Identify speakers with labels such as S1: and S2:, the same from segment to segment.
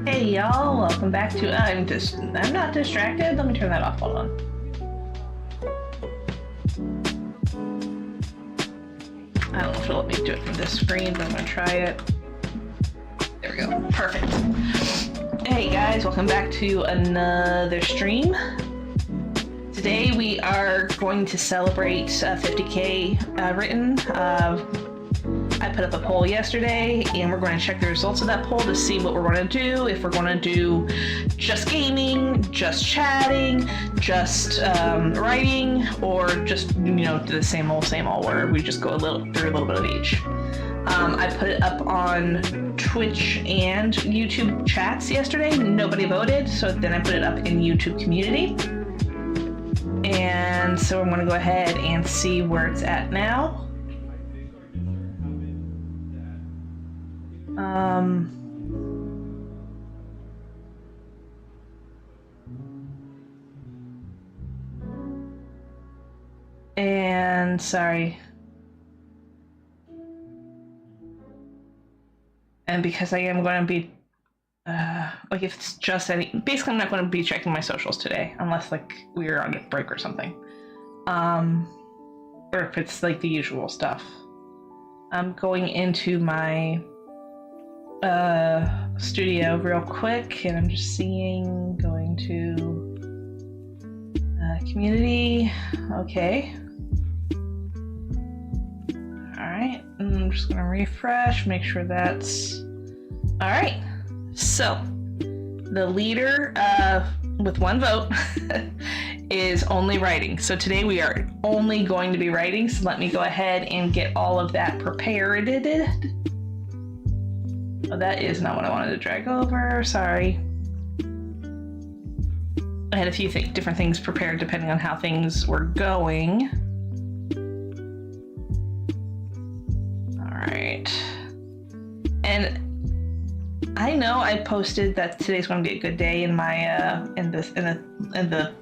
S1: Hey y'all, welcome back to I'm not distracted. Let me turn that off. Hold on. I don't know if it'll let me do it from this screen, but I'm gonna try it. There we go. Perfect. Hey guys, welcome back to another stream. Today we are going to celebrate 50K written. I put up a poll yesterday, and we're going to check the results of that poll to see what we're going to do. If we're going to do just gaming, just chatting, just writing, or just, you know, the same old, where we just go through a little bit of each. I put it up on Twitch and YouTube chats yesterday. Nobody voted, so then I put it up in YouTube community. And so I'm going to go ahead and see where it's at now. And sorry. And because I am going to be, like if it's just basically I'm not going to be checking my socials today, unless like we're on a break or something. Or if it's like the usual stuff. I'm going into my studio real quick, and I'm just going to community. Okay. Alright, I'm just gonna refresh, make sure that's alright. So the leader with one vote is only writing. So today we are only going to be writing, so let me go ahead and get all of that prepared. Oh, that is not what I wanted to drag over. Sorry. I had a few different things prepared depending on how things were going. All right. And I know I posted that today's going to be a good day in my in the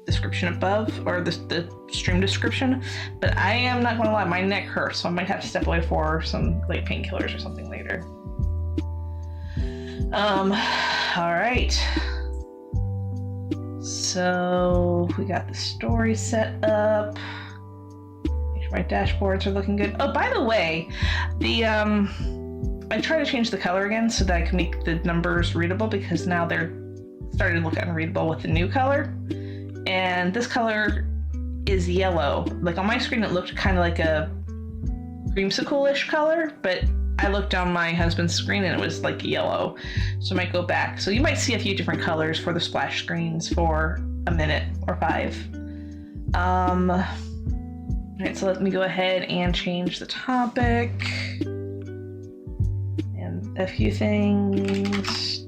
S1: description above, or the stream description, but I am not going to lie, my neck hurts, so I might have to step away for some like painkillers or something later. All right. So we got the story set up. Make sure my dashboards are looking good. Oh, by the way, I tried to change the color again so that I can make the numbers readable, because now they're starting to look unreadable with the new color. And this color is yellow. Like on my screen, it looked kind of like a creamsicle-ish color, but I looked on my husband's screen and it was like yellow. So I might go back. So you might see a few different colors for the splash screens for a minute or 5. All right, so let me go ahead and change the topic. And a few things.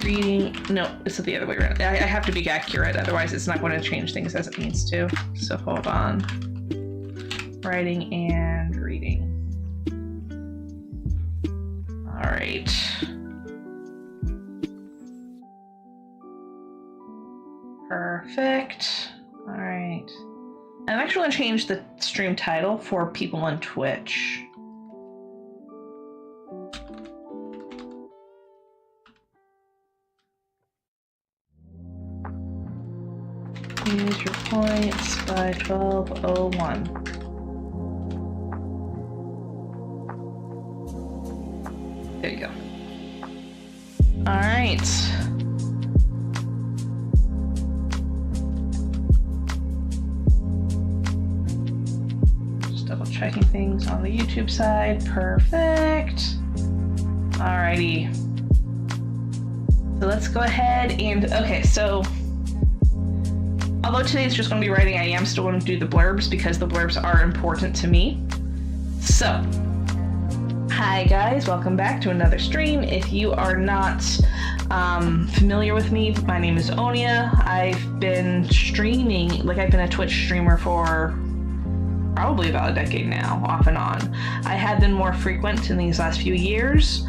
S1: Reading, no, it's the other way around. I have to be accurate, otherwise it's not going to change things as it needs to. So hold on. Writing and reading. All right. Perfect. All right. I'm actually going to change the stream title for people on Twitch. Use your points by 12:01. There you go. All right. Just double checking things on the YouTube side. Perfect. Alrighty. So let's go ahead and, okay, so although today's just going to be writing, I am still going to do the blurbs because the blurbs are important to me. So, hi guys, welcome back to another stream. If you are not familiar with me, my name is Onia. I've been streaming, I've been a Twitch streamer for probably about a decade now, off and on. I have been more frequent in these last few years.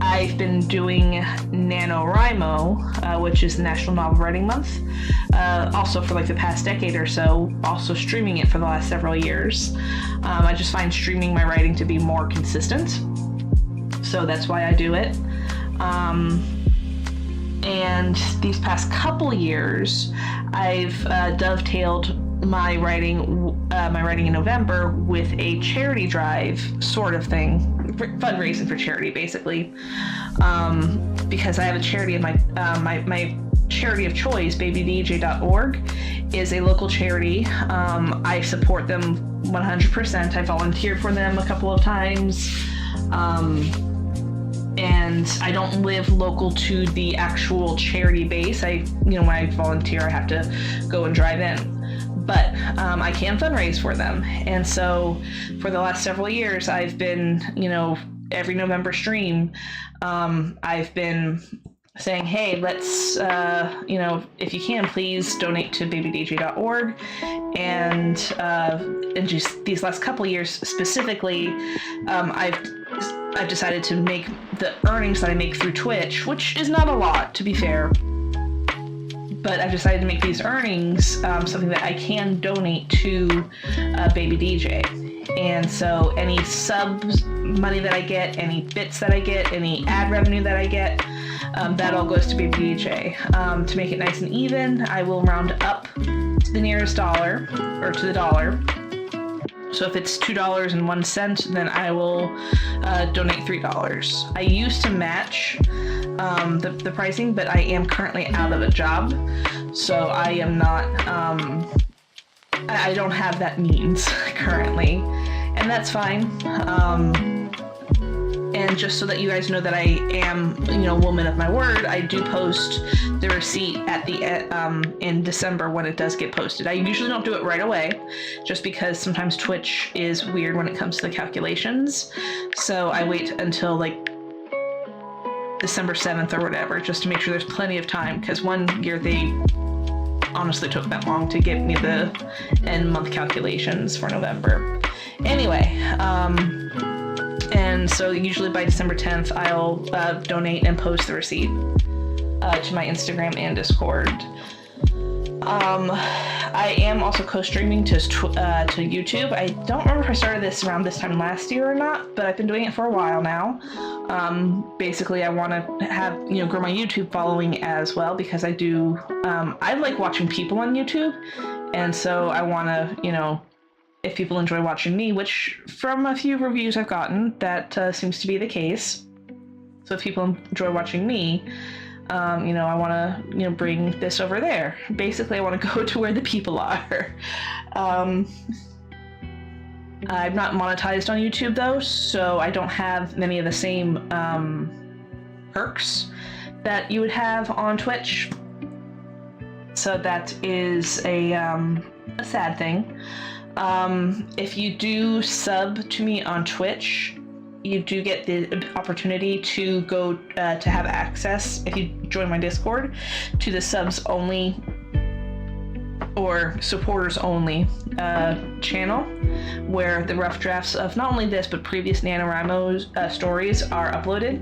S1: I've been doing NaNoWriMo, which is National Novel Writing Month, also for the past decade or so, also streaming it for the last several years. I just find streaming my writing to be more consistent, so that's why I do it. And these past couple years, I've dovetailed my writing in November with a charity drive sort of thing, fundraising for charity basically, because I have a charity in my charity of choice, babydj.org, is a local charity. I support them 100%. I volunteered for them a couple of times, and I don't live local to the actual charity base. When I volunteer, I have to go and drive in. But I can fundraise for them. And so for the last several years, I've been, every November stream, I've been saying, hey, let's, if you can, please donate to babydj.org. And just these last couple of years specifically, I've decided to make the earnings that I make through Twitch, which is not a lot, to be fair, but I've decided to make these earnings something that I can donate to Baby DJ. And so any subs money that I get, any bits that I get, any ad revenue that I get, that all goes to Baby DJ. To make it nice and even, I will round up to the nearest dollar, or to the dollar. So if it's $2.01, then I will donate $3. I used to match the pricing, but I am currently out of a job, so I am not, I don't have that means currently, and that's fine. And just so that you guys know that I am, a woman of my word, I do post the receipt at the in December when it does get posted. I usually don't do it right away, just because sometimes Twitch is weird when it comes to the calculations. So I wait until December 7th or whatever, just to make sure there's plenty of time. Because one year they honestly took that long to get me the end month calculations for November. Anyway, and so usually by December 10th, I'll donate and post the receipt to my Instagram and Discord. I am also co-streaming to YouTube. I don't remember if I started this around this time last year or not, but I've been doing it for a while now. Basically, I want to have, grow my YouTube following as well, because I do, I like watching people on YouTube, and so I want to, if people enjoy watching me, which from a few reviews I've gotten, that seems to be the case. So if people enjoy watching me, I want to, bring this over there. Basically, I want to go to where the people are. I'm not monetized on YouTube though, so I don't have many of the same perks that you would have on Twitch. So that is a sad thing. If you do sub to me on Twitch, you do get the opportunity to go to have access, if you join my Discord, to the subs only or supporters only channel, where the rough drafts of not only this but previous NaNoWriMo stories are uploaded.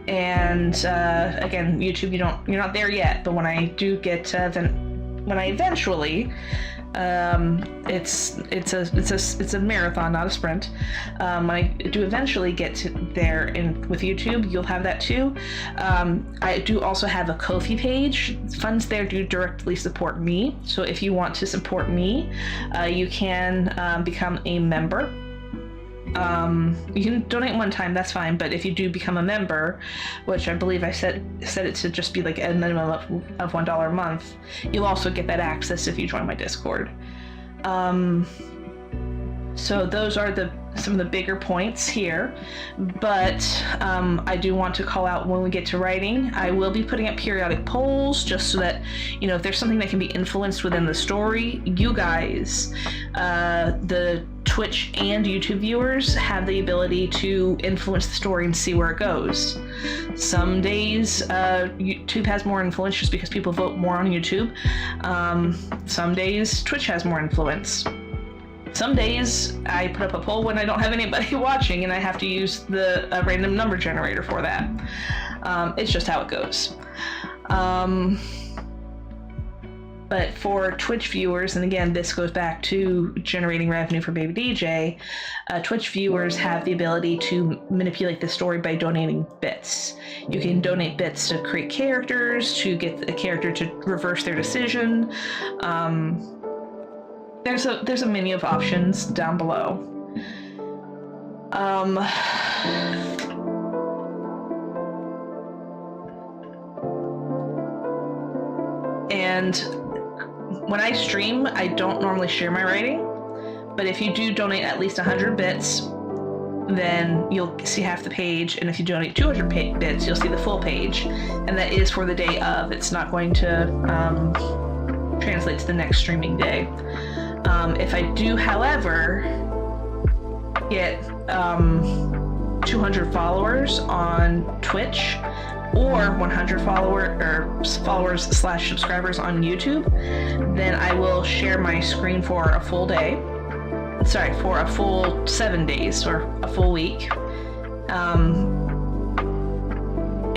S1: And again, YouTube, you're not there yet, but when I do get when I eventually, it's a marathon, not a sprint. When I do eventually get to there with YouTube, you'll have that too. I do also have a Ko-fi page. Funds there do directly support me. So if you want to support me, you can become a member. You can donate one time, that's fine, but if you do become a member, which I believe I set it to just be like a minimum of $1 a month, you'll also get that access if you join my Discord. So those are the some of the bigger points here, but I do want to call out when we get to writing, I will be putting up periodic polls just so that, you know, if there's something that can be influenced within the story, you guys, the Twitch and YouTube viewers, have the ability to influence the story and see where it goes. Some days YouTube has more influence just because people vote more on YouTube. Some days Twitch has more influence. Some days I put up a poll when I don't have anybody watching and I have to use the random number generator for that. It's just how it goes. But for Twitch viewers, and again, this goes back to generating revenue for Baby DJ, Twitch viewers have the ability to manipulate the story by donating bits. You can donate bits to create characters, to get a character to reverse their decision. There's a menu of options down below. And when I stream, I don't normally share my writing, but if you do donate at least 100 bits, then you'll see half the page, and if you donate 200 bits, you'll see the full page, and that is for the day of. It's not going to translate to the next streaming day. If I do, however, get 200 followers on Twitch, or 100 followers/subscribers on YouTube, then I will share my screen for a full day. Sorry, for a full 7 days or a full week.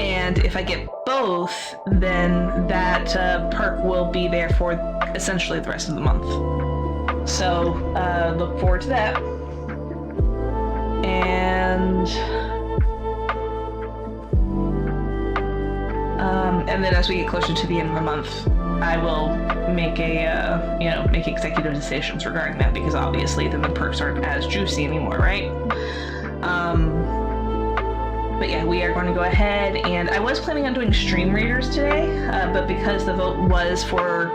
S1: And if I get both, then that perk will be there for essentially the rest of the month. So look forward to that. And then as we get closer to the end of the month, I will make make executive decisions regarding that, because obviously then the perks aren't as juicy anymore, right? But yeah, we are going to go ahead, and I was planning on doing stream readers today, but because the vote was for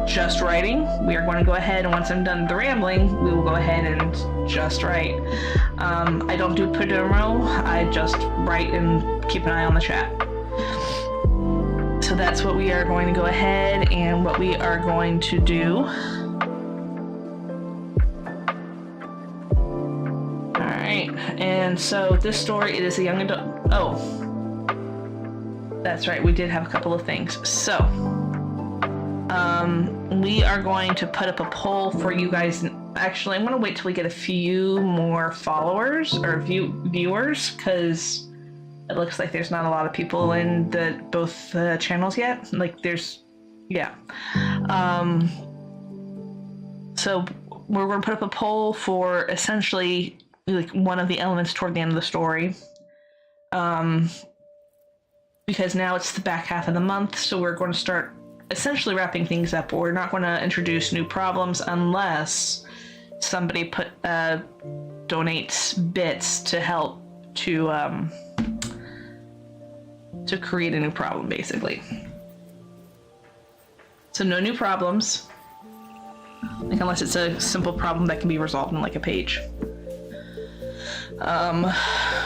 S1: just writing, we are going to go ahead, and once I'm done the rambling, we will go ahead and just write. I don't do Podemo, I just write and keep an eye on the chat. So that's what we are going to go ahead and what we are going to do. Alright, and so this story, it is a young adult. Oh, that's right, we did have a couple of things. So, we are going to put up a poll for you guys. Actually, I'm going to wait till we get a few more followers or viewers, because it looks like there's not a lot of people in both channels yet. Like yeah. So we're going to put up a poll for essentially like one of the elements toward the end of the story. Because now it's the back half of the month, so we're going to start essentially wrapping things up. We're not going to introduce new problems unless somebody donates bits to help to create a new problem, basically. So no new problems, like unless it's a simple problem that can be resolved in like a page,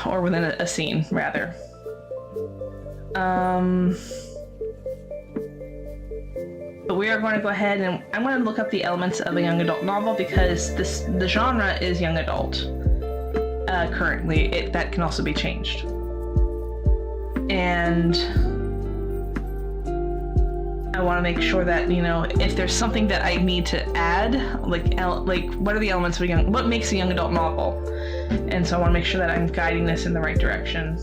S1: or within a scene rather. But we are going to go ahead and I'm going to look up the elements of a young adult novel, because the genre is young adult currently. That can also be changed. And I want to make sure that, you know, if there's something that I need to add, like what are the elements of what makes a young adult novel? And so I want to make sure that I'm guiding this in the right direction.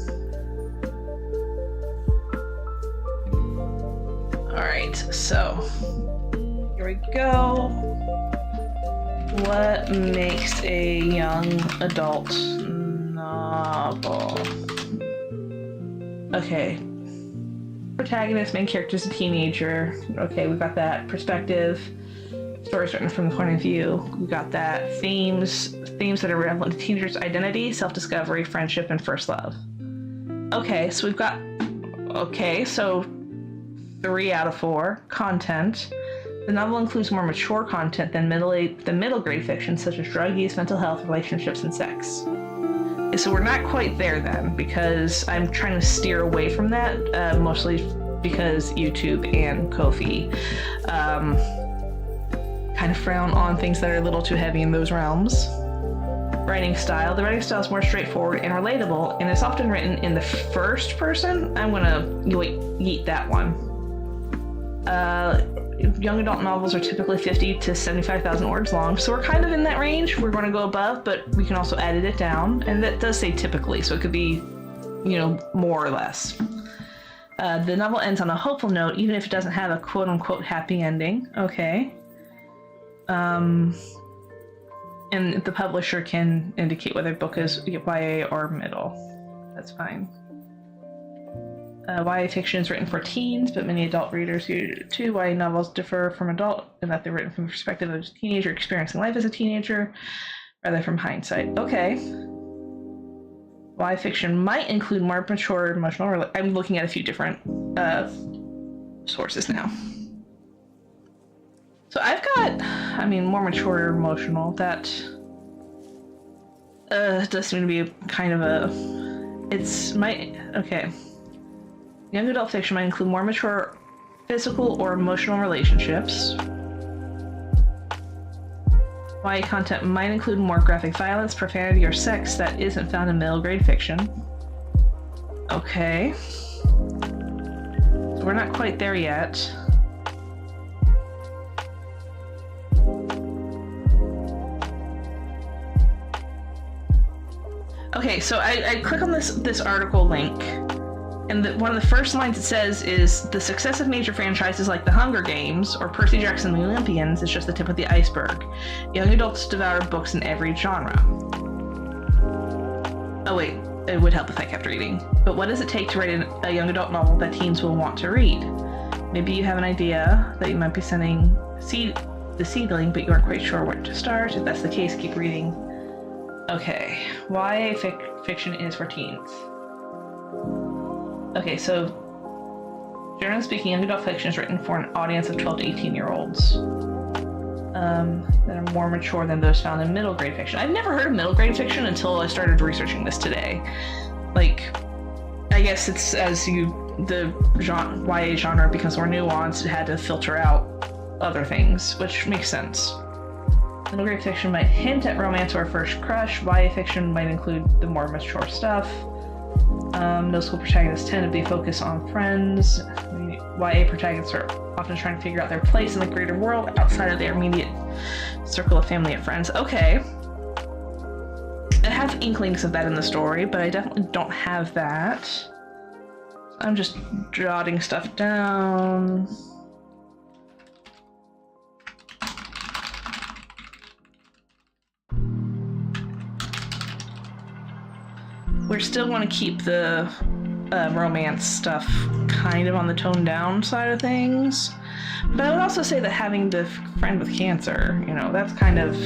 S1: All right, so here we go. What makes a young adult novel? Okay. Protagonist, main character is a teenager. Okay, we got that. Perspective. Stories written from the point of view. We got that. Themes that are relevant to teenagers' identity, self-discovery, friendship, and first love. Okay, so we've got... Okay, so 3 out of 4. Content. The novel includes more mature content than middle grade fiction, such as drug use, mental health, relationships, and sex. So we're not quite there then, because I'm trying to steer away from that, mostly because YouTube and Ko-fi kind of frown on things that are a little too heavy in those realms. Writing style. The writing style is more straightforward and relatable, and it's often written in the first person. I'm gonna yeet that one. Young adult novels are typically 50 to 75,000 words long, so we're kind of in that range. We're going to go above, but we can also edit it down, and that does say typically, so it could be, you know, more or less. The novel ends on a hopeful note, even if it doesn't have a quote-unquote happy ending. Okay. And the publisher can indicate whether a book is YA or middle. That's fine. YA fiction is written for teens, but many adult readers do too. YA novels differ from adult in that they're written from the perspective of a teenager experiencing life as a teenager, rather from hindsight. Okay. YA fiction might include more mature emotional... I'm looking at a few different sources now. So I've got, I mean, more mature emotional. That does seem to be kind of a... It's my... Okay. Young adult fiction might include more mature physical or emotional relationships. YA content might include more graphic violence, profanity, or sex that isn't found in middle grade fiction. Okay. So we're not quite there yet. Okay, so I click on this article link. And one of the first lines it says is, the success of major franchises like The Hunger Games or Percy Jackson and the Olympians is just the tip of the iceberg. Young adults devour books in every genre. Oh wait, it would help if I kept reading. But what does it take to write a young adult novel that teens will want to read? Maybe you have an idea that you might be sending the seedling, but you aren't quite sure where to start. If that's the case, keep reading. Okay, YA fiction is for teens. Okay, so generally speaking, young adult fiction is written for an audience of 12 to 18-year-olds that are more mature than those found in middle grade fiction. I've never heard of middle grade fiction until I started researching this today. Like, I guess it's as the YA genre becomes more nuanced, it had to filter out other things, which makes sense. Middle grade fiction might hint at romance or a first crush. YA fiction might include the more mature stuff. Middle school protagonists tend to be focused on friends. YA protagonists are often trying to figure out their place in the greater world outside of their immediate circle of family and friends. Okay. I have inklings of that in the story, but I definitely don't have that. I'm just jotting stuff down. We still want to keep the romance stuff kind of on the toned down side of things. But I would also say that having the friend with cancer, you know, that's kind of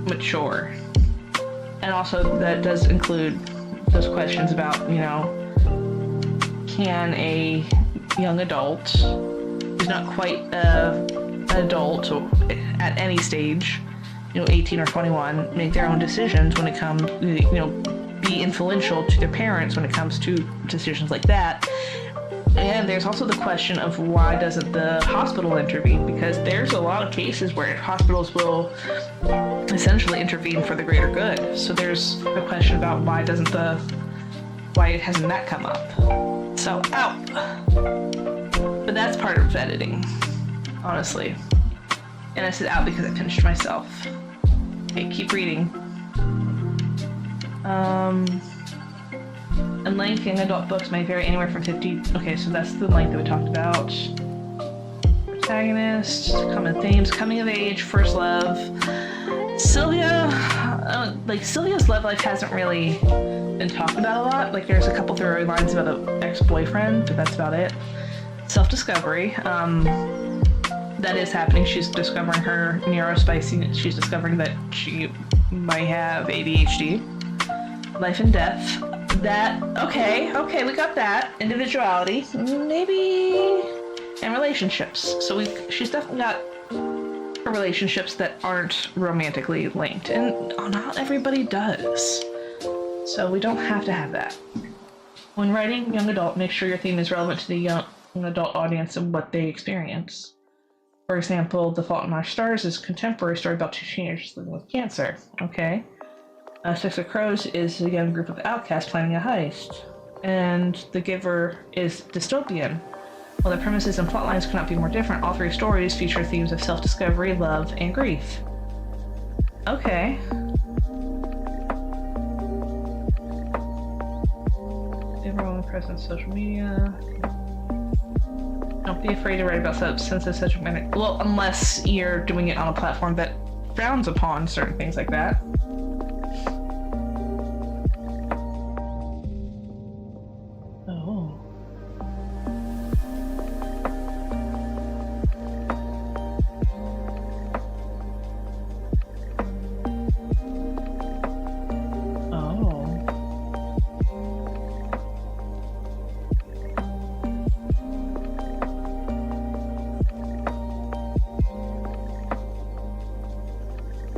S1: mature. And also that does include those questions about, you know, can a young adult who's not quite an adult at any stage, you know, 18 or 21, make their own decisions when it comes, you know, be influential to their parents when it comes to decisions like that. And there's also the question of why doesn't the hospital intervene? Because there's a lot of cases where hospitals will essentially intervene for the greater good. So there's a question about why hasn't that come up? So, but that's part of editing, honestly. And I said out because I finished myself. Okay, keep reading. And length, young adult books may vary anywhere from 50... Okay, so that's the length that we talked about. Protagonist, common themes, coming of age, first love. Sylvia... Sylvia's love life hasn't really been talked about a lot. Like, there's a couple throwaway lines about an ex-boyfriend, but that's about it. Self-discovery. That is happening. She's discovering her neurospiciness. She's discovering that she might have ADHD. Life and death. That, okay, we got that. Individuality. Maybe and relationships. So she's definitely got relationships that aren't romantically linked, and not everybody does. So we don't have to have that. When writing young adult, make sure your theme is relevant to the young adult audience and what they experience. For example, The Fault in Our Stars is a contemporary story about two teenagers living with cancer. Okay. Six of Crows is a young group of outcasts planning a heist. And The Giver is dystopian. While the premises and plotlines could not be more different, all three stories feature themes of self-discovery, love, and grief. Okay. Everyone present on social media. Don't be afraid to write about sensitive subject matter. Well, unless you're doing it on a platform that frowns upon certain things like that.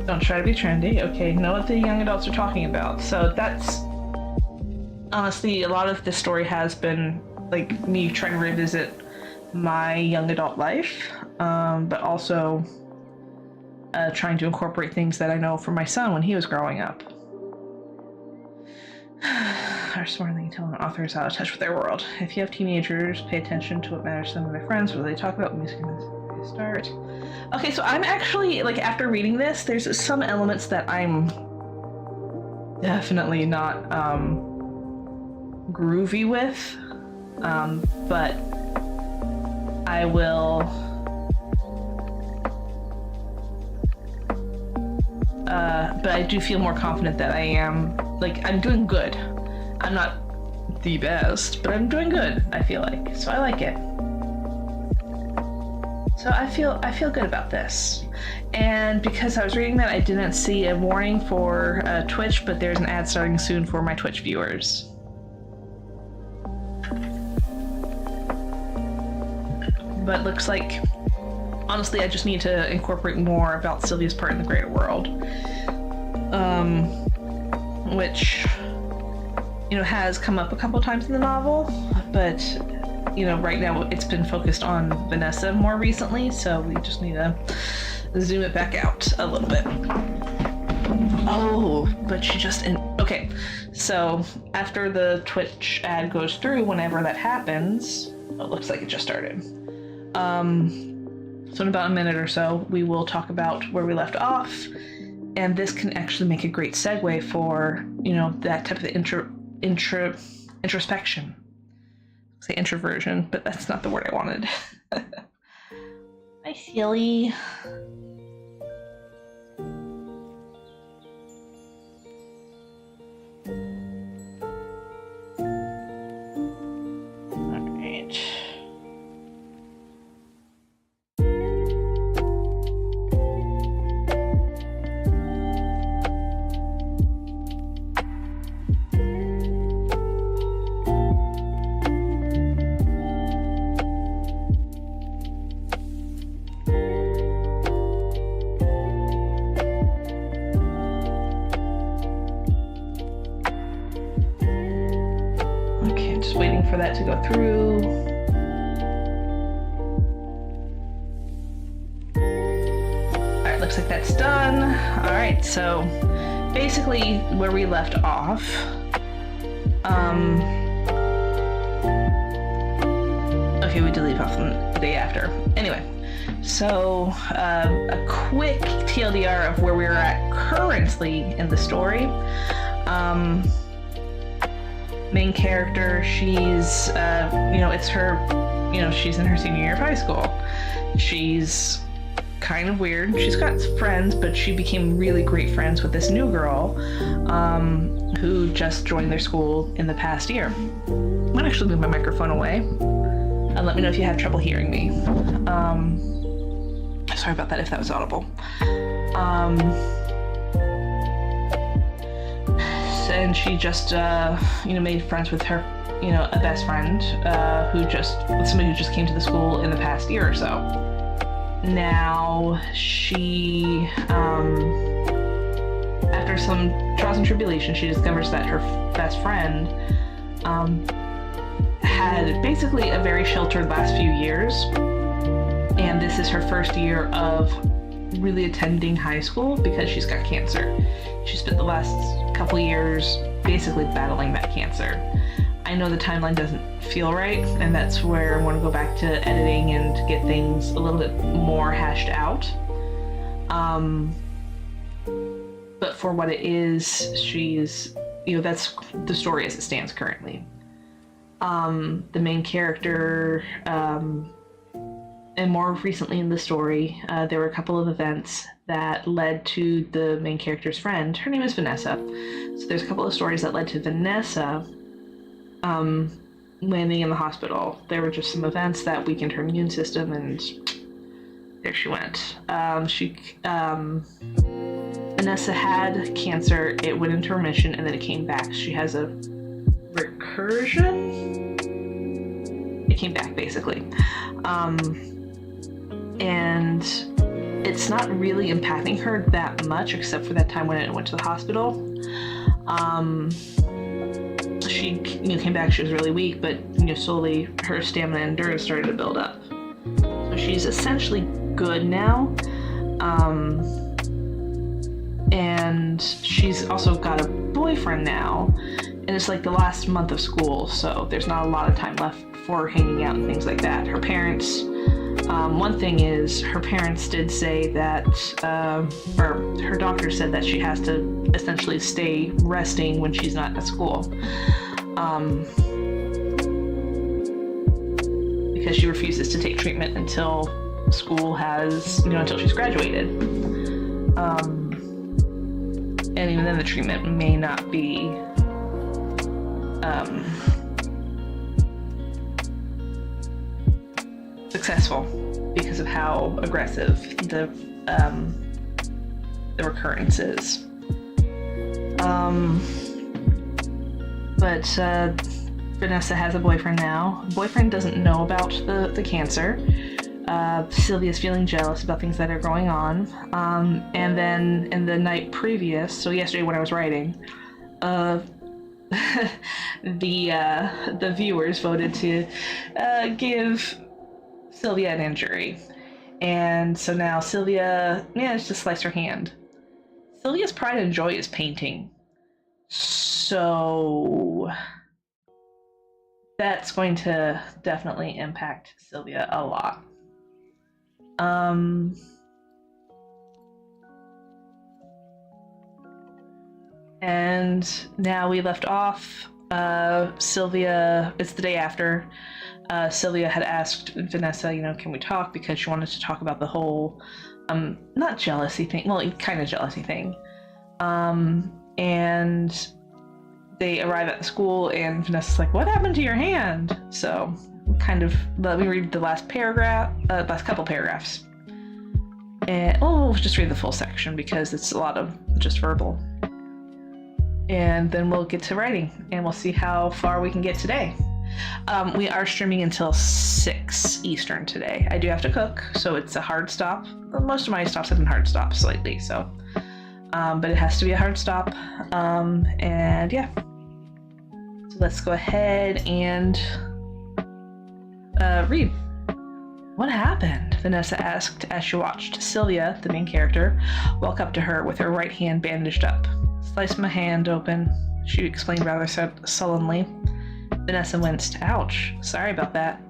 S1: Don't try to be trendy. Okay, know what the young adults are talking about. So that's honestly, a lot of this story has been like me trying to revisit my young adult life, but also trying to incorporate things that I know from my son when he was growing up. Our smart thing telling authors out of touch with their world. If you have teenagers, pay attention to what matters to them and their friends. What do they talk about? Music and start. Okay, so I'm actually, like, after reading this, there's some elements that I'm definitely not groovy with, but I will but I do feel more confident that I am, like, I'm doing good. I'm not the best, but I'm doing good, I feel like. So I like it. So I feel good about this. And because I was reading that, I didn't see a warning for Twitch, but there's an ad starting soon for my Twitch viewers. But looks like, honestly, I just need to incorporate more about Sylvia's part in the greater world. Which, you know, has come up a couple times in the novel, but, you know, right now it's been focused on Vanessa more recently, so we just need to zoom it back out a little bit. Oh, but she just... Okay, so after the Twitch ad goes through, whenever that happens... Oh, it looks like it just started. So in about a minute or so, we will talk about where we left off, and this can actually make a great segue for, you know, that type of introspection. I'll say introversion, but that's not the word I wanted. Hi, silly. For that to go through. Alright, looks like that's done. Alright, so basically where we left off, okay, we did leave off the day after. Anyway, so a quick TLDR of where we're at currently in the story. Main character, she's, you know, it's her, you know, she's in her senior year of high school. She's kind of weird. She's got friends, but she became really great friends with this new girl, who just joined their school in the past year. I'm gonna actually move my microphone away, and let me know if you have trouble hearing me. Sorry about that if that was audible. And she just, you know, made friends with her a best friend somebody who just came to the school in the past year or so. Now she, after some trials and tribulations, she discovers that her best friend had basically a very sheltered last few years, and this is her first year of really attending high school because she's got cancer. She spent the last couple years basically battling that cancer. I know the timeline doesn't feel right, and that's where I want to go back to editing and get things a little bit more hashed out. But for what it is, she's, that's the story as it stands currently. The main character, and more recently in the story, there were a couple of events that led to the main character's friend. Her name is Vanessa. So there's a couple of stories that led to Vanessa landing in the hospital. There were just some events that weakened her immune system, and there she went. Vanessa had cancer, it went into remission, and then it came back. She has a recursion? It came back, basically. And it's not really impacting her that much, except for that time when it went to the hospital. She came back, she was really weak, but slowly her stamina and endurance started to build up. So she's essentially good now. And she's also got a boyfriend now, and it's like the last month of school, so there's not a lot of time left for hanging out and things like that. Her parents, one thing is, her parents did say that, or her doctor said that she has to essentially stay resting when she's not at school, because she refuses to take treatment until school has, until she's graduated. And even then the treatment may not be successful because of how aggressive the recurrence is. But Vanessa has a boyfriend now. Boyfriend doesn't know about the cancer. Sylvia's feeling jealous about things that are going on. And then in the night previous, so yesterday when I was writing, the viewers voted to give Sylvia an injury. And so now Sylvia managed to slice her hand. Sylvia's pride and joy is painting. So that's going to definitely impact Sylvia a lot. And now we left off, Sylvia, it's the day after, Sylvia had asked Vanessa, can we talk, because she wanted to talk about the whole, not jealousy thing, well, kind of jealousy thing. And they arrive at the school, and Vanessa's like, what happened to your hand? So, let me read the last couple paragraphs. And, we'll just read the full section, because it's a lot of just verbal. And then we'll get to writing, and we'll see how far we can get today. We are streaming until 6 Eastern today. I do have to cook, so it's a hard stop. Most of my stops have been hard stops slightly, so. But it has to be a hard stop. And yeah. So let's go ahead and read. What happened? Vanessa asked as she watched Sylvia, the main character, walk up to her with her right hand bandaged up. Sliced my hand open, she explained rather sullenly. Vanessa winced. Ouch. Sorry about that.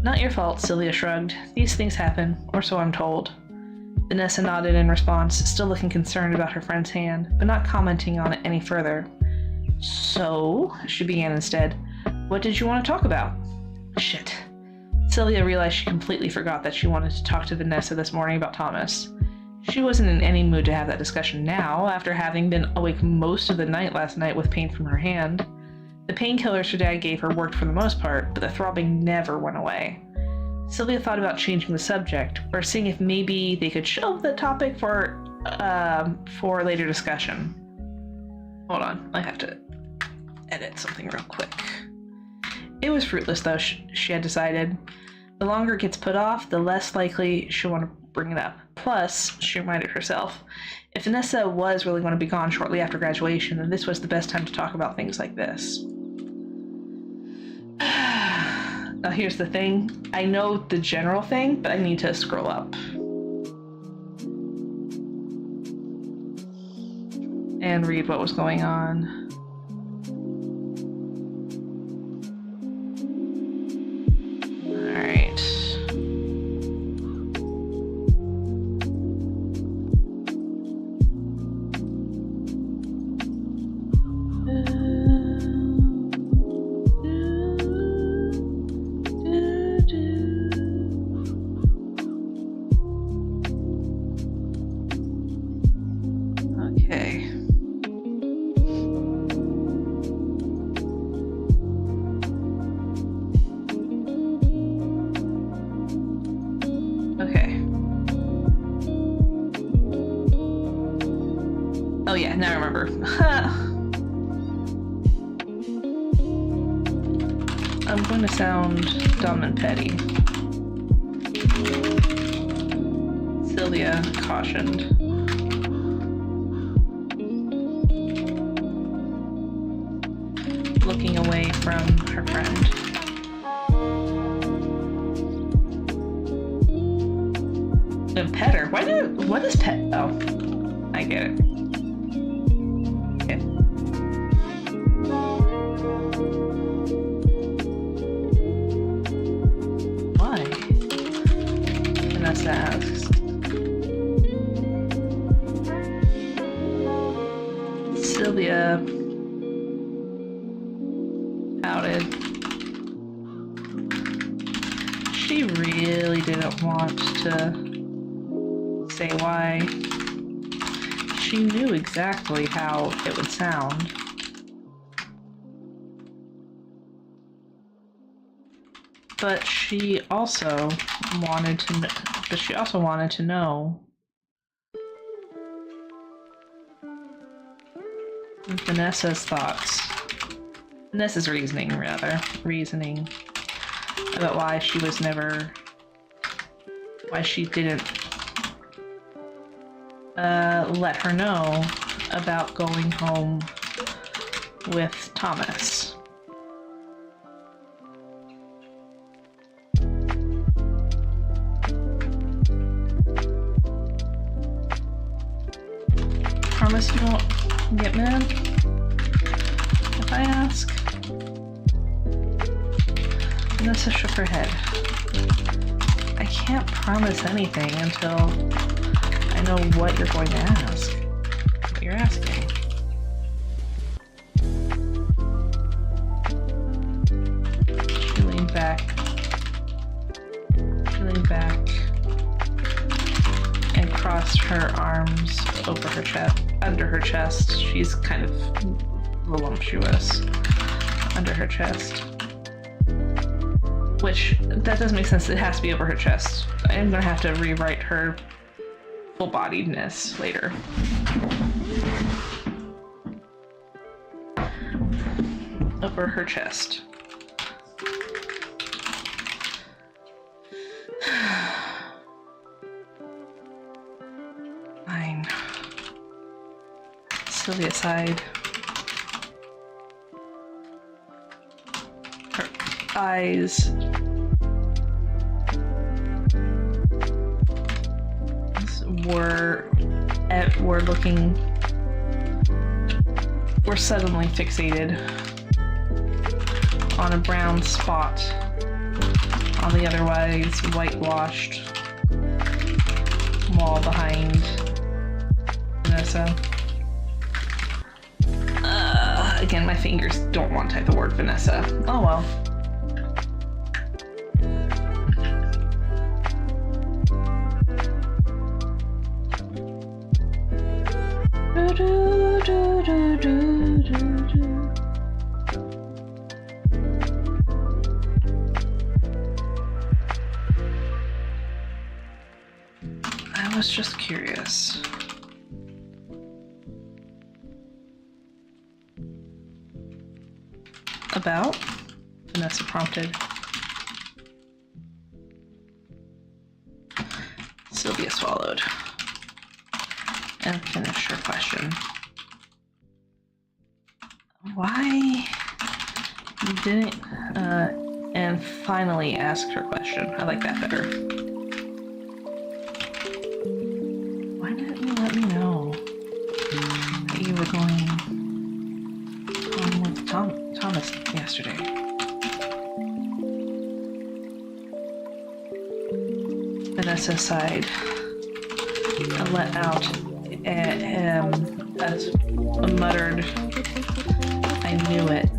S1: Not your fault, Sylvia shrugged. These things happen, or so I'm told. Vanessa nodded in response, still looking concerned about her friend's hand, but not commenting on it any further. So, she began instead, what did you want to talk about? Shit. Sylvia realized she completely forgot that she wanted to talk to Vanessa this morning about Thomas. She wasn't in any mood to have that discussion now, after having been awake most of the night last night with pain from her hand. The painkillers her dad gave her worked for the most part, but the throbbing never went away. Sylvia thought about changing the subject, or seeing if maybe they could shelve the topic for later discussion. Hold on, I have to edit something real quick. It was fruitless, though, she had decided. The longer it gets put off, the less likely she'll want to bring it up. Plus, she reminded herself, if Vanessa was really going to be gone shortly after graduation, then this was the best time to talk about things like this. Now, here's the thing. I know the general thing, but I need to scroll up. And read what was going on. Alright. Okay. Oh yeah, now I remember. I'm going to sound dumb and petty. Sylvia cautioned. Looking away from her friend. And pet her? What is pet? Oh, I get it. Okay. Why? Vanessa asks. Sylvia pouted. She really didn't want to say why. She knew exactly how it would sound. But she also wanted to know Vanessa's thoughts. Vanessa's reasoning about why she didn't let her know about going home with Thomas. Promise you won't get mad if I ask? Vanessa shook her head. I can't promise anything until I know what you're going to ask. What you're asking. She leaned back and crossed her arms over her chest, under her chest. She's kind of voluptuous under her chest. Which, that doesn't make sense. It has to be over her chest. I am gonna have to rewrite her full-bodiedness later. Over her chest. Fine. Sylvia sighed. Her eyes were suddenly fixated on a brown spot on the otherwise whitewashed wall behind Vanessa. Again, my fingers don't want to type the word Vanessa. Oh well. I was just curious. About? Vanessa prompted. Sylvia swallowed and finished her question. Why you didn't, and finally asked her question. I like that better. Why didn't you let me know that you were going home with Thomas yesterday? Vanessa sighed and let out a muttered, "I knew it."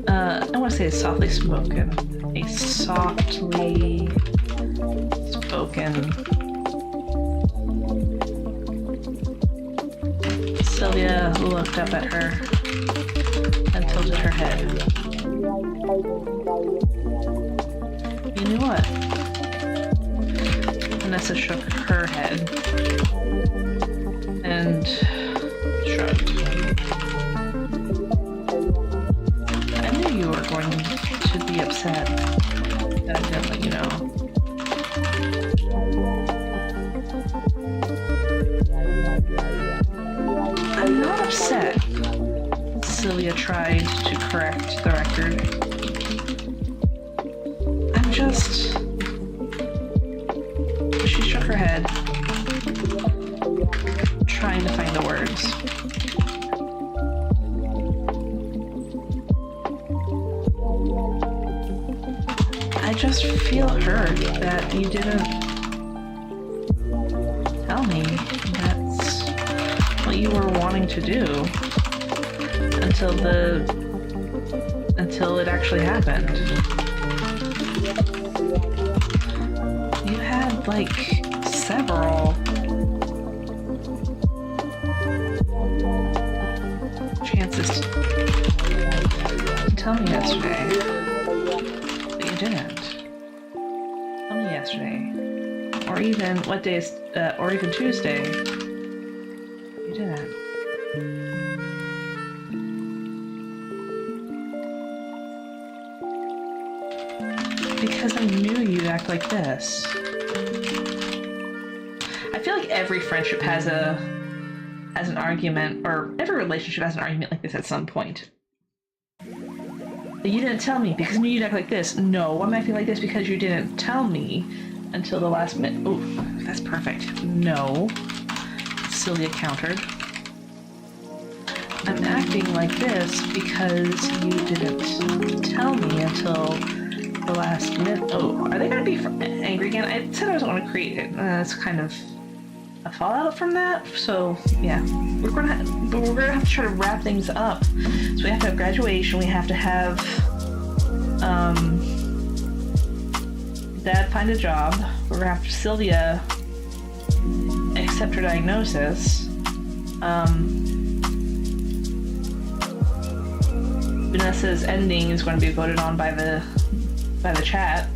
S1: I want to say it's softly spoken. A softly spoken. Sylvia looked up at her and tilted her head. You knew what? Vanessa shook her head and shrugged. I knew you were going to be upset that I didn't let you know. I'm not upset. Sylvia tried to correct the record. I'm just... She shook her head, trying to find the words. I just feel hurt that you didn't tell me that's what you were wanting to do until it actually happened. You had like several chances to tell me yesterday, but you didn't. Tell me yesterday, or even what days, or even Tuesday. You didn't. Because I knew you'd act like this. I feel like every friendship has an argument, or every relationship has an argument like this at some point. You didn't tell me because I knew you'd act like this. No, I'm acting like this because you didn't tell me until the last minute. Oh, that's perfect. No, Sylvia countered. I'm acting like this because you didn't tell me until the last minute. Oh, are they gonna be angry again? I said I wasn't going to create it. It's kind of a fallout from that. So yeah, we're gonna have to try to wrap things up. So we have to have graduation. We have to have Dad find a job. We're gonna have Sylvia accept her diagnosis. Vanessa's ending is going to be voted on by the chat.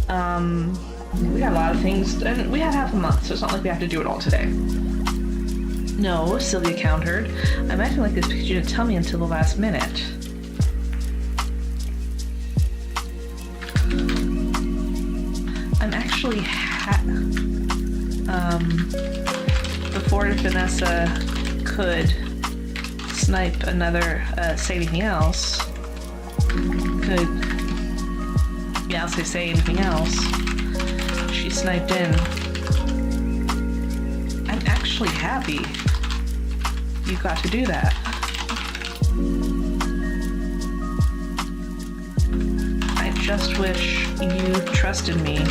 S1: We got a lot of things, and we have half a month, so it's not like we have to do it all today. No, Sylvia countered. I'm acting like this because you didn't tell me until the last minute. I'm actually before Vanessa could snipe another, say anything else, say anything else, she sniped in. I'm actually happy you got to do that. I just wish you trusted me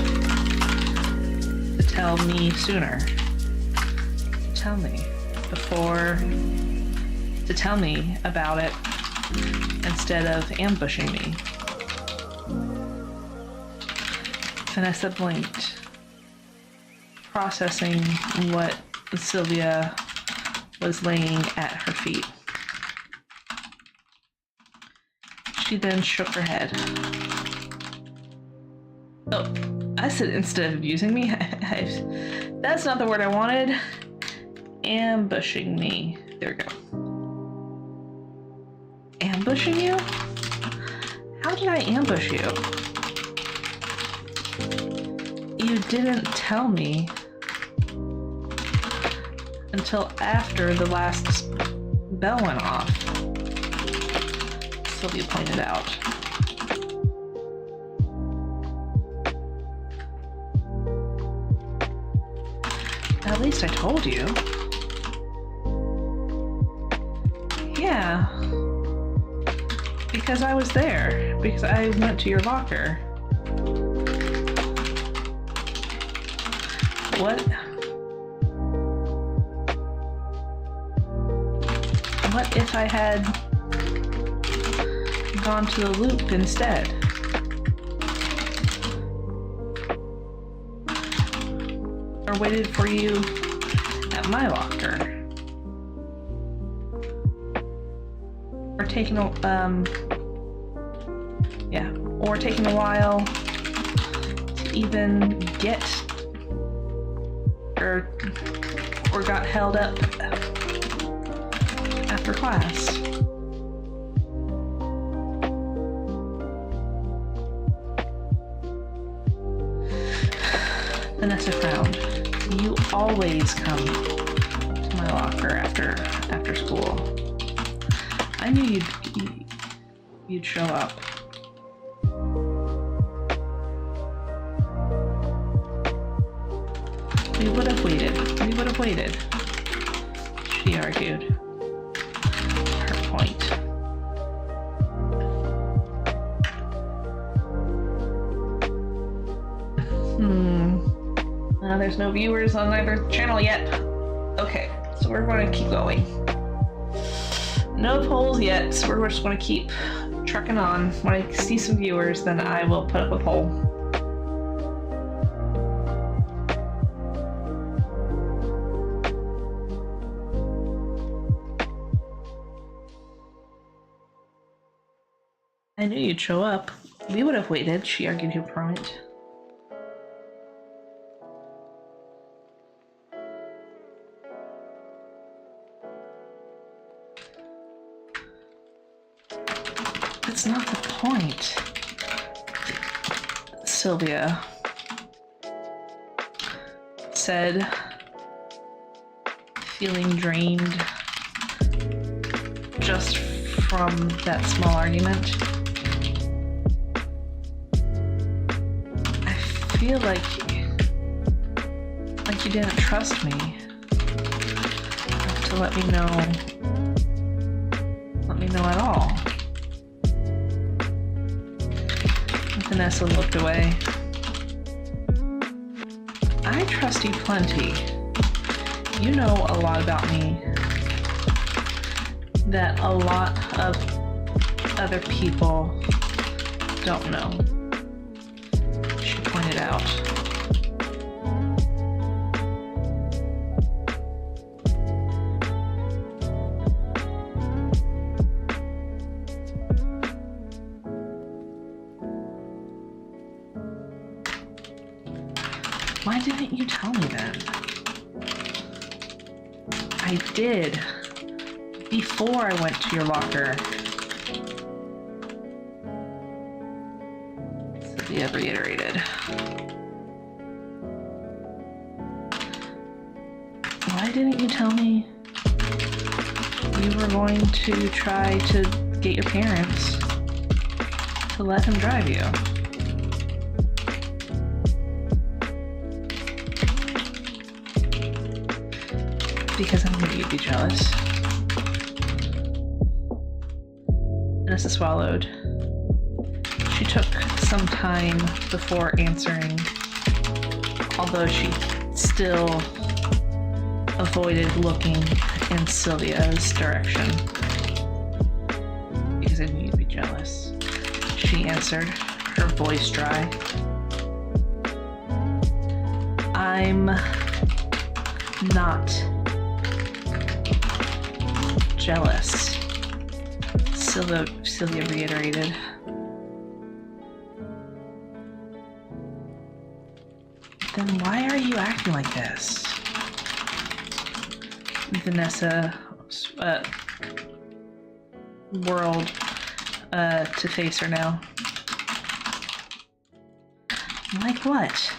S1: to tell me sooner. To tell me about it instead of ambushing me. Vanessa blinked, processing what Sylvia was laying at her feet. She then shook her head. Oh, I said instead of abusing me. That's not the word I wanted. Ambushing me. There we go. ambushing you? How did I ambush you? You didn't tell me until after the last bell went off. Sylvia pointed out. At least I told you. Yeah. Because I was there. Because I went to your locker. What? What if I had gone to the loop instead? Or waited for you at my locker? Or taken a, or taking a while to even get, or got held up after class. Vanessa frowned. You always come to my locker after school. I knew you'd show up. We would have waited. We would have waited. She argued. Her point. There's no viewers on either channel yet. Okay, so we're going to keep going. No polls yet, so we're just going to keep trucking on. When I see some viewers, then I will put up a poll. I knew you'd show up. We would have waited, she argued her point. That's not the point, Sylvia said, feeling drained just from that small argument. I feel like you didn't trust me enough to let me know at all. Vanessa looked away. I trust you plenty. You know a lot about me that a lot of other people don't know, she pointed out. Why didn't you tell me then? I did. Before I went to your locker. Sylvia reiterated. Why didn't you tell me you were going to try to get your parents to let him drive you? Because I knew you'd be jealous. Vanessa swallowed. She took some time before answering, although she still avoided looking in Sylvia's direction. Because I knew you'd be jealous. She answered, her voice dry. I'm not jealous, Sylvia reiterated. Then why are you acting like this? Vanessa whirled to face her now. Like what?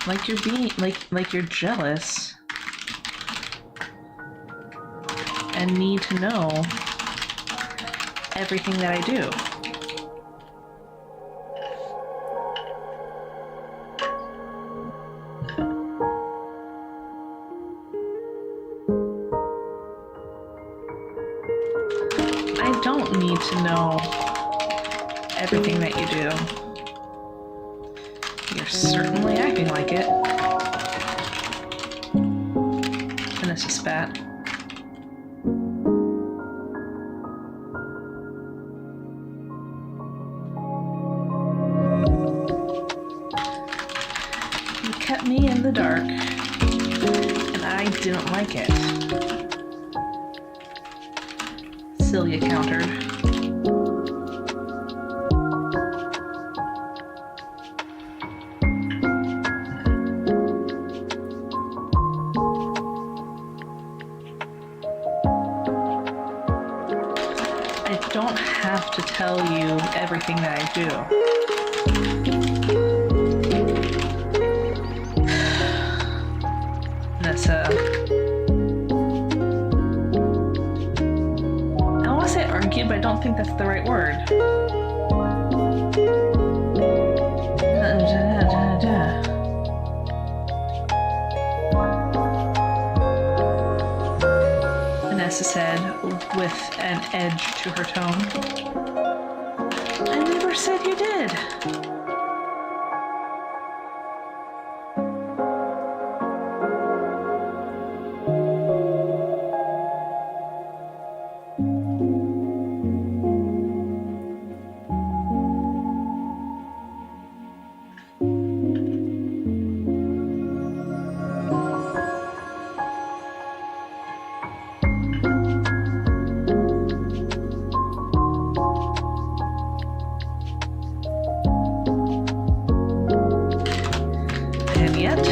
S1: Like you're being like you're jealous and need to know everything that I do. I don't need to know everything that you do. You're certainly acting like it. Vanessa spat. You kept me in the dark, and I didn't like it. Sylvia countered. I don't have to tell you everything that I do. Vanessa. I want to say argue, but I don't think that's the right word. Vanessa said, with an edge to her tone. I never said you did. And yet,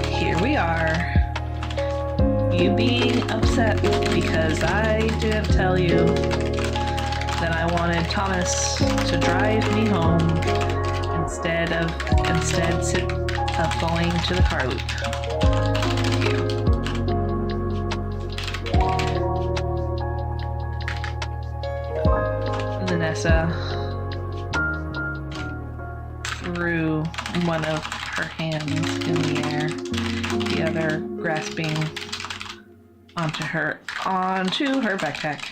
S1: here we are. You being upset because I didn't tell you that I wanted Thomas to drive me home instead falling to the car loop. Vanessa threw one of her hands in the air, the other grasping onto her backpack.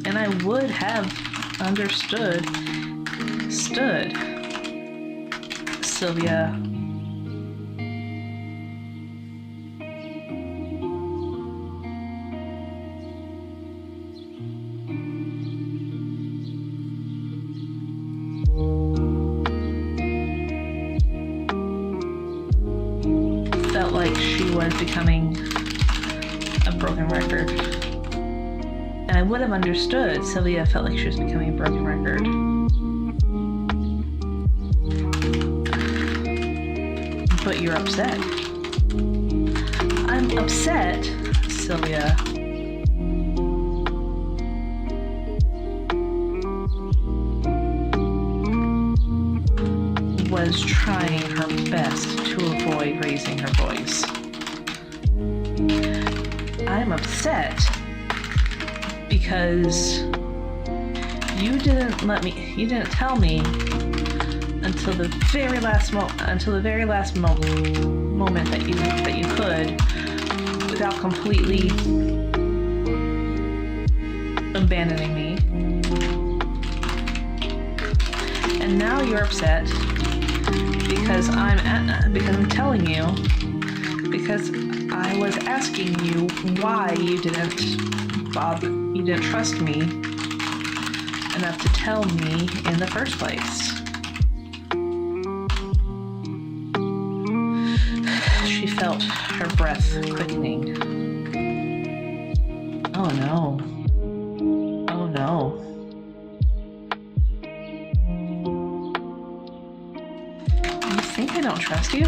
S1: And I would have understood. Sylvia felt like she was becoming a broken record. And I would have understood. Sylvia felt like she was becoming a broken record. But you're upset. I'm upset, Sylvia. Was trying her best to avoid raising her voice. I'm upset because you didn't tell me until the very last moment that you could, without completely abandoning me. And now you're upset because I'm telling you, because I was asking you why you didn't trust me enough to tell me in the first place. She felt her breath quickening. Oh no. Oh no. think I don't trust you.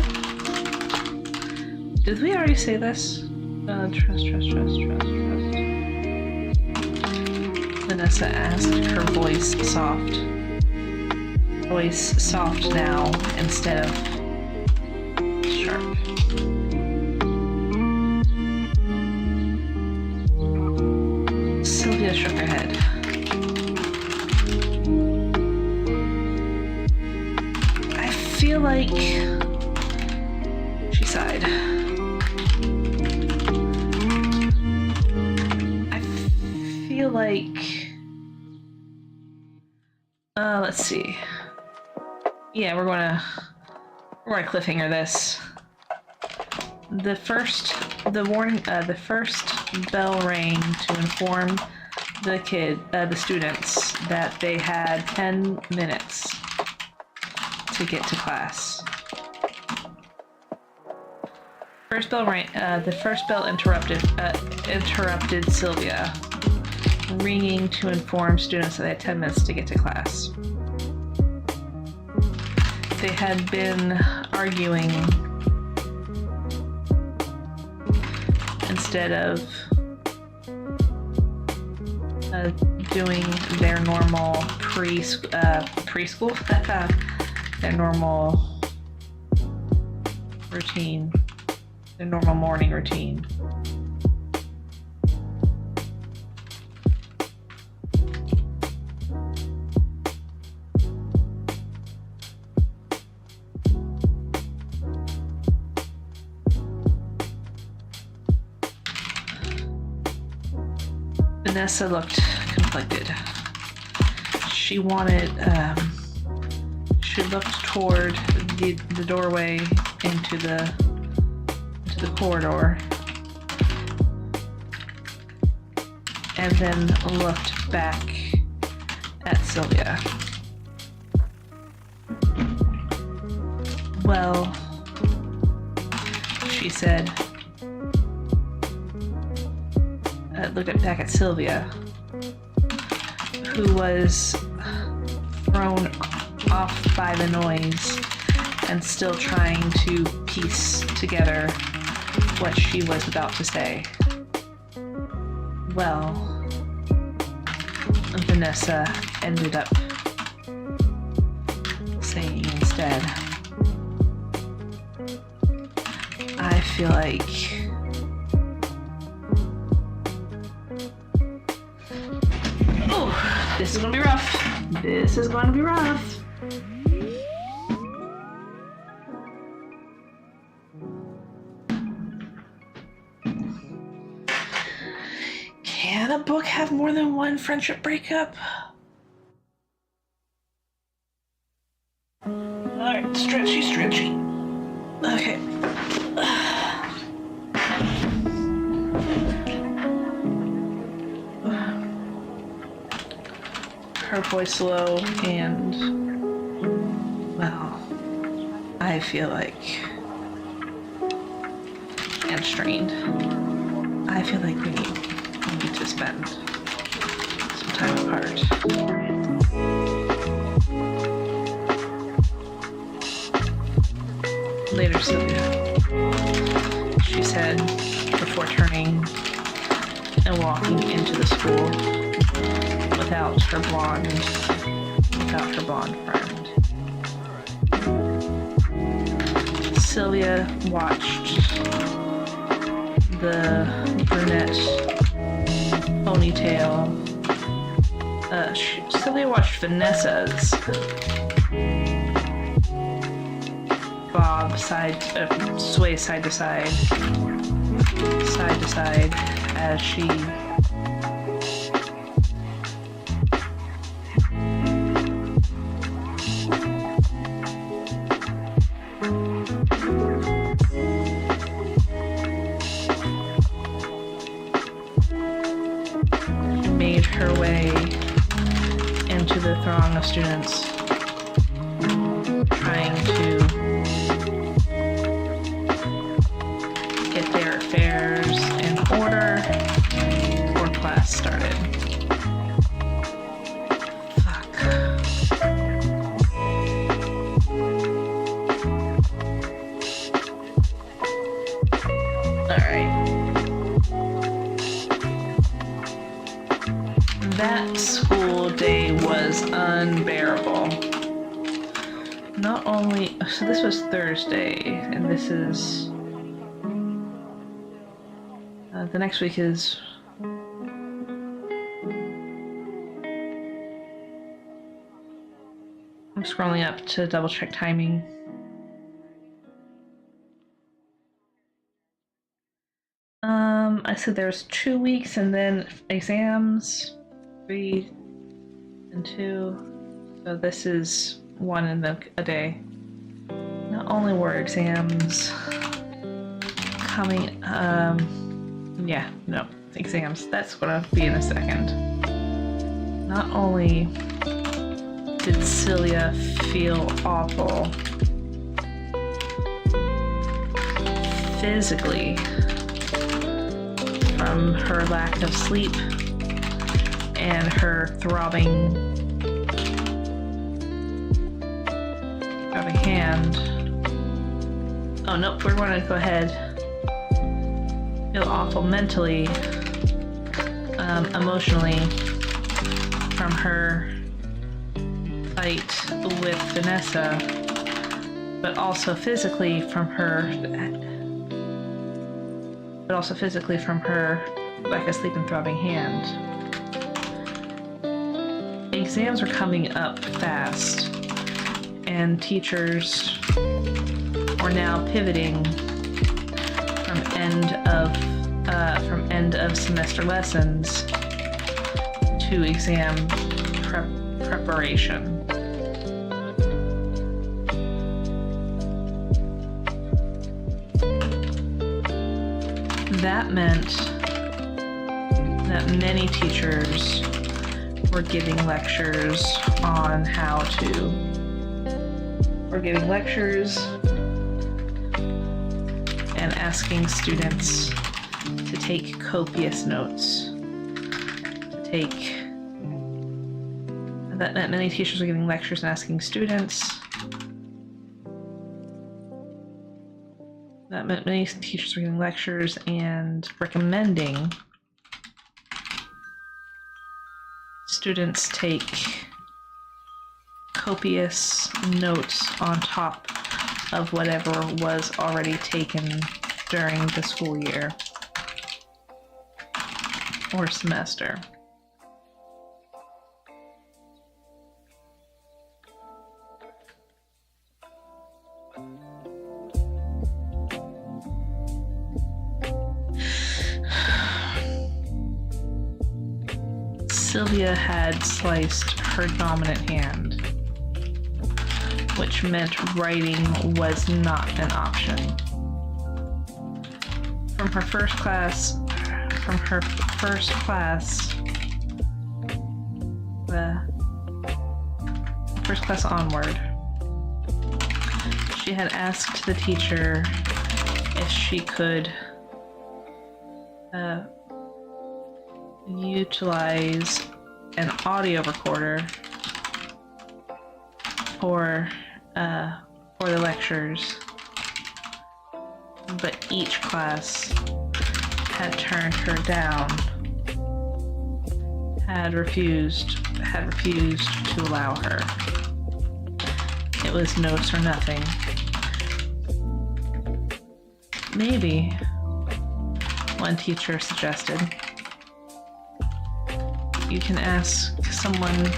S1: Did we already say this? Trust. Vanessa asked, her voice soft. Voice soft now instead of sharp. Sylvia shook her head. I feel like... She sighed. I feel like... let's see. Yeah, we're gonna cliffhanger this. The first bell rang to inform the students that they had 10 minutes to get to class. First bell rang. The first bell interrupted Sylvia, ringing to inform students that they had 10 minutes to get to class. They had been arguing instead of doing their normal preschool, their normal routine, their normal morning routine. Vanessa looked conflicted. She wanted, she looked toward the doorway into the corridor, and then looked back at Sylvia. Well, she said, looked back at Sylvia, who was thrown off by the noise and still trying to piece together what she was about to say. Well, Vanessa ended up saying instead, I feel like this is gonna be rough. This is gonna be rough. Can a book have more than one friendship breakup? Alright, stretchy. Okay. Her voice low and, well, I feel like, and strained. I feel like we need to spend some time apart. Later, Sylvia, she said before turning and walking into the school without her blonde friend. Sylvia watched the brunette ponytail. Sylvia watched Vanessa's bob sway side to side as she made her way into the throng of students, trying to get their affairs in order before class started. Fuck. That school day was unbearable. Not only, so this was Thursday, and this is, the next week is, I'm scrolling up to double check timing. I said there's 2 weeks and then exams, 3 and 2. So this is 1 in a day. Not only were exams coming, exams. That's what I'll be in a second. Not only did Celia feel awful physically from her lack of sleep and her throbbing hand. Oh nope, we're going to go ahead. Feel awful mentally, emotionally from her fight with Vanessa, but also physically from her lack of sleep and throbbing hand. Exams are coming up fast, and teachers are now pivoting from end of semester lessons to exam preparation. That meant that many teachers were giving lectures on how to, and asking students to take copious notes. That meant many teachers were giving lectures and asking students. That meant many teachers were giving lectures and recommending students take copious notes on top of whatever was already taken during the school year or semester. Sylvia had sliced her dominant hand, which meant writing was not an option. From her first class onward, she had asked the teacher if she could utilize an audio recorder for the lectures, but each class had turned her down, had refused to allow her. It was notes or nothing. Maybe, one teacher suggested, you can ask someone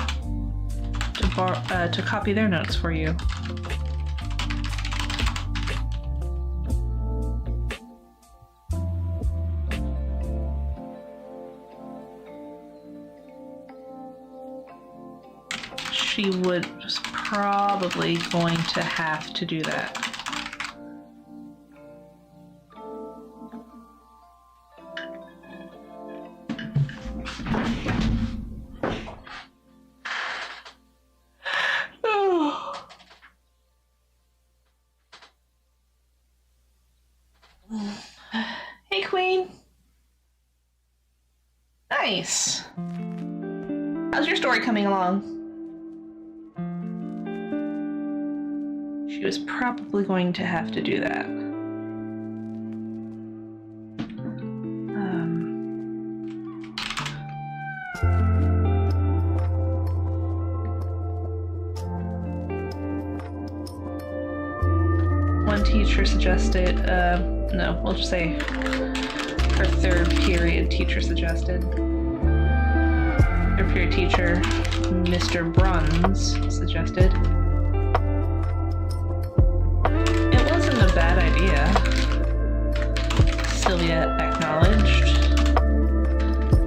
S1: to copy their notes for you. She was probably going to have to do that. Hey, Queen. Nice. How's your story coming along? She was probably going to have to do that. One teacher suggested, no, we'll just say her third period teacher suggested. Third period teacher, Mr. Bruns, suggested. It wasn't a bad idea. Sylvia acknowledged.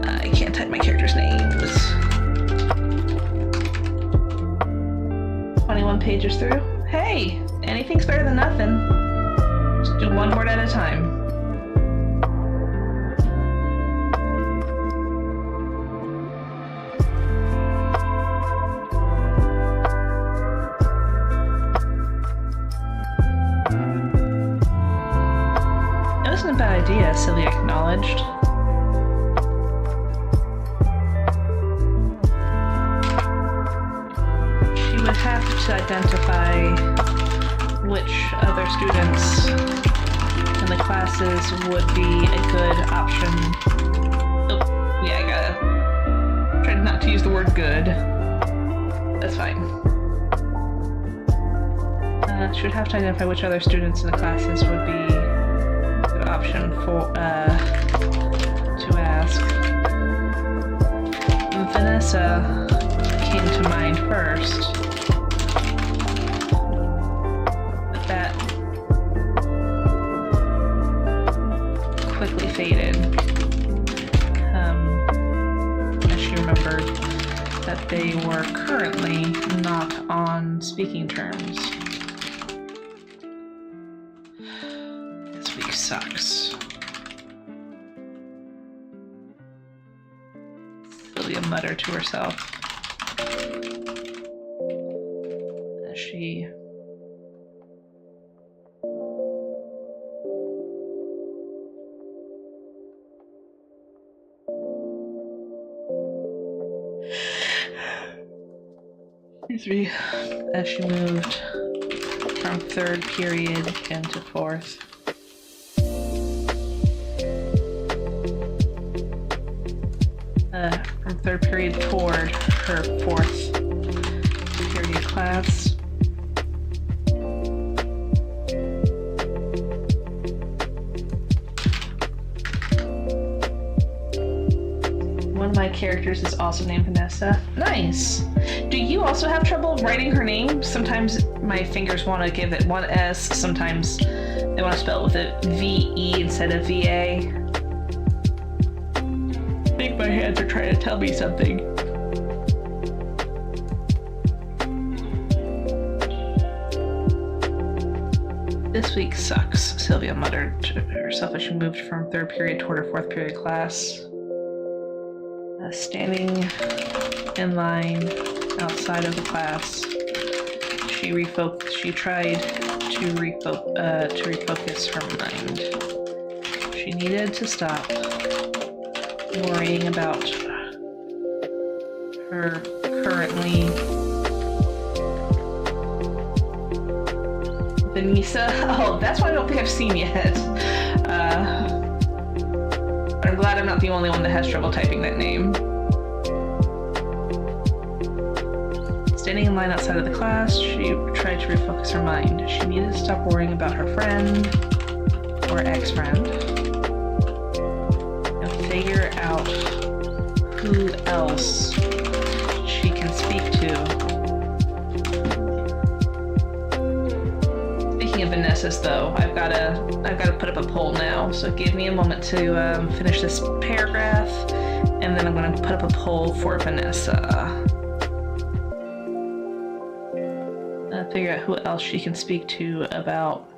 S1: I can't type my character's names. 21 pages through. Hey, anything's better than nothing. Just do one word at a time. It wasn't a bad idea, Sylvia acknowledged. She would have to identify which other students in the classes would be a good option. Oh, yeah, I gotta try not to use the word good. That's fine. She would have to identify which other students in the classes would be a good option for to ask. Vanessa came to mind first. But that quickly faded. As she remembered that they were currently not on speaking terms. This week sucks. Sylvia muttered to herself as she moved from third period into fourth. From third period toward her fourth period class. One of my characters is also named Vanessa. Nice! Do you also have trouble writing her name? Sometimes my fingers want to give it one S, sometimes they want to spell it with a V-E instead of V-A. I think my hands are trying to tell me something. This week sucks, Sylvia muttered to herself as she moved from third period toward her fourth period class. Standing in line outside of the class, she tried to refocus her mind. She needed to stop worrying about her currently Vanessa. Oh, that's why I don't think I've seen yet. I'm glad I'm not the only one that has trouble typing that name. Standing in line outside of the class, she tried to refocus her mind. She needed to stop worrying about her friend or ex-friend and figure out who else she can speak to. Speaking of Vanessa's, though, I've got to put up a poll now. So give me a moment to finish this paragraph, and then I'm going to put up a poll for Vanessa. Figure out who else she can speak to about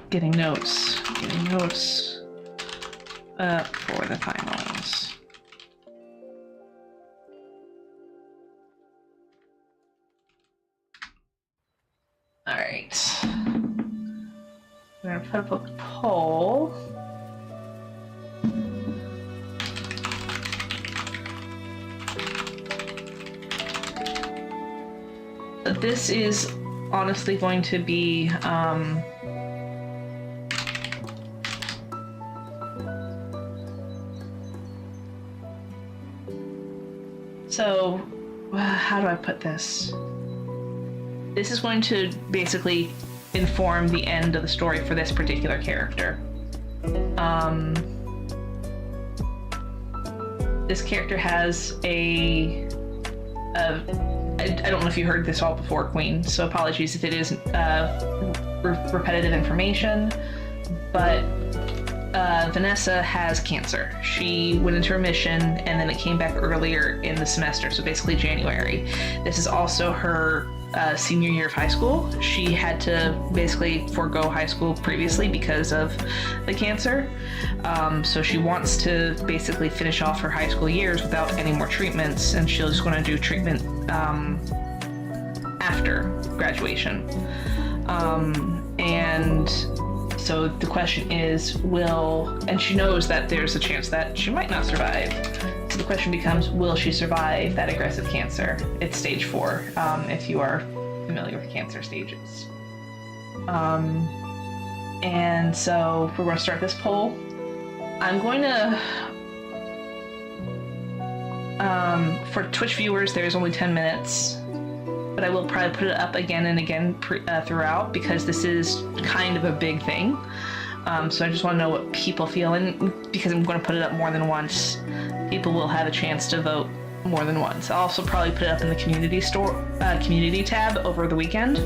S1: getting notes for the finals. All right, I'm gonna put up a poll. This is honestly going to be so how do I put this? This is going to basically inform the end of the story for this particular character. This character has I don't know if you heard this all before, Queen, so apologies if it is repetitive information, but Vanessa has cancer. She went into remission and then it came back earlier in the semester, so basically January. This is also her senior year of high school. She had to basically forego high school previously because of the cancer. So she wants to basically finish off her high school years without any more treatments, and she's just going to do treatment after graduation. And so the question is, and she knows that there's a chance that she might not survive. So the question becomes, will she survive that aggressive cancer? It's stage 4, if you are familiar with cancer stages. And so we're going to start this poll. I'm going to, for Twitch viewers, there's only 10 minutes. But I will probably put it up again and again throughout, because this is kind of a big thing. So I just want to know what people feel, and because I'm going to put it up more than once, people will have a chance to vote more than once. I'll also probably put it up in the community tab over the weekend,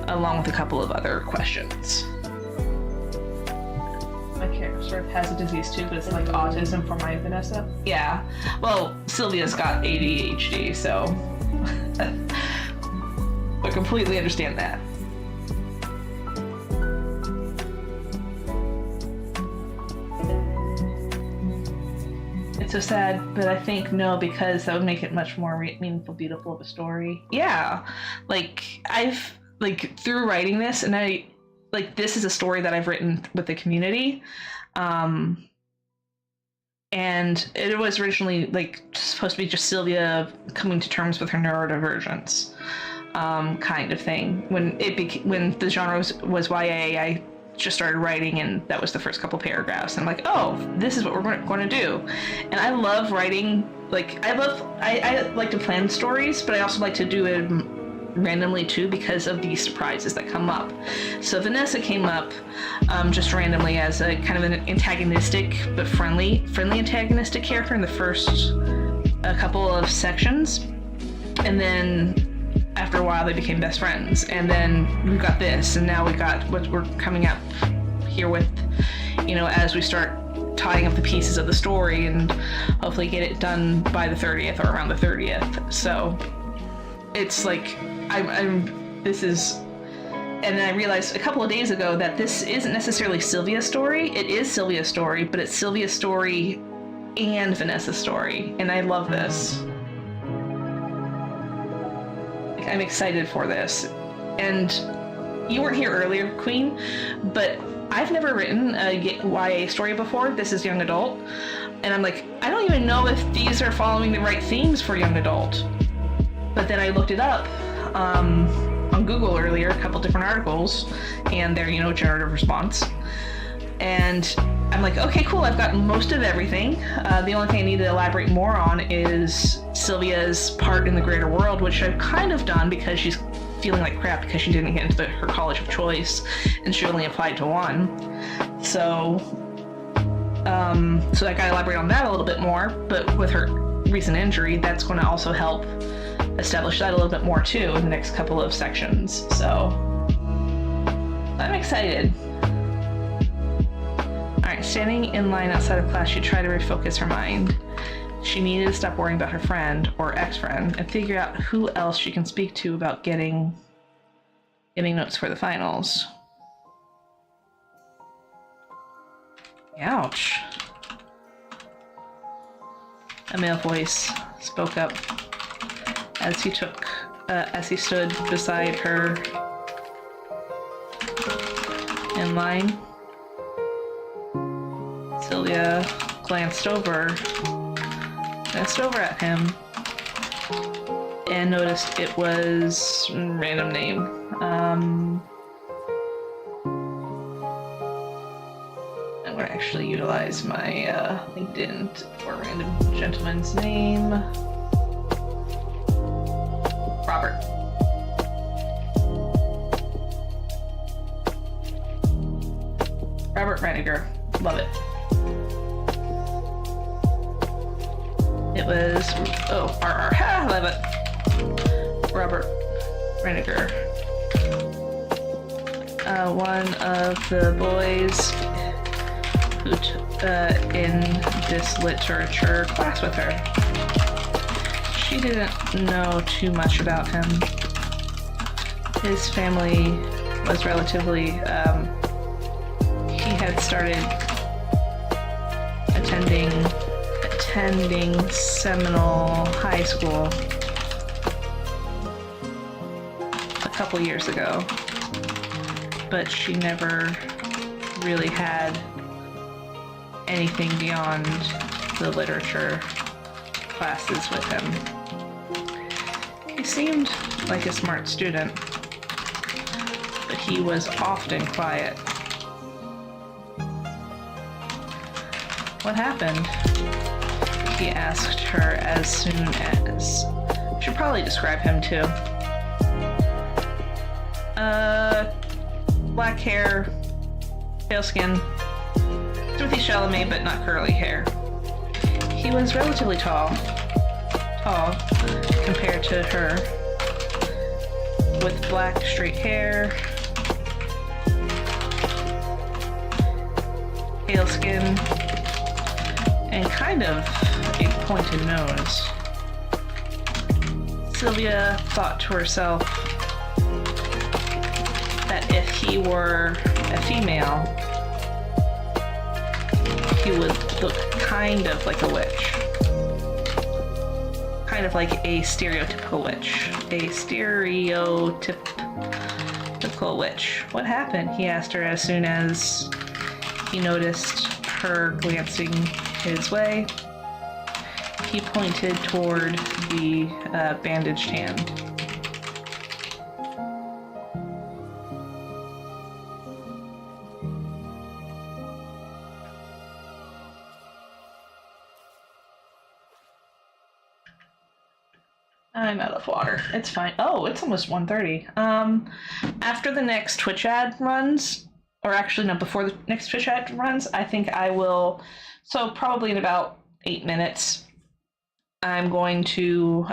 S1: along with a couple of other questions. My character sort of has a disease too, but it's like autism for my Vanessa. Yeah. Well, Sylvia's got ADHD, so I completely understand that. It's so sad, but I think no, because that would make it much more meaningful, beautiful of a story. Yeah, like I've through writing this, and this is a story that I've written with the community, and it was originally supposed to be just Sylvia coming to terms with her neurodivergence, kind of thing. When the genre was YA, I just started writing, and that was the first couple paragraphs. And I'm like, oh, this is what we're going to do. And I love writing. I like to plan stories, but I also like to do it randomly too, because of these surprises that come up. So Vanessa came up just randomly as a kind of an antagonistic but friendly antagonistic character in the first couple of sections, and then after a while they became best friends, and then we got this, and now we got what we're coming up here with, as we start tying up the pieces of the story and hopefully get it done by the 30th or around the 30th. So it's like and I realized a couple of days ago that this isn't necessarily Sylvia's story. It is Sylvia's story, but it's Sylvia's story and Vanessa's story, and I love this. I'm excited for this. And you weren't here earlier, Queen, but I've never written a YA story before. This is young adult, and I'm like, I don't even know if these are following the right themes for young adult. But then I looked it up on Google earlier, a couple different articles, and they're, generative response. And I'm like, okay, cool, I've got most of everything. The only thing I need to elaborate more on is Sylvia's part in the greater world, which I've kind of done because she's feeling like crap because she didn't get into her college of choice, and she only applied to one. So I gotta elaborate on that a little bit more, but with her recent injury, that's going to also help establish that a little bit more too in the next couple of sections. So I'm excited. Alright, standing in line outside of class, she tried to refocus her mind. She needed to stop worrying about her friend, or ex-friend, and figure out who else she can speak to about getting notes for the finals. Ouch. A male voice spoke up as he stood beside her in line. Sylvia glanced over at him and noticed it was a random name. I'm going to actually utilize my LinkedIn for random gentleman's name. Robert. Robert Reniger. Love it. It was, oh, RR, ha, love it. Robert Reniger. One of the boys who in this literature class with her. She didn't know too much about him. His family was relatively, he had started attending Seminole High School a couple years ago, but she never really had anything beyond the literature classes with him. He seemed like a smart student, but he was often quiet. What happened? He asked her as soon as... I should probably describe him too. Black hair, pale skin, Timothy Chalamet, but not curly hair. He was relatively tall compared to her, with black straight hair, pale skin, and kind of a pointed nose. Sylvia thought to herself that if he were a female, he would look kind of like a witch. Kind of like a stereotypical witch. A stereotypical witch. What happened? He asked her as soon as he noticed her glancing his way. He pointed toward the bandaged hand. I'm out of water. It's fine. Oh, it's almost 1:30. After the next Twitch ad runs, or actually no, before the next Twitch ad runs, I think I will, so probably in about 8 minutes, I'm going to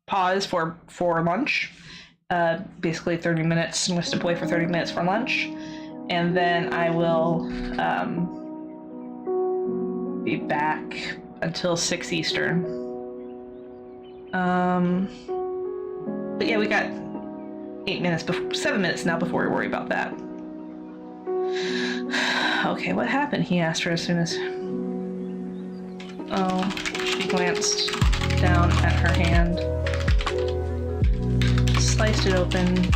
S1: pause for lunch. Basically 30 minutes. I'm going to step away for 30 minutes for lunch. And then I will be back until 6 Eastern. But yeah, we got 7 minutes now before we worry about that. Okay, what happened? He asked her as soon as... Oh, she glanced down at her hand, sliced it open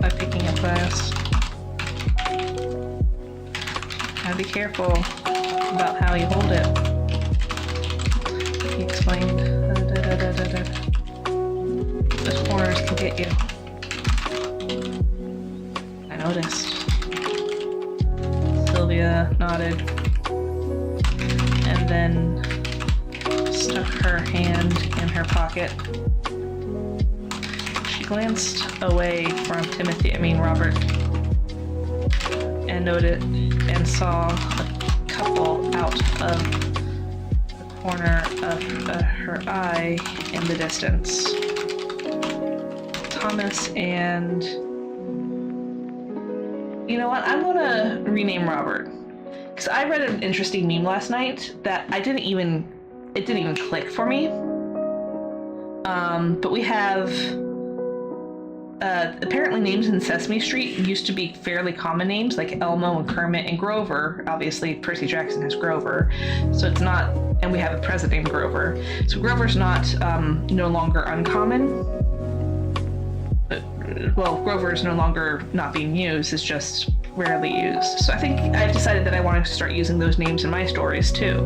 S1: by picking up glass. Gotta be careful about how you hold it, he explained. Those corners can get you. I noticed. Sylvia nodded and then stuck her hand in her pocket. She glanced away from Robert, and noted and saw a couple out of the corner of her eye in the distance. Thomas and... You know what? I'm gonna rename Robert. Because I read an interesting meme last night that it didn't even click for me. But we have... apparently names in Sesame Street used to be fairly common names, like Elmo and Kermit and Grover. Obviously, Percy Jackson has Grover, so it's not... And we have a president named Grover. So Grover's not no longer uncommon. Well, Grover is no longer not being used, it's just rarely used. So I think I decided that I wanted to start using those names in my stories too.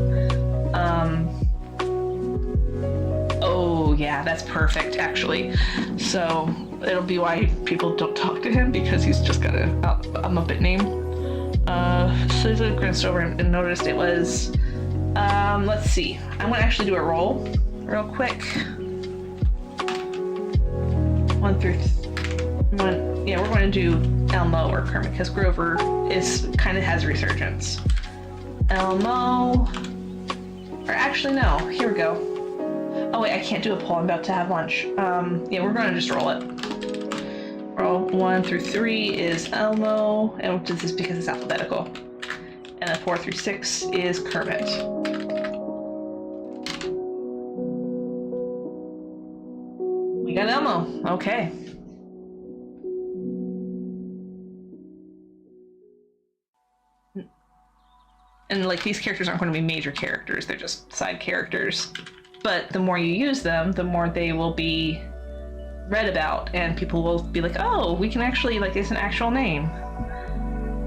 S1: Oh yeah, that's perfect actually. So it'll be why people don't talk to him, because he's just got a Muppet name. So I glanced over and noticed it was, let's see. I'm gonna actually do a roll real quick. 1 through 1. Yeah, we're going to do Elmo or Kermit because Grover kind of has a resurgence. Elmo. Or actually, no. Here we go. Oh wait, I can't do a poll. I'm about to have lunch. Yeah, we're going to just roll it. Roll 1 through 3 is Elmo, and this is because it's alphabetical. And then 4 through 6 is Kermit. We got Elmo. Okay. And like these characters aren't going to be major characters, they're just side characters. But the more you use them, the more they will be read about, and people will be like, oh, we can actually, like, it's an actual name.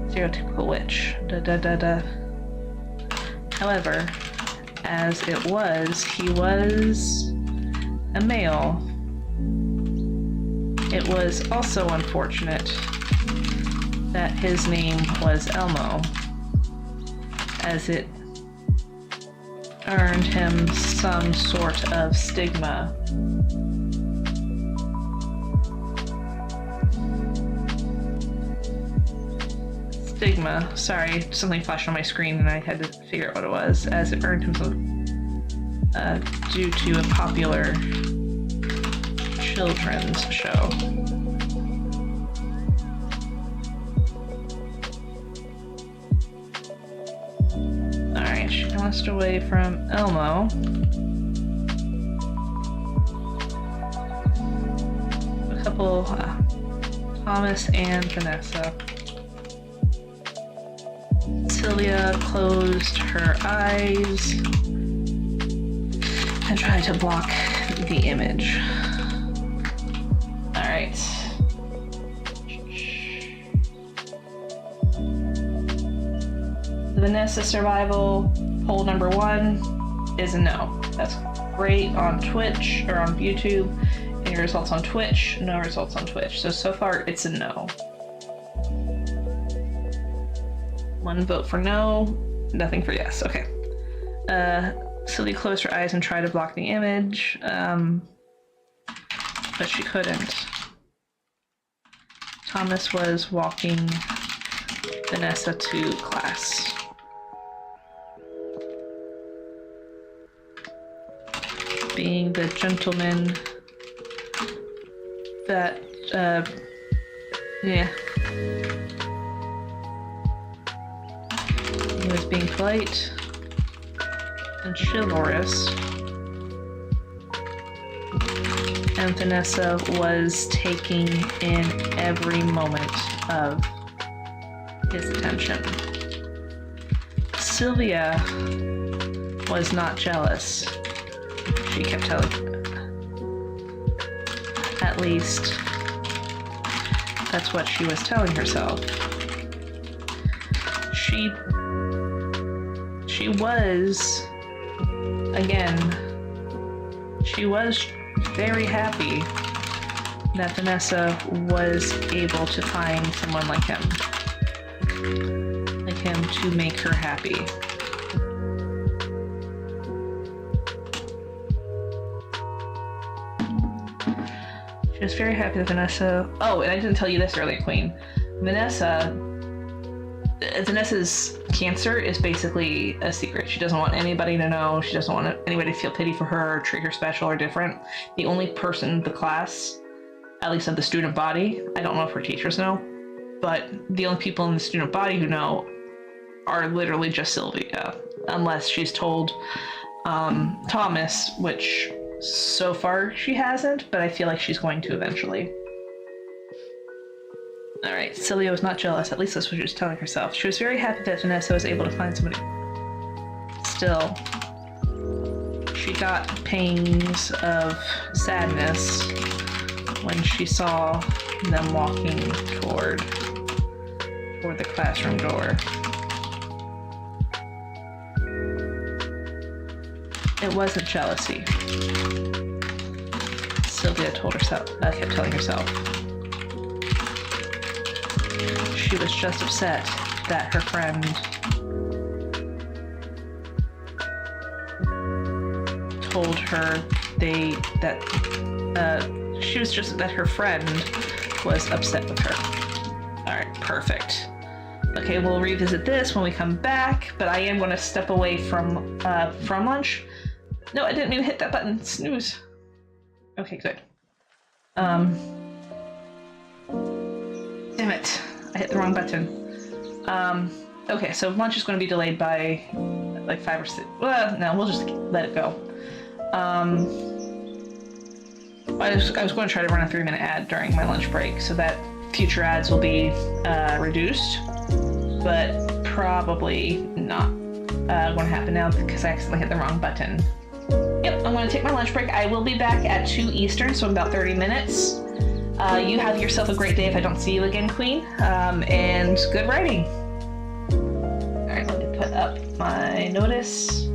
S1: Stereotypical witch. Da da da da. However, as it was, he was a male. It was also unfortunate that his name was Elmo, as it earned him some sort of stigma. Sorry, something flashed on my screen and I had to figure out what it was, as it earned him some, due to a popular children's show. Alright, she bounced away from Elmo. A couple, Thomas and Vanessa. Sylvia closed her eyes and tried to block the image. Alright. The Vanessa survival poll number 1 is a no. That's great on Twitch or on YouTube. Any results on Twitch? No results on Twitch. So far it's a no. 1 vote for no, nothing for yes. Okay. Sylvia closed her eyes and tried to block the image, but she couldn't. Thomas was walking Vanessa to class. Being the gentleman that, yeah. He was being polite and chivalrous, and Vanessa was taking in every moment of his attention. Sylvia was not jealous. She kept telling, at least that's what she was telling herself. She was, again, she was very happy that Vanessa was able to find someone like him to make her happy. She was very happy that Vanessa, oh, and I didn't tell you this earlier, Queen. Vanessa's cancer is basically a secret. She doesn't want anybody to know. She doesn't want anybody to feel pity for her or treat her special or different. The only person in the class, at least of the student body, I don't know if her teachers know, but the only people in the student body who know are literally just Sylvia, unless she's told Thomas, which so far she hasn't, but I feel like she's going to eventually. Alright, Sylvia was not jealous, at least that's what she was telling herself. She was very happy that Vanessa was able to find somebody. Still, she got pangs of sadness when she saw them walking toward the classroom door. It wasn't jealousy, Sylvia told herself, kept telling herself. She was just upset that her friend told her She was just that her friend was upset with her. Alright, perfect. Okay, we'll revisit this when we come back, but I am going to step away from lunch. No, I didn't mean to hit that button. Snooze. Okay, good. Damn it. I hit the wrong button. Okay, so lunch is going to be delayed by like 5 or 6. Well, no, we'll just let it go. I was going to try to run a 3-minute ad during my lunch break so that future ads will be reduced, but probably not going to happen now because I accidentally hit the wrong button. Yep, I'm going to take my lunch break. I will be back at 2 Eastern, so in about 30 minutes. You have yourself a great day if I don't see you again, Queen, and good writing. Alright, let me put up my notice.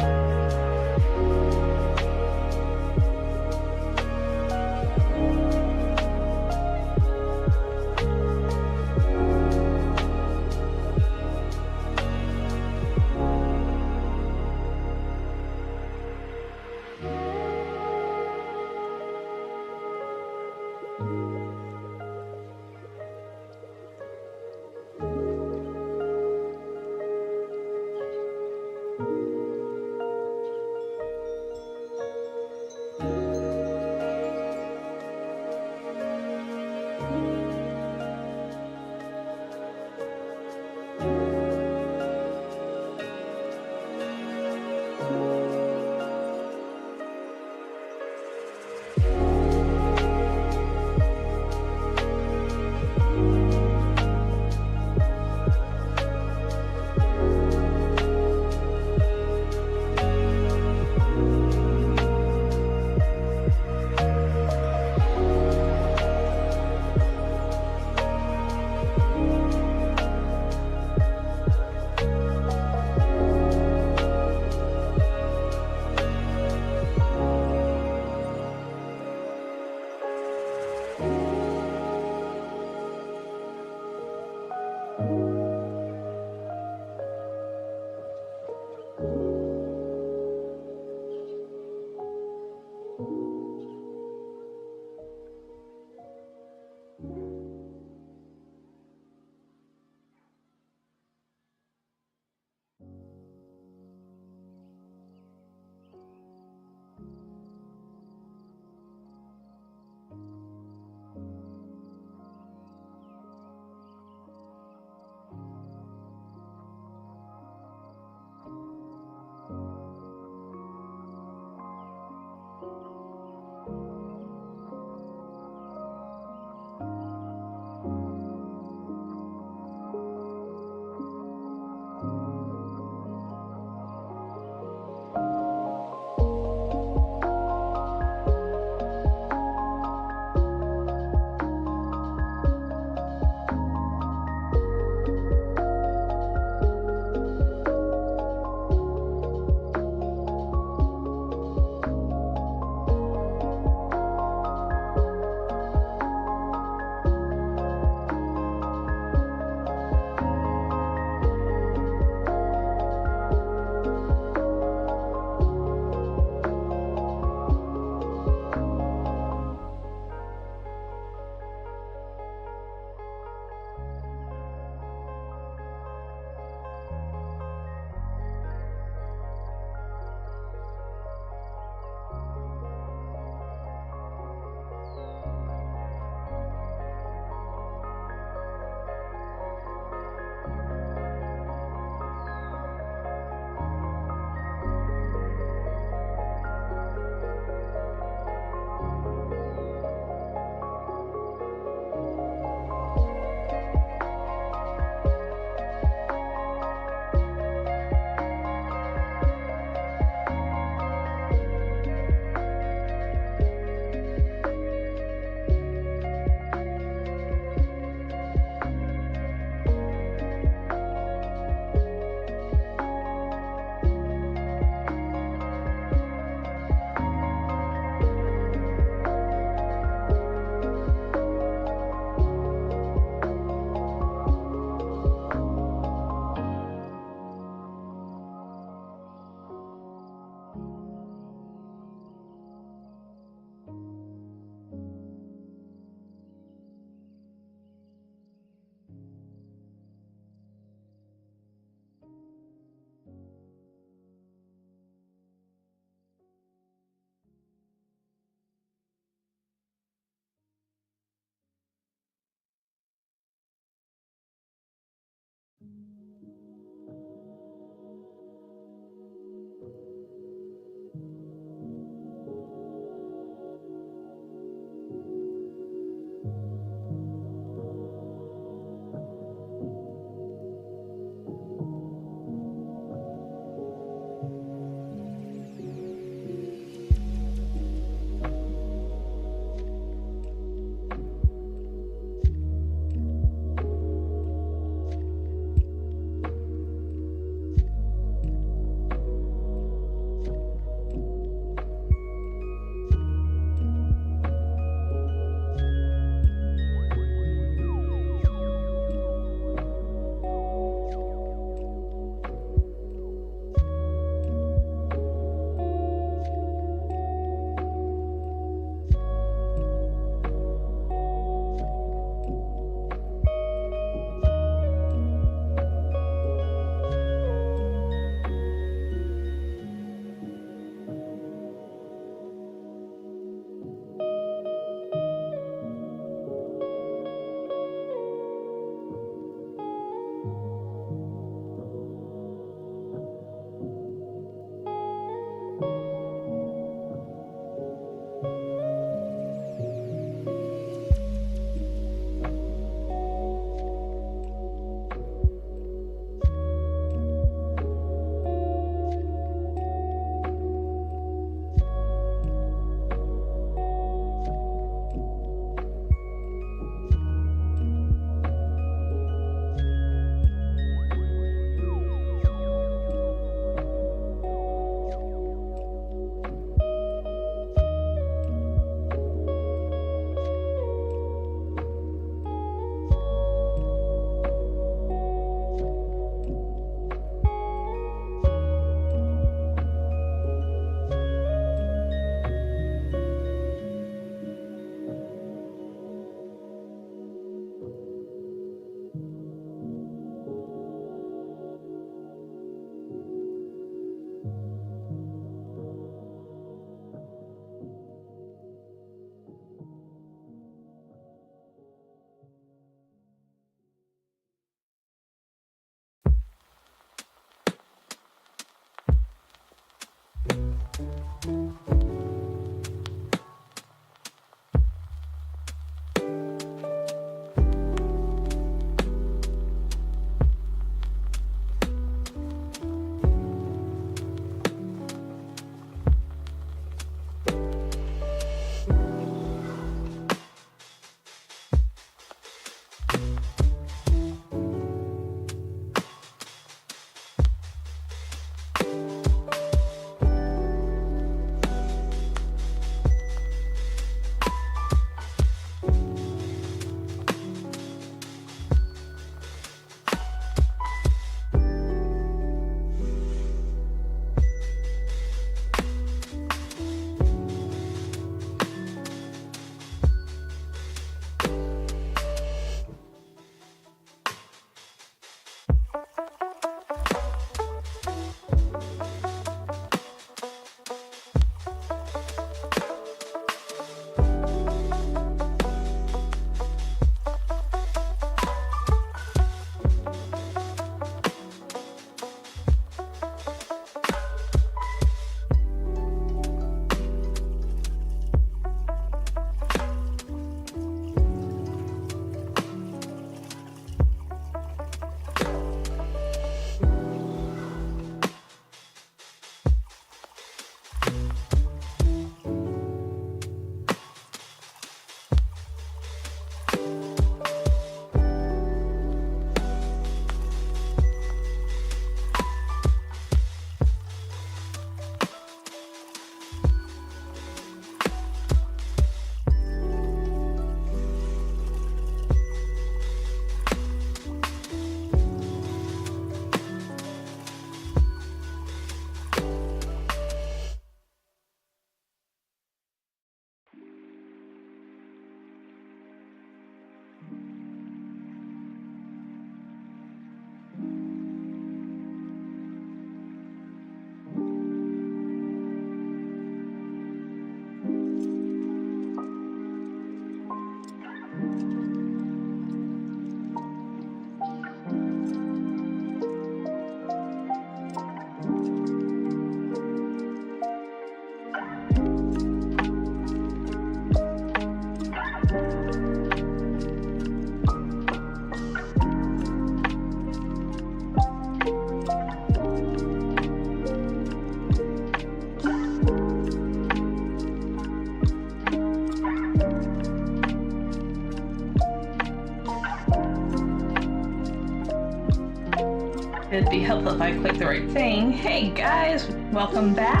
S1: It'd be helpful if I clicked the right thing. Hey guys, welcome back.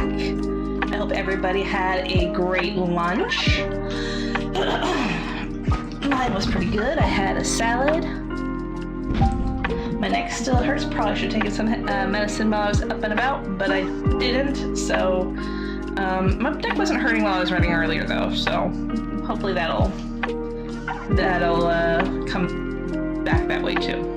S1: I hope everybody had a great lunch. Mine was pretty good. I had a salad. My neck still hurts. Probably should have taken some medicine while I was up and about, but I didn't. So my neck wasn't hurting while I was running earlier though. So hopefully that'll come back that way too.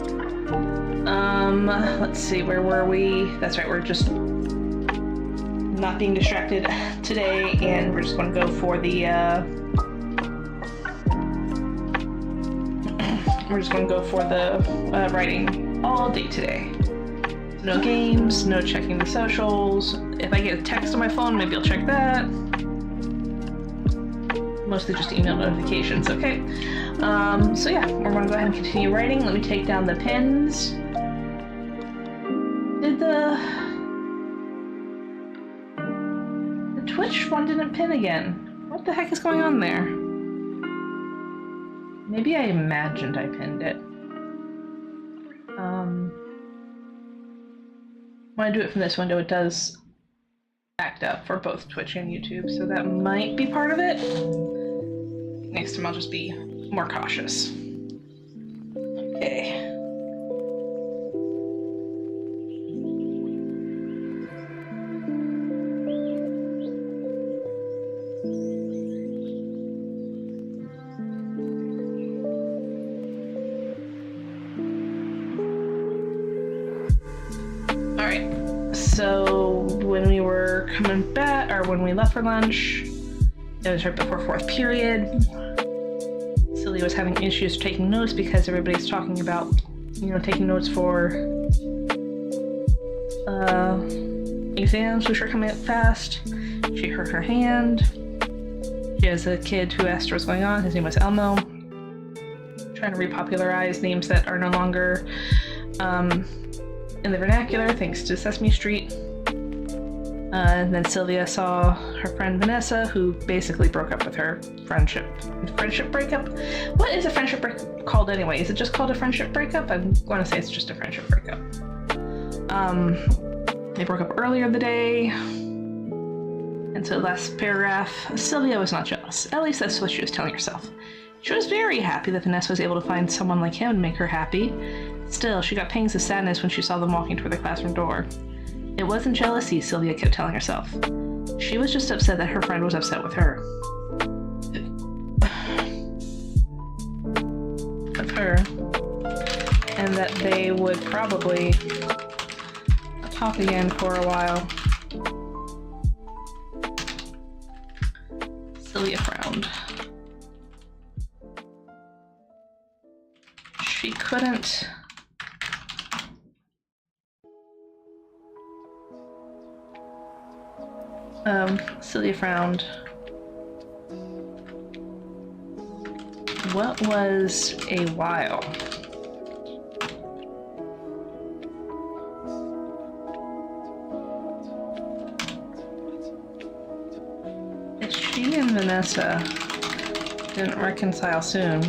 S1: Let's see, where were we? That's right, we're just not being distracted today, and we're just going to go for the, writing all day today. No games, no checking the socials. If I get a text on my phone, maybe I'll check that. Mostly just email notifications, okay? So yeah, we're going to go ahead and continue writing. Let me take down the pins. Did the Twitch one didn't pin again? What the heck is going on there? Maybe I imagined I pinned it. When I do it from this window, it does act up for both Twitch and YouTube, so that might be part of it. Next time I'll just be more cautious. Okay. So when we were coming back, or when we left for lunch, it was right before fourth period. Celia was having issues taking notes because everybody's talking about, you know, taking notes for exams, which are coming up fast. She hurt her hand. She has a kid who asked her what's going on. His name was Elmo. Trying to repopularize names that are no longer in the vernacular, thanks to Sesame Street. And then Sylvia saw her friend Vanessa, who basically broke up with her. Friendship breakup? What is a friendship breakup called anyway? Is it just called a friendship breakup? I'm going to say it's just a friendship breakup. They broke up earlier in the day. And so last paragraph, Sylvia was not jealous. At least that's what she was telling herself. She was very happy that Vanessa was able to find someone like him and make her happy. Still, she got pangs of sadness when she saw them walking toward the classroom door. It wasn't jealousy, Sylvia kept telling herself. She was just upset that her friend was upset with her. And that they would probably talk again for a while. Sylvia frowned. She couldn't... Celia frowned. What was a while? If she and Vanessa didn't reconcile soon,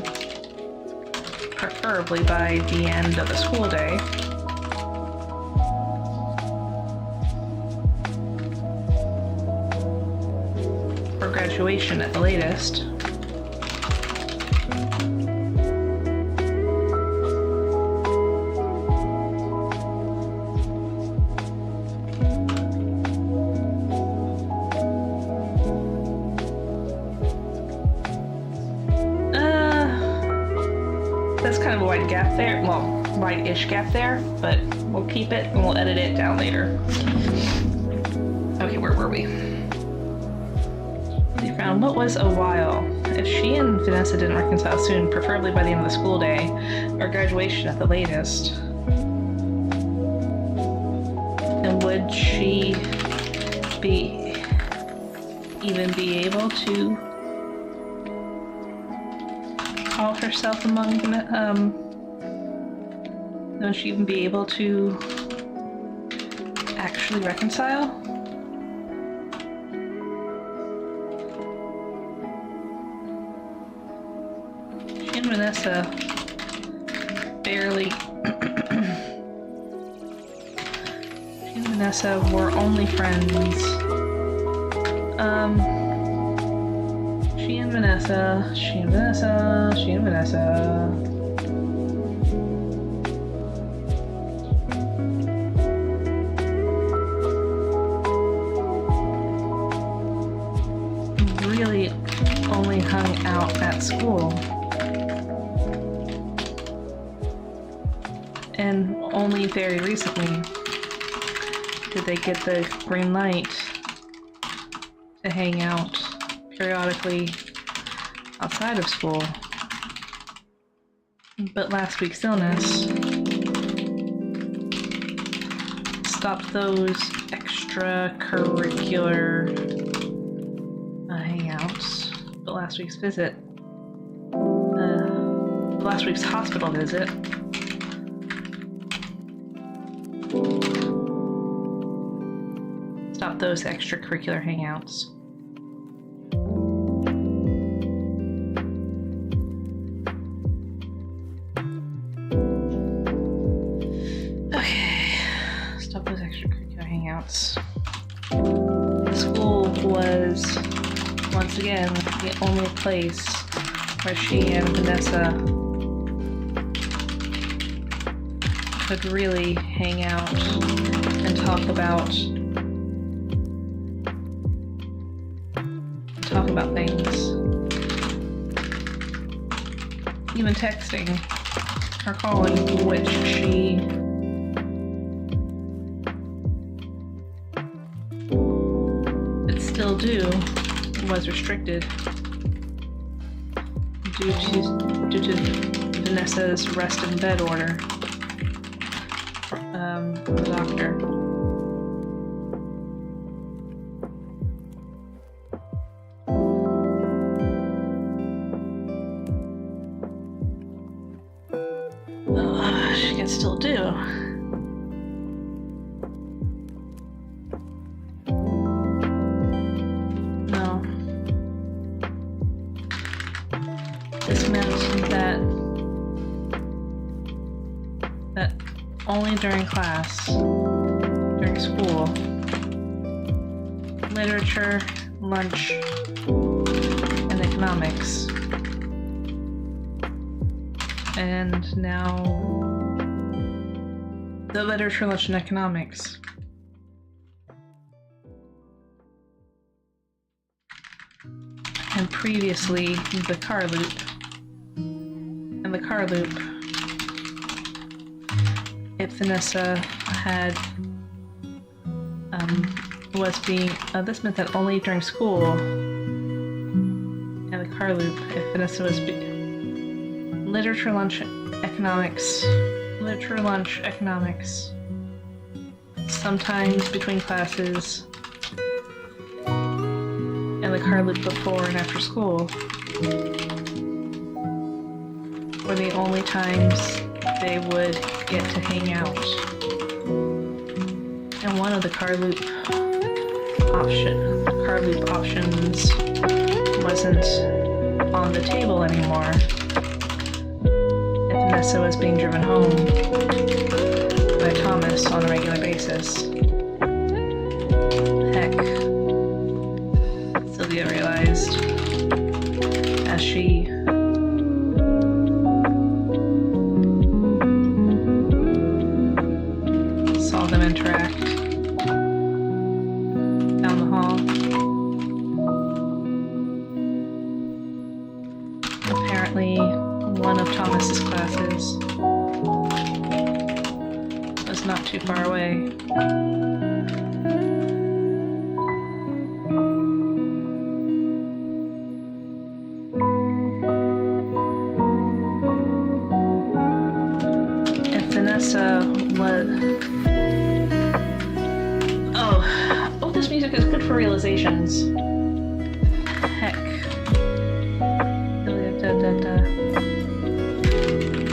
S1: preferably by the end of the school day, or graduation at the latest, that's kind of a wide gap there. Well, wide-ish gap there, but we'll keep it and we'll edit it down later. Okay, where were we? They found what was a while. If she and Vanessa didn't reconcile soon, preferably by the end of the school day, or graduation at the latest, then would she even be able to call herself among them? Would she even be able to actually reconcile? She and Vanessa barely Vanessa were only friends. She and Vanessa. Really only hung out at school. And only very recently did they get the green light to hang out periodically outside of school. But last week's illness stopped those extracurricular hangouts. But last week's hospital visit stopped those extracurricular hangouts. The school was, once again, the only place where she and Vanessa could really hang out and talk about things. Even texting or calling, which she still do, was restricted due to Vanessa's rest in bed order from the doctor. She can still do. This meant that only during class, during school, literature, lunch, and economics. And now the literature, lunch, and economics. And previously, the car loop. And the car loop, if Vanessa had, was being, this meant that only during school, and the car loop, if Vanessa was literature, lunch, economics, sometimes between classes, and the car loop before and after school were the only times they would get to hang out. And one of the car loop options wasn't on the table anymore. And Vanessa was being driven home by Thomas on a regular basis. Heck, Sylvia realized as she saw them interact down the hall. Apparently, one of Thomas's classes was not too far away. Oh, this music is good for realizations. Heck.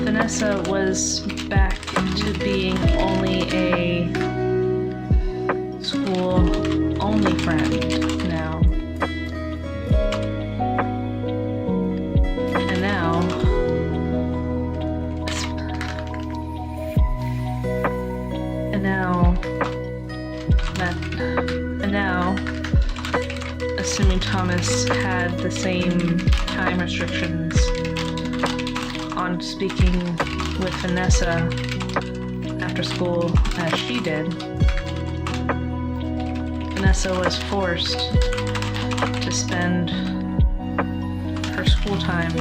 S1: Vanessa was back to being only a school-only friend now. And now And now, assuming Thomas had the same time restrictions on speaking with Vanessa after school as she did, Vanessa was forced to spend her school time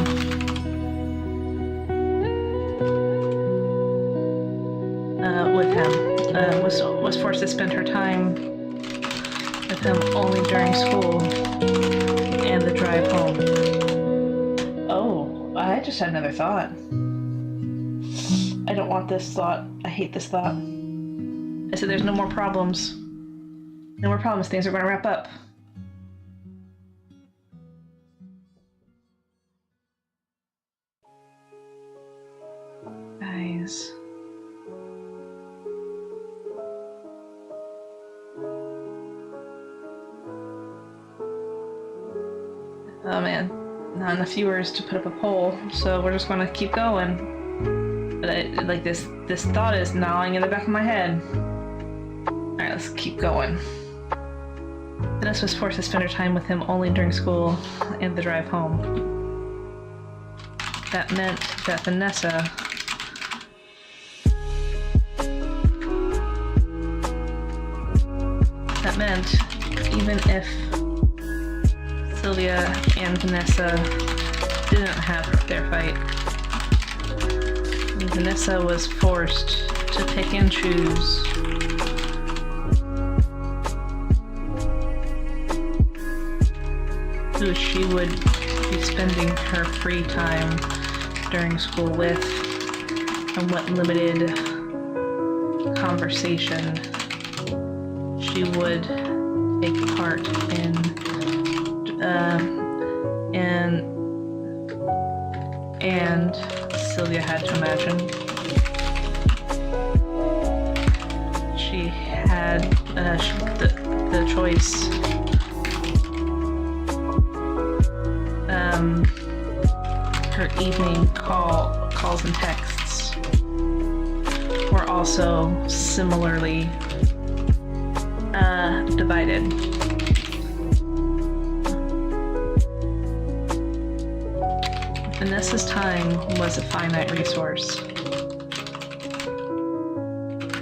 S1: with him. Was forced to spend her time with him only during school and the drive home. Oh, I just had another thought. I don't want this thought. I hate this thought. I said there's no more problems. No more problems. Things are going to wrap up. Guys. Oh man, not enough viewers to put up a poll, so we're just gonna keep going. But like this thought is gnawing in the back of my head. Alright, let's keep going. Vanessa was forced to spend her time with him only during school and the drive home. That meant that Vanessa even if Sylvia and Vanessa didn't have their fight, Vanessa was forced to pick and choose who she would be spending her free time during school with and what limited conversation she would take part in. And Sylvia had to imagine. She had the choice. Her evening calls and texts were also similarly divided. Vanessa's time was a finite resource.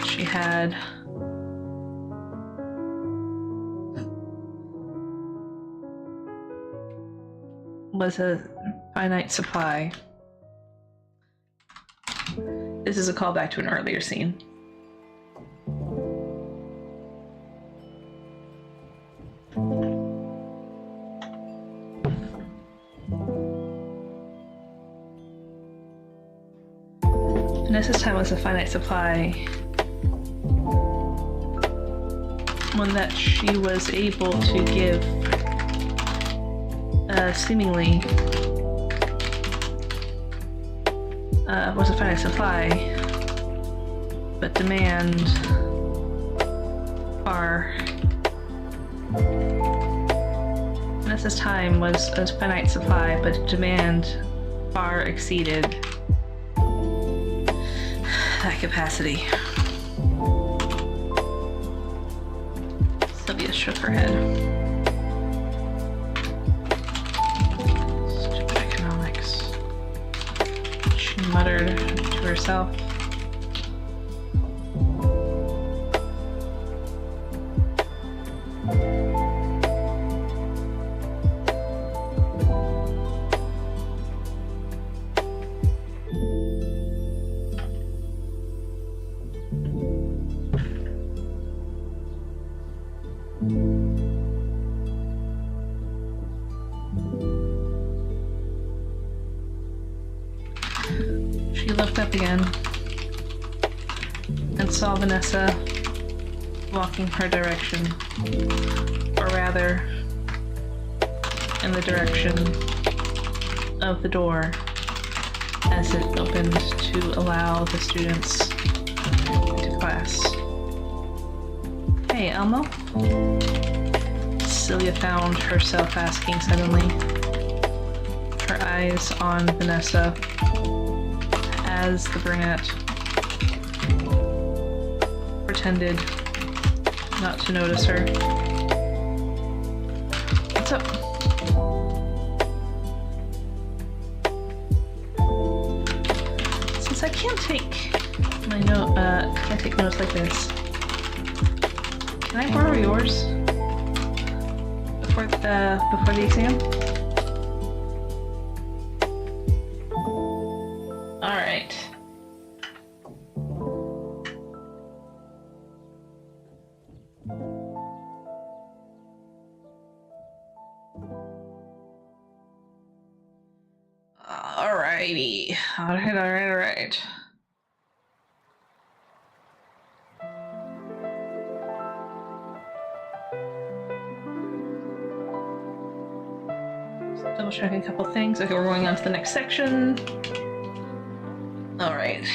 S1: She had a finite supply. This is a callback to an earlier scene. Vanessa's time was a finite supply, one that she was able to give seemingly was a finite supply, but demand far. Vanessa's time was a finite supply, but demand far exceeded that capacity. Sylvia shook her head. Stupid economics. She muttered to herself. She looked up again and saw Vanessa walking her direction, or rather, in the direction of the door as it opened to allow the students into class. Hey, Elmo? Sylvia found herself asking suddenly, her eyes on Vanessa as the brunette pretended not to notice her. What's up? Since I can't take my note, can't take notes like this. Can I borrow yours before the exam? All right. Alrighty. Alright. Double checking a couple things. Okay, we're going on to the next section. Alright.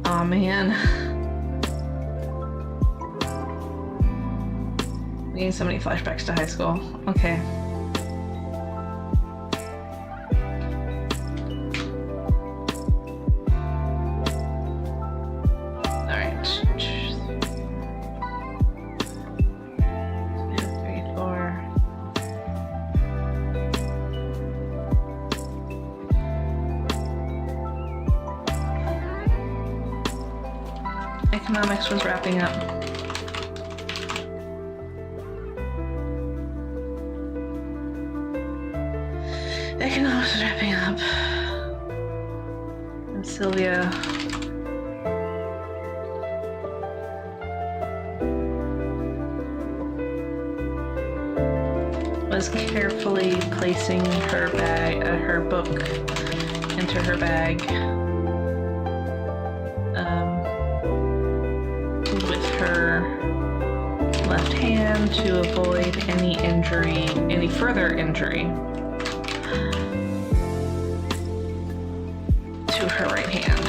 S1: Aw, man. We need so many flashbacks to high school. Okay. Alright. 2, 3, 4. Economics was wrapping up. Economics was wrapping up. And Sylvia was carefully placing her book into her bag. With her left hand to avoid any further injury to her right hand.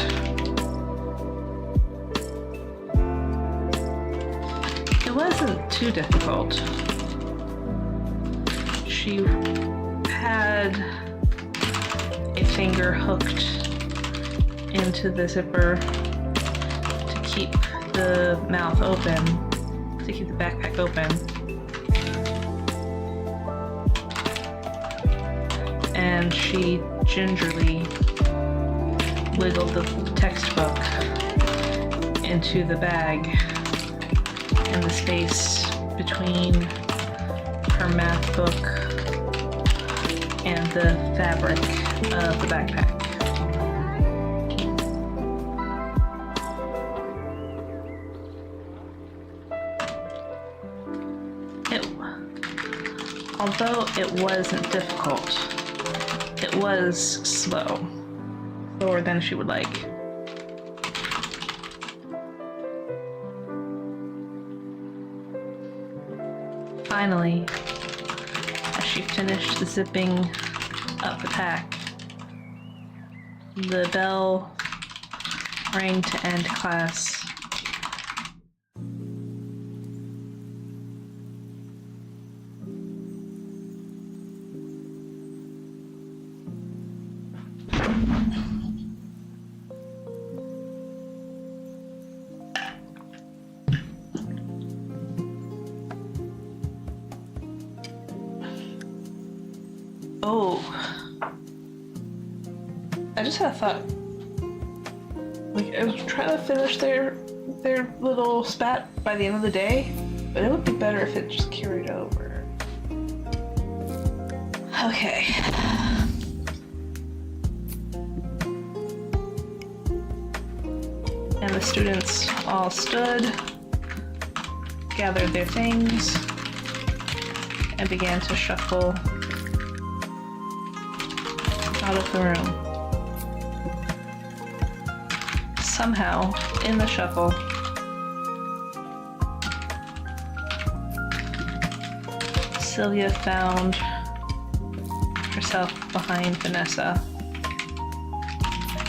S1: It wasn't too difficult. She had a finger hooked into the zipper to keep the mouth open, to keep the backpack open. And she gingerly wiggled the textbook into the bag in the space between her math book and the fabric of the backpack. Although it wasn't difficult, it was slow. Slower than she would like. Finally, as she finished zipping up the pack, the bell rang to end class. Oh, I just had a thought. Like, I was trying to finish their little spat by the end of the day, but it would be better if it just carried over. Okay. And the students all stood, gathered their things, and began to shuffle out of the room. Somehow, in the shuffle, Sylvia found herself behind Vanessa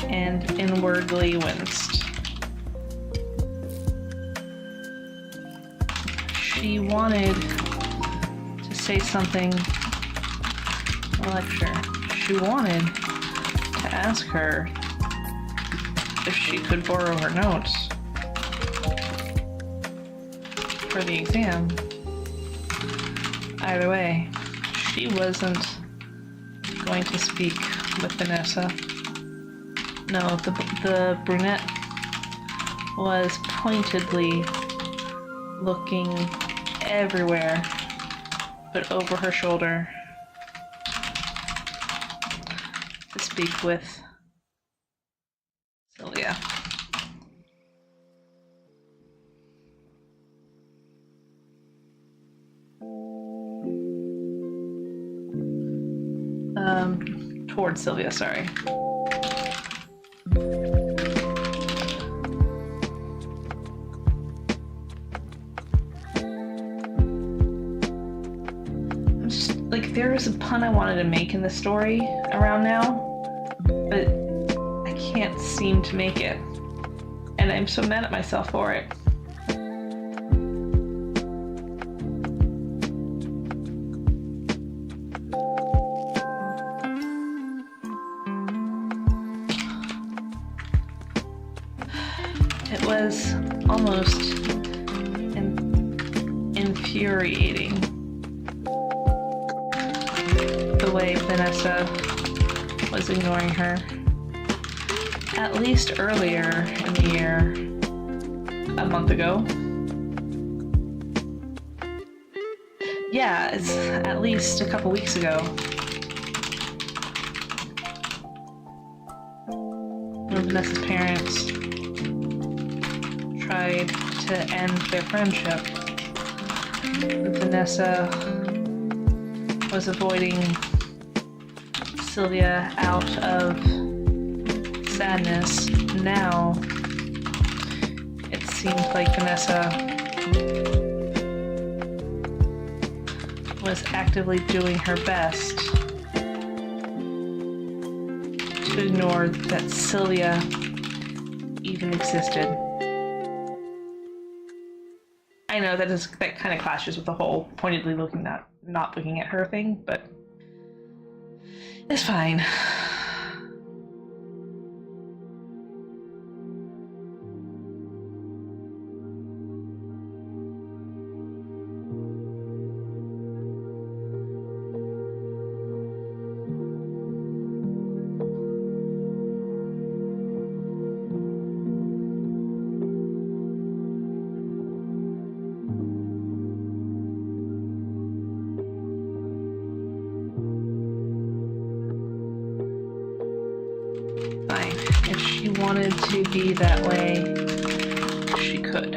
S1: and inwardly winced. She wanted to say something in the lecture. She wanted to ask her if she could borrow her notes for the exam. Either way, she wasn't going to speak with Vanessa. No, the brunette was pointedly looking everywhere but over her shoulder to speak with Sylvia. Towards Sylvia, sorry. I'm just, like, there was a pun I wanted to make in the story around now, but I can't seem to make it. And I'm so mad at myself for it. It was almost infuriating the way Vanessa was ignoring her. At least earlier in the year, a month ago. Yeah, it's at least a couple weeks ago. When Vanessa's parents tried to end their friendship, Vanessa was avoiding Sylvia out of sadness. Now it seemed like Vanessa was actively doing her best to ignore that Sylvia even existed. I know that kind of clashes with the whole pointedly not looking at her thing, but it's fine. Fine. If she wanted to be that way, she could.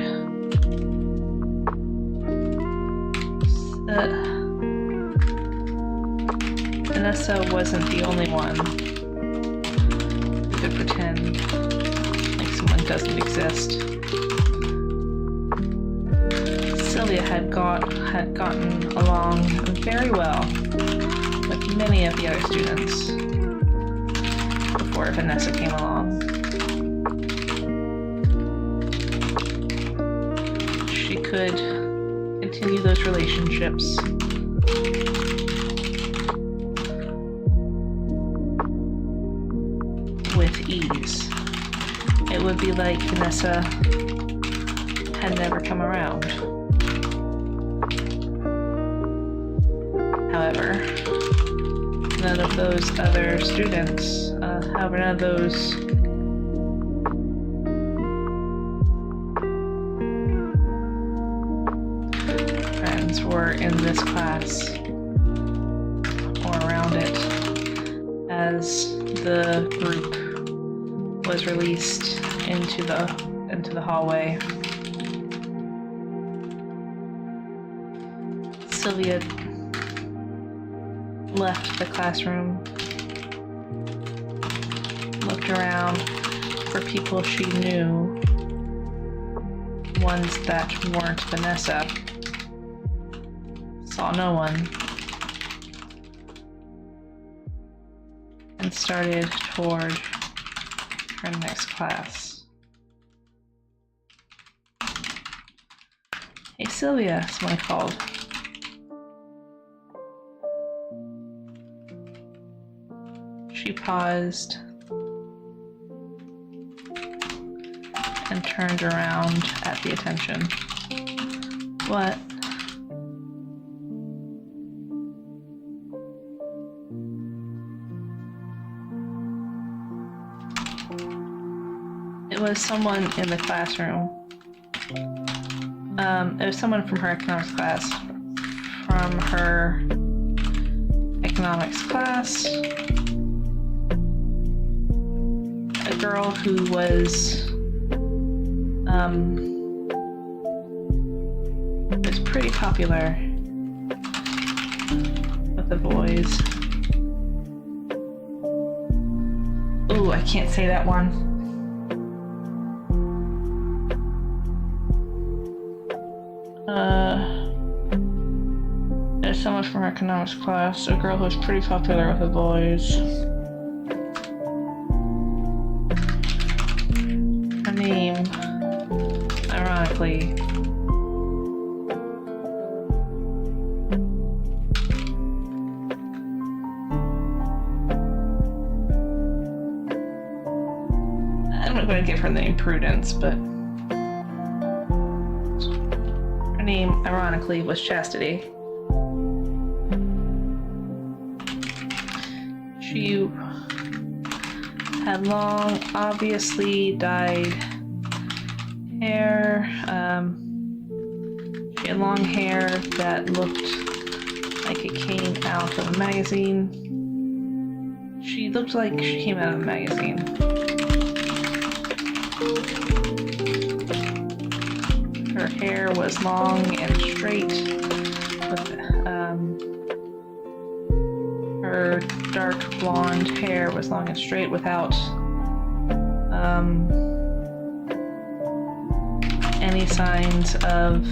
S1: Vanessa wasn't the only one who could pretend like someone doesn't exist. Sylvia had gotten along very well with many of the other students before Vanessa came along. She could continue those relationships with ease. It would be like Vanessa had never come around. However, none of those other students, none of those friends were in this class or around it as the group was released into the hallway. Sylvia left the classroom, looked around for people she knew, ones that weren't Vanessa, saw no one, and started toward her next class. Hey Sylvia, someone called. She paused and turned around at the attention. What? It was someone in the classroom. It was someone from her economics class. From her economics class. A girl who was pretty popular with the boys. Ooh, I can't say that one. There's someone from her economics class, a girl who's pretty popular with the boys. Her name, ironically, I'm not going to give her the name Prudence, but her name, ironically, was Chastity. She had long, obviously dyed hair. She had long hair that looked like it came out of a magazine. She looked like she came out of a magazine. Her hair was long and straight, with her dark blonde hair was long and straight without any signs of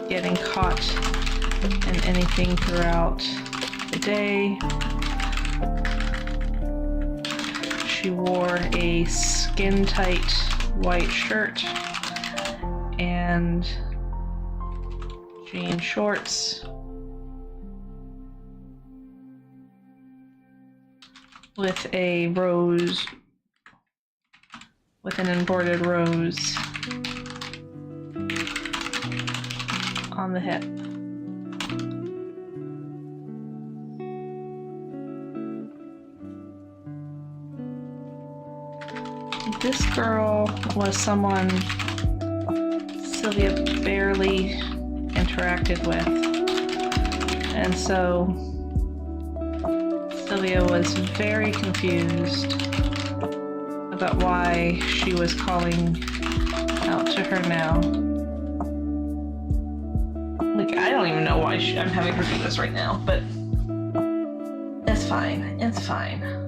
S1: getting caught in anything throughout the day. She wore a skin-tight white shirt and jean shorts with a rose, with an embroidered rose on the hip. This girl was someone Sylvia barely interacted with, and so Sylvia was very confused about why she was calling out to her now. Like, I don't even know why I'm having her do this right now, but it's fine. It's fine.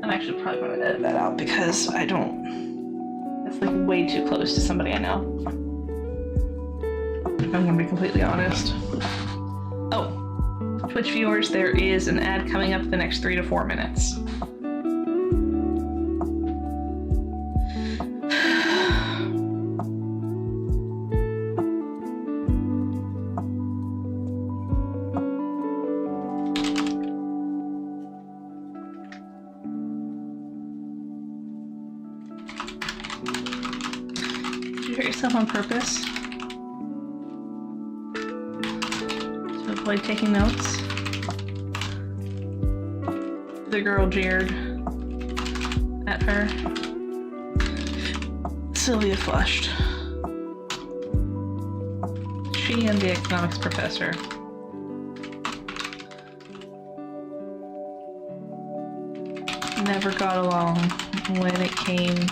S1: I'm actually probably going to edit that out because I don't... It's like way too close to somebody I know. If I'm going to be completely honest. Oh, Twitch viewers, there is an ad coming up the next 3 to 4 minutes. Yourself on purpose to avoid taking notes. The girl jeered at her. Sylvia flushed. She and the economics professor never got along when it came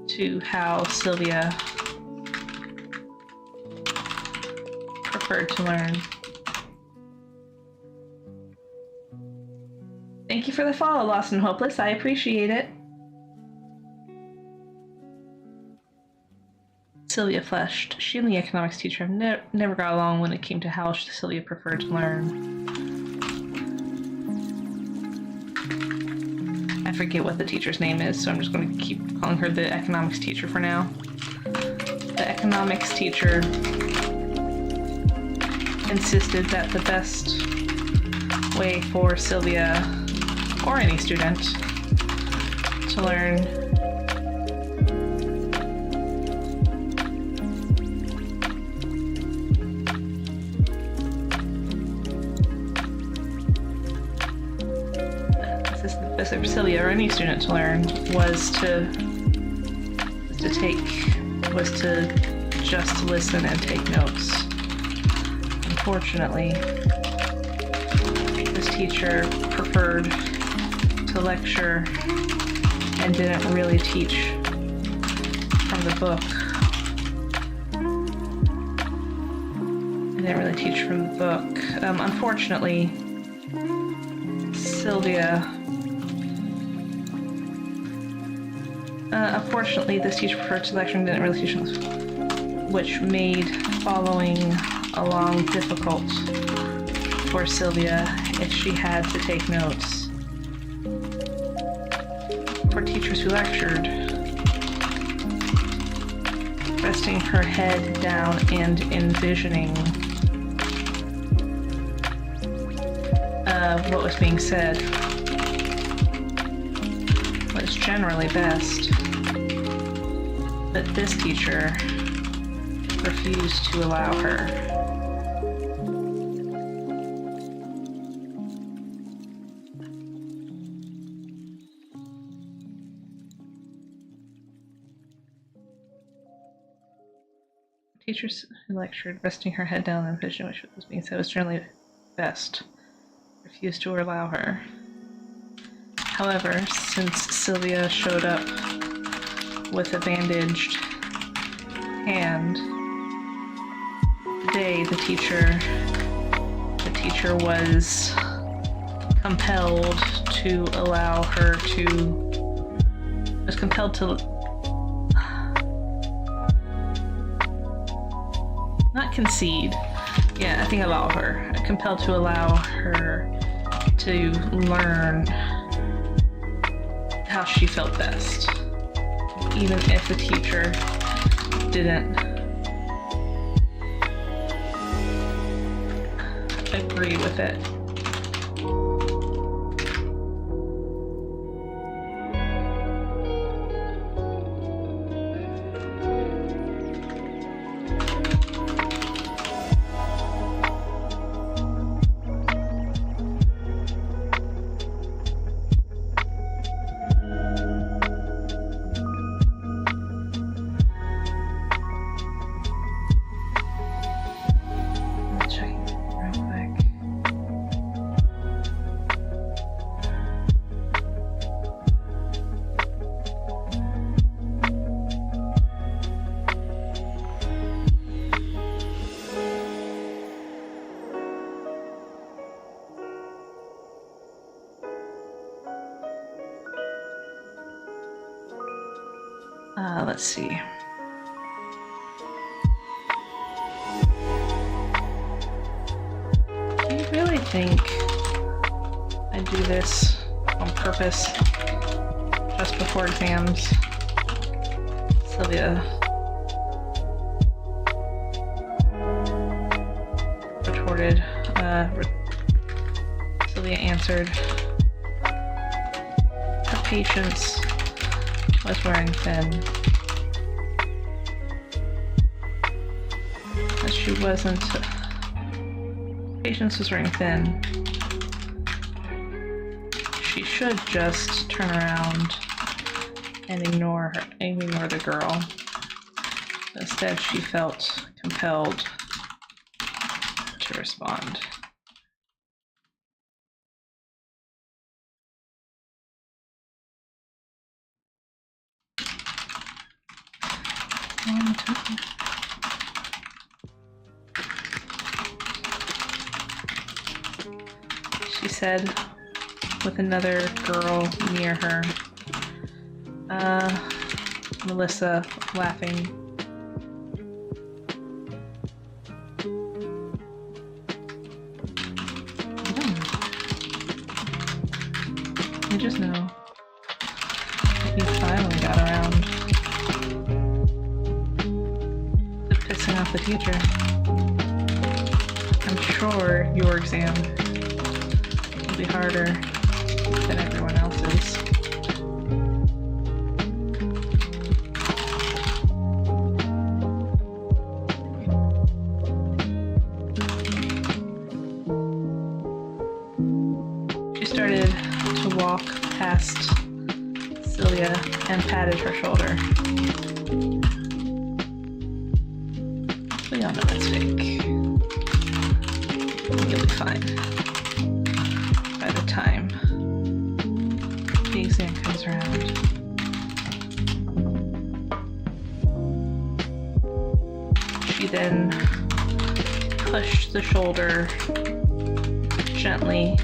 S1: to how Sylvia preferred to learn. Thank you for the follow, Lost and Hopeless. I appreciate it. Sylvia flushed. She and the economics teacher have never got along when it came to how Sylvia preferred to learn. I forget what the teacher's name is, so I'm just going to keep calling her the economics teacher for now. The economics teacher insisted that the best way for Sylvia, or any student, to learn for Sylvia or any student to learn was to just listen and take notes. Unfortunately, this teacher preferred to lecture and didn't really teach from the book. Unfortunately, unfortunately, this teacher preferred to lecture and didn't really teach, which made following along difficult for Sylvia if she had to take notes. For teachers who lectured, resting her head down and envisioning what was being said was generally best. But this teacher refused to allow her. Teachers who lectured, resting her head down and envisioning what was being said was generally best, refused to allow her. However, since Sylvia showed up with a bandaged hand, today the teacher was compelled to allow her to, was compelled to, not concede, yeah, I think allow her, compelled to allow her to learn how she felt best, even if the teacher didn't agree with it. Let's see. Do you really think I do this on purpose just before exams? Sylvia retorted. Sylvia answered. Her patience was wearing thin. As she wasn't. Patience was wearing thin. She should just turn around and ignore the girl. Instead, she felt compelled to respond. She said, with another girl near her. Melissa, laughing. I just know. He finally got around to pissing off the teacher. I'm sure your exam will be harder than everyone else's. She started to walk past Sylvia and patted her shoulder. We all know that's fake. You'll be fine by the time the exam comes around. She then pushed the shoulder gently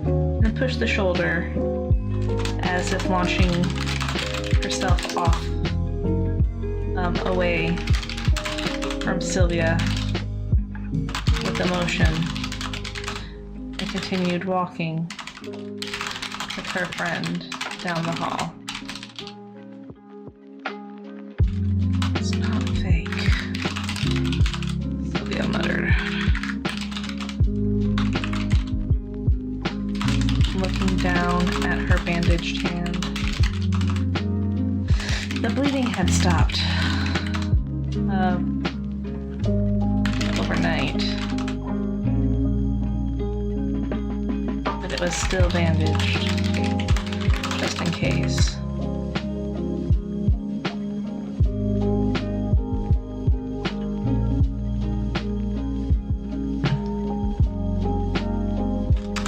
S1: and pushed the shoulder as if launching herself off away from Sylvia with emotion, and continued walking with her friend down the hall. It's not fake, Sylvia muttered, looking down at her bandaged hand. The bleeding had stopped overnight, but it was still bandaged, just in case.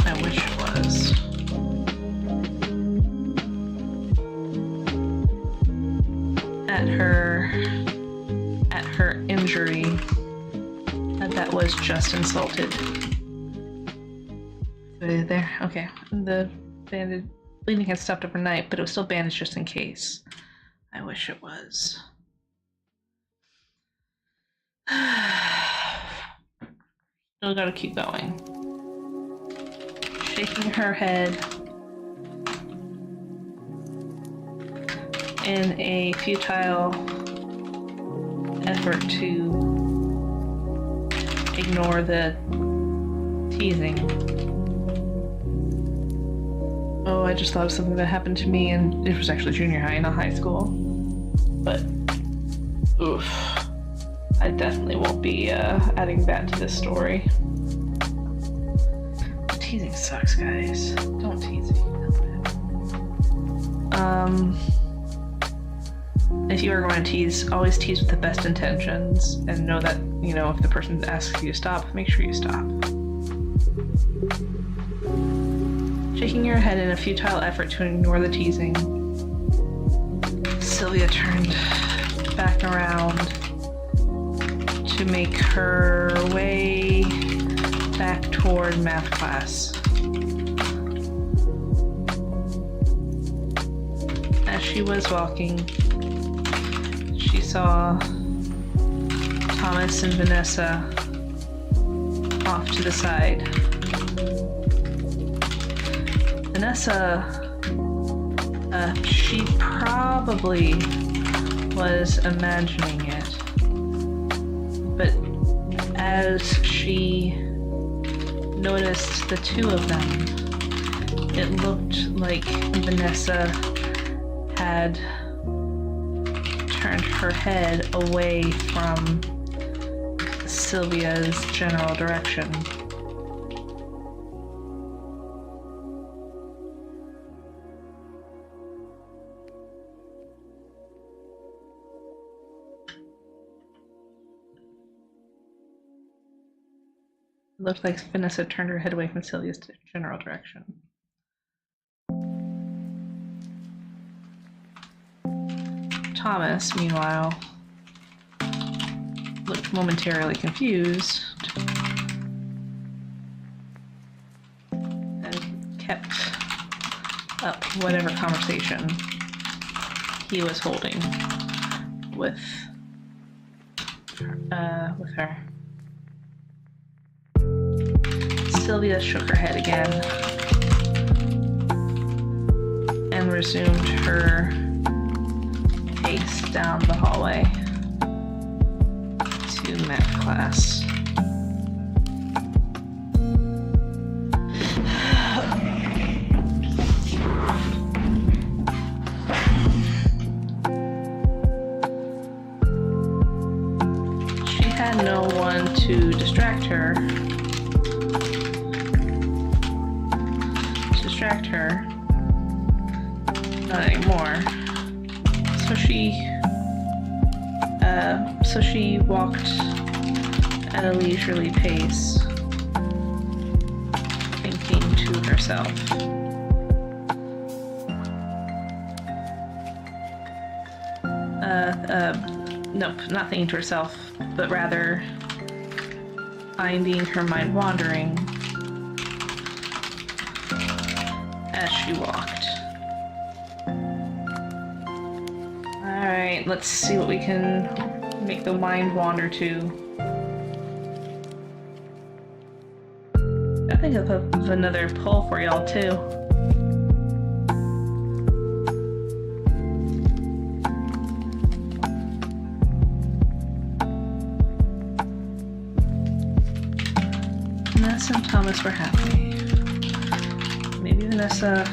S1: I wish it was. At her injury that was just insulted. There, okay. The bleeding had stopped overnight, but it was still bandaged just in case. I wish it was. Still gotta keep going. Shaking her head in a futile effort to ignore the teasing. Oh, I just thought of something that happened to me, and it was actually junior high, not high school. But, oof. I definitely won't be adding that to this story. Teasing sucks, guys. Don't tease me. If you are going to tease, always tease with the best intentions, and know that, you know, if the person asks you to stop, make sure you stop. Shaking her head in a futile effort to ignore the teasing, Sylvia turned back around to make her way back toward math class. As she was walking, she saw Thomas and Vanessa off to the side. Vanessa, she probably was imagining it, but as she noticed the two of them, it looked like Vanessa had turned her head away from Sylvia's general direction. It looked like Vanessa turned her head away from Sylvia's general direction. Thomas, meanwhile, looked momentarily confused and kept up whatever conversation he was holding with her. Sylvia shook her head again and resumed her pace down the hallway to math class. She had no one to distract her. Not anymore. So she walked at a leisurely pace, thinking to herself. Nope, not thinking to herself, but rather finding her mind wandering as she walked. Alright, let's see what we can make the mind wander to. I think I'll have another poll for y'all too. Vanessa and Thomas were happy. Maybe Vanessa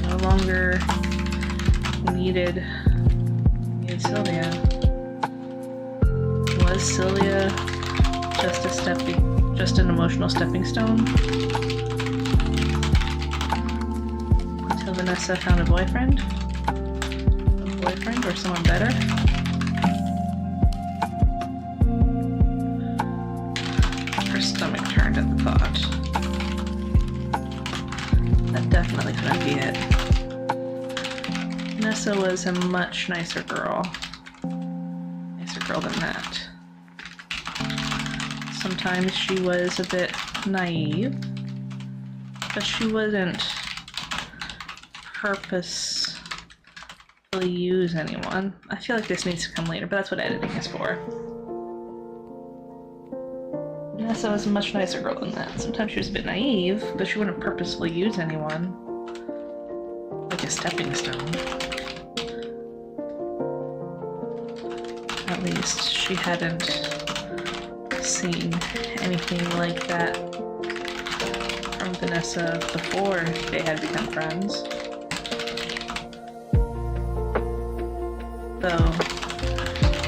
S1: no longer needed Sylvia. Was Sylvia just an emotional stepping stone? Until Vanessa found a boyfriend? Or someone better? Her stomach turned at the thought. That definitely couldn't be it. Vanessa was a much nicer girl. Nicer girl than that. Sometimes she was a bit naive, but she wouldn't purposefully use anyone. I feel like this needs to come later, but that's what editing is for. Vanessa was a much nicer girl than that. Sometimes she was a bit naive, but she wouldn't purposefully use anyone. Like a stepping stone. At least she hadn't seen anything like that from Vanessa before they had become friends. Though,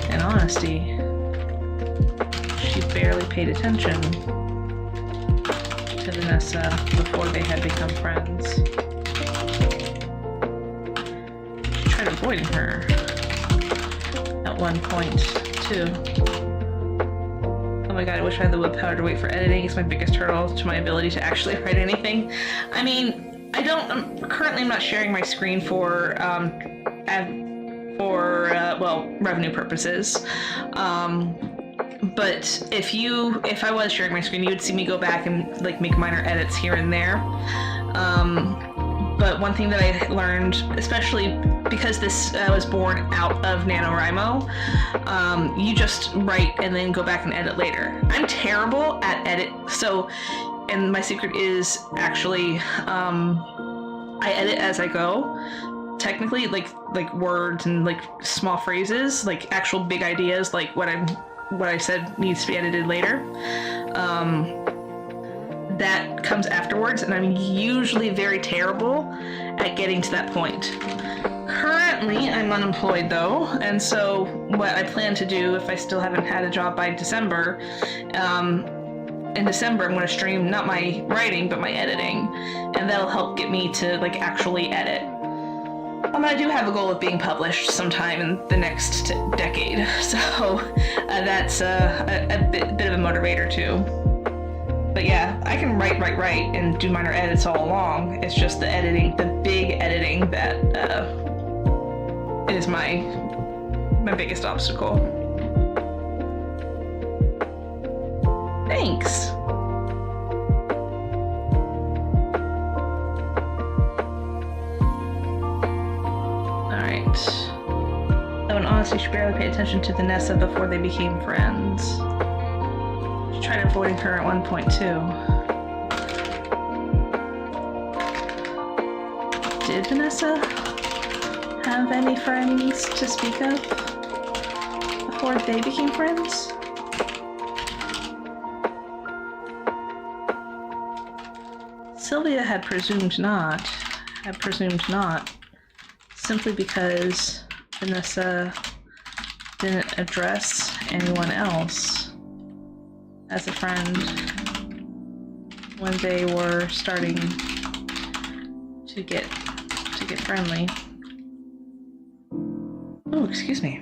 S1: in honesty, she barely paid attention to Vanessa before they had become friends. She tried avoiding her at one point, too. Oh my god, I wish I had the willpower to wait for editing. It's my biggest hurdle to my ability to actually write anything. I mean, currently I'm not sharing my screen for revenue purposes. But if I was sharing my screen, you would see me go back and like make minor edits here and there. But one thing that I learned, especially because this was born out of NaNoWriMo, you just write and then go back and edit later. I'm terrible at edit, and my secret is actually I edit as I go. Technically, like words and like small phrases, like actual big ideas, like what I said needs to be edited later. That comes afterwards, and I'm usually very terrible at getting to that point. Currently, I'm unemployed though, and so what I plan to do, if I still haven't had a job by December, in December I'm going to stream not my writing but my editing, and that'll help get me to like actually edit. I do have a goal of being published sometime in the next decade, so that's a bit of a motivator too. But yeah, I can write and do minor edits all along. It's just the editing, the big editing, that is my biggest obstacle. Thanks. Though in honesty, she barely paid attention to Vanessa before they became friends. She tried avoiding her at one point too. Did Vanessa? have any friends to speak of before they became friends? Sylvia had presumed not, simply because Vanessa didn't address anyone else as a friend when they were starting to get friendly. Oh, excuse me.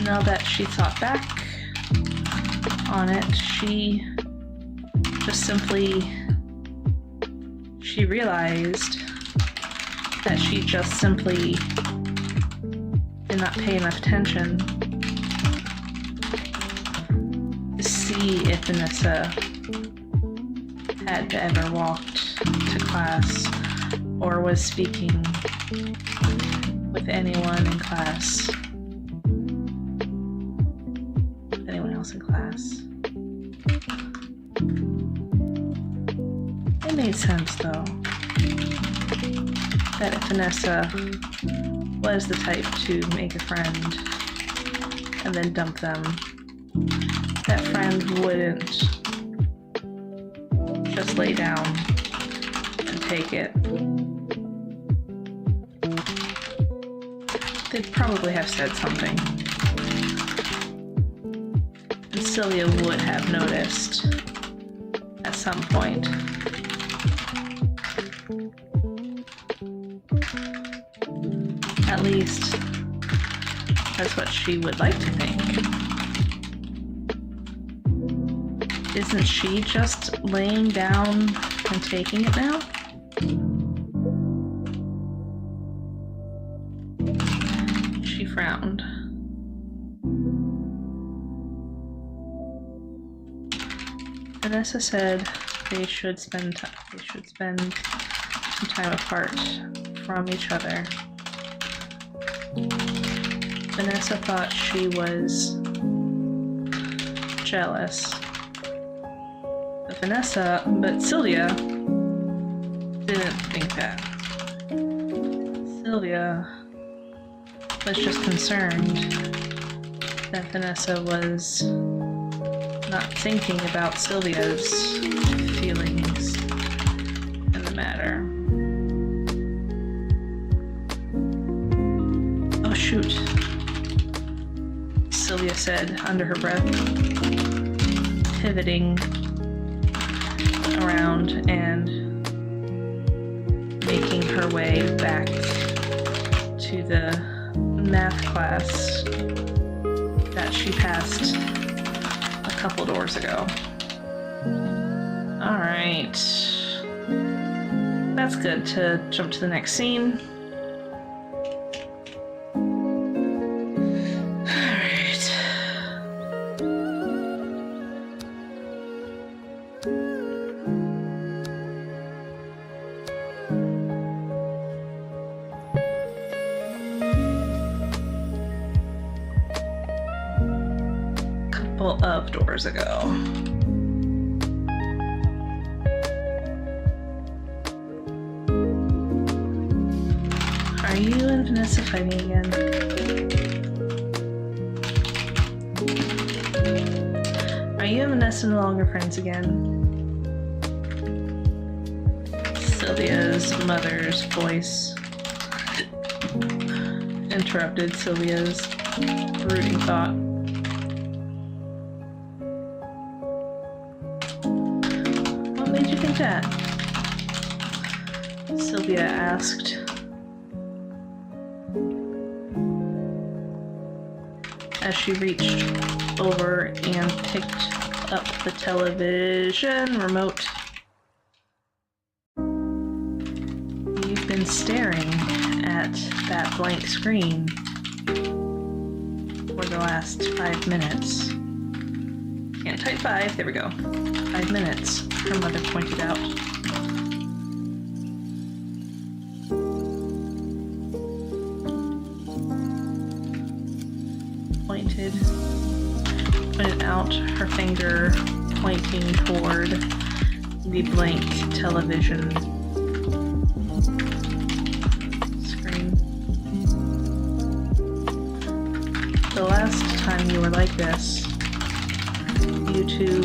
S1: Now that she thought back on it, she realized that she just simply did not pay enough attention to see if Vanessa had ever walked to class or was speaking with anyone in class. Anyone else in class. It made sense, though, that if Vanessa was the type to make a friend and then dump them, that friend wouldn't just lay down and take it. They'd probably have said something. And Sylvia would have noticed at some point. At least, that's what she would like to think. Isn't she just laying down and taking it now? She frowned. Vanessa said they should spend some time apart from each other. Vanessa thought she was jealous. But Sylvia didn't think that. Sylvia was just concerned that Vanessa was not thinking about Sylvia's feelings in the matter. Oh shoot, Sylvia said under her breath, pivoting around and making her way back to the math class that she passed a couple doors ago. Alright. That's good to jump to the next scene. Alright. Couple of doors ago. Are you and Vanessa fighting again? Are you and Vanessa no longer friends again? Sylvia's mother's voice interrupted Sylvia's brooding thought. What made you think that? Sylvia asked. As she reached over and picked up the television remote. You've been staring at that blank screen for the last 5 minutes. Can't type 5, there we go. 5 minutes, her mother pointed out. Pointing pointed out, her finger pointing toward the blank television screen. The last time you were like this, you two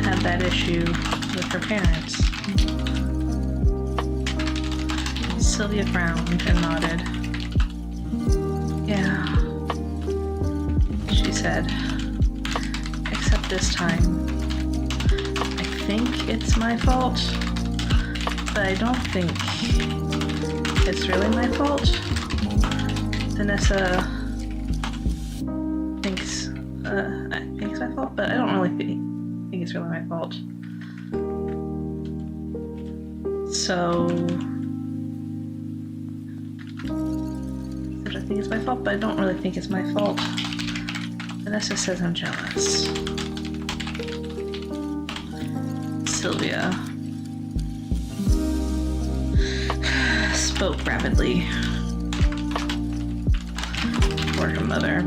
S1: had that issue with her parents. Sylvia frowned and nodded. Yeah, she said. Except this time, I think it's my fault, but I don't think it's really my fault. Vanessa thinks, I think it's my fault, but I don't really think it's really my fault. So, I think it's my fault, but I don't really think it's my fault. Vanessa says I'm jealous. Sylvia spoke rapidly toward her mother.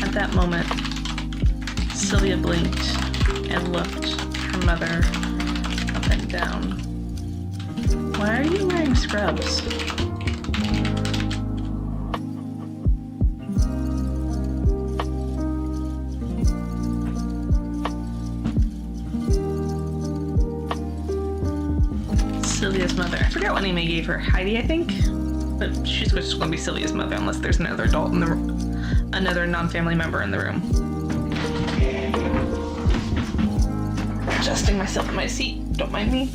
S1: At that moment, Sylvia blinked and looked her mother up and down. Why are you wearing scrubs? Sylvia's mother. I forgot what name I gave her. Heidi, I think? But she's just going to be Sylvia's mother unless there's another adult in the room, another non-family member in the room. Adjusting myself in my seat. Don't mind me.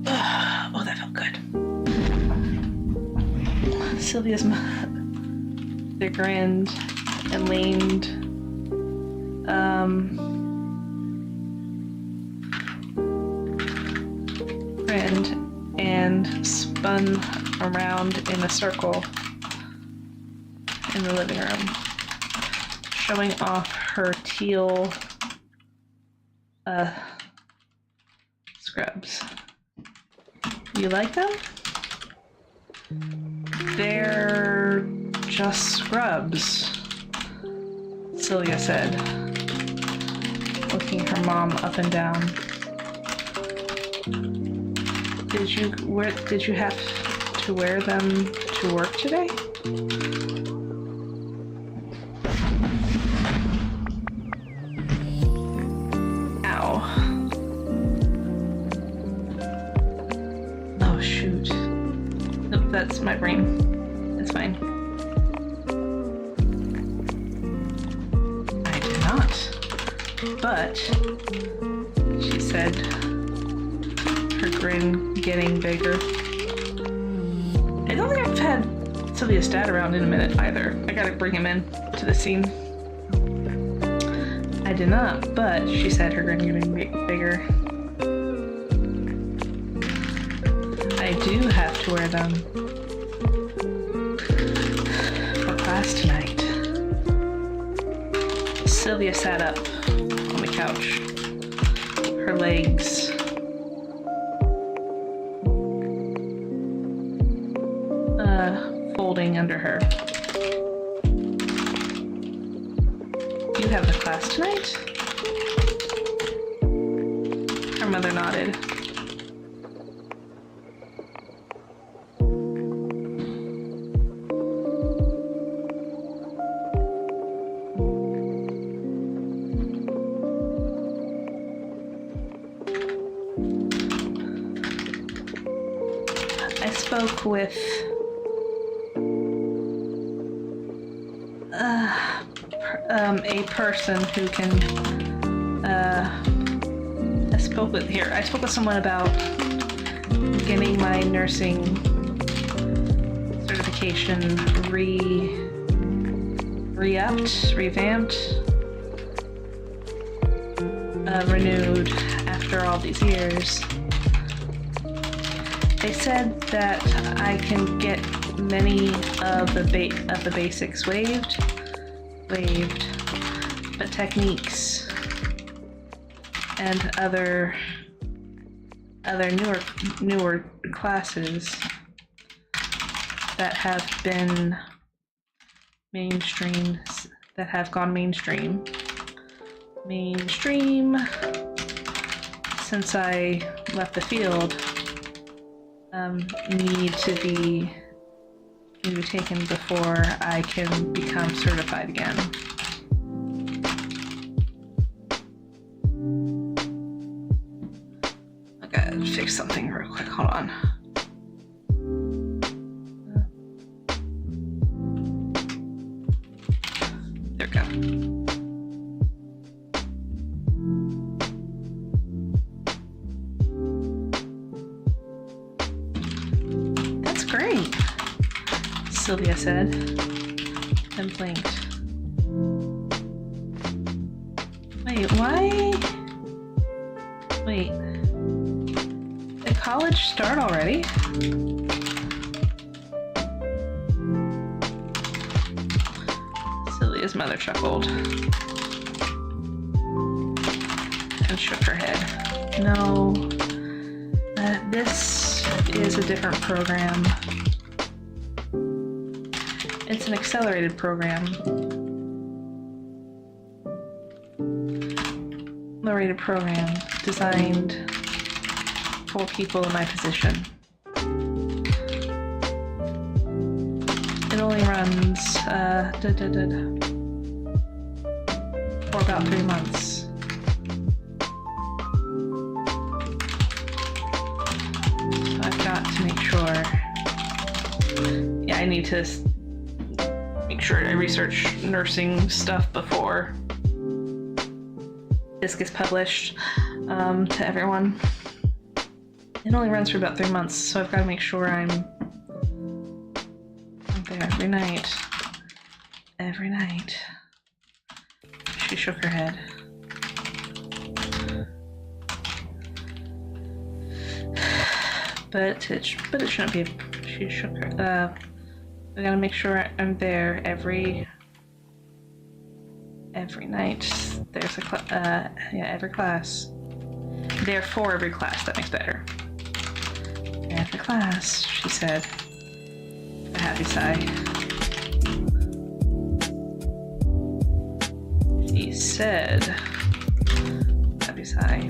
S1: Oh, that felt good. Sylvia's mother grinned and leaned. And spun around in a circle in the living room, showing off her teal scrubs. You like them? They're just scrubs, Sylvia said, looking her mom up and down. Did you have to wear them to work today? Ow. Oh shoot. Nope, that's my brain. It's fine. I did not. But, she said, her grin getting bigger. I don't think I've had Sylvia's dad around in a minute either. I gotta bring him in to the scene. I did not, but she said, her grin getting bigger. I do have to wear them for class tonight. Sylvia sat up on the couch, her legs folding under her. You have the class tonight? Her mother nodded. I spoke with a person who can, I spoke with someone about getting my nursing certification revamped, renewed after all these years. They said that I can get many of the basics waived, but techniques and other other newer classes that have been mainstream, that have gone mainstream since I left the field, need to be taken before I can become certified again. I gotta fix something real quick, hold on. There we go. That's great, Sylvia said, and blinked. Wait, why? Wait. Did college start already? Sylvia's mother chuckled and shook her head. No, this is a different program. It's an accelerated program. Accelerated program designed for people in my position. It only runs for about 3 months. So I've got to make sure. Yeah, I need to make sure I research nursing stuff before this gets published to everyone. It only runs for about 3 months, so I've got to make sure I'm there every night. Every night. She shook her head. But it shouldn't be. She shook her. I gotta make sure I'm there every night. There's a every class. There for every class. That makes better. Every class, she said. A happy sigh. She said, happy sigh.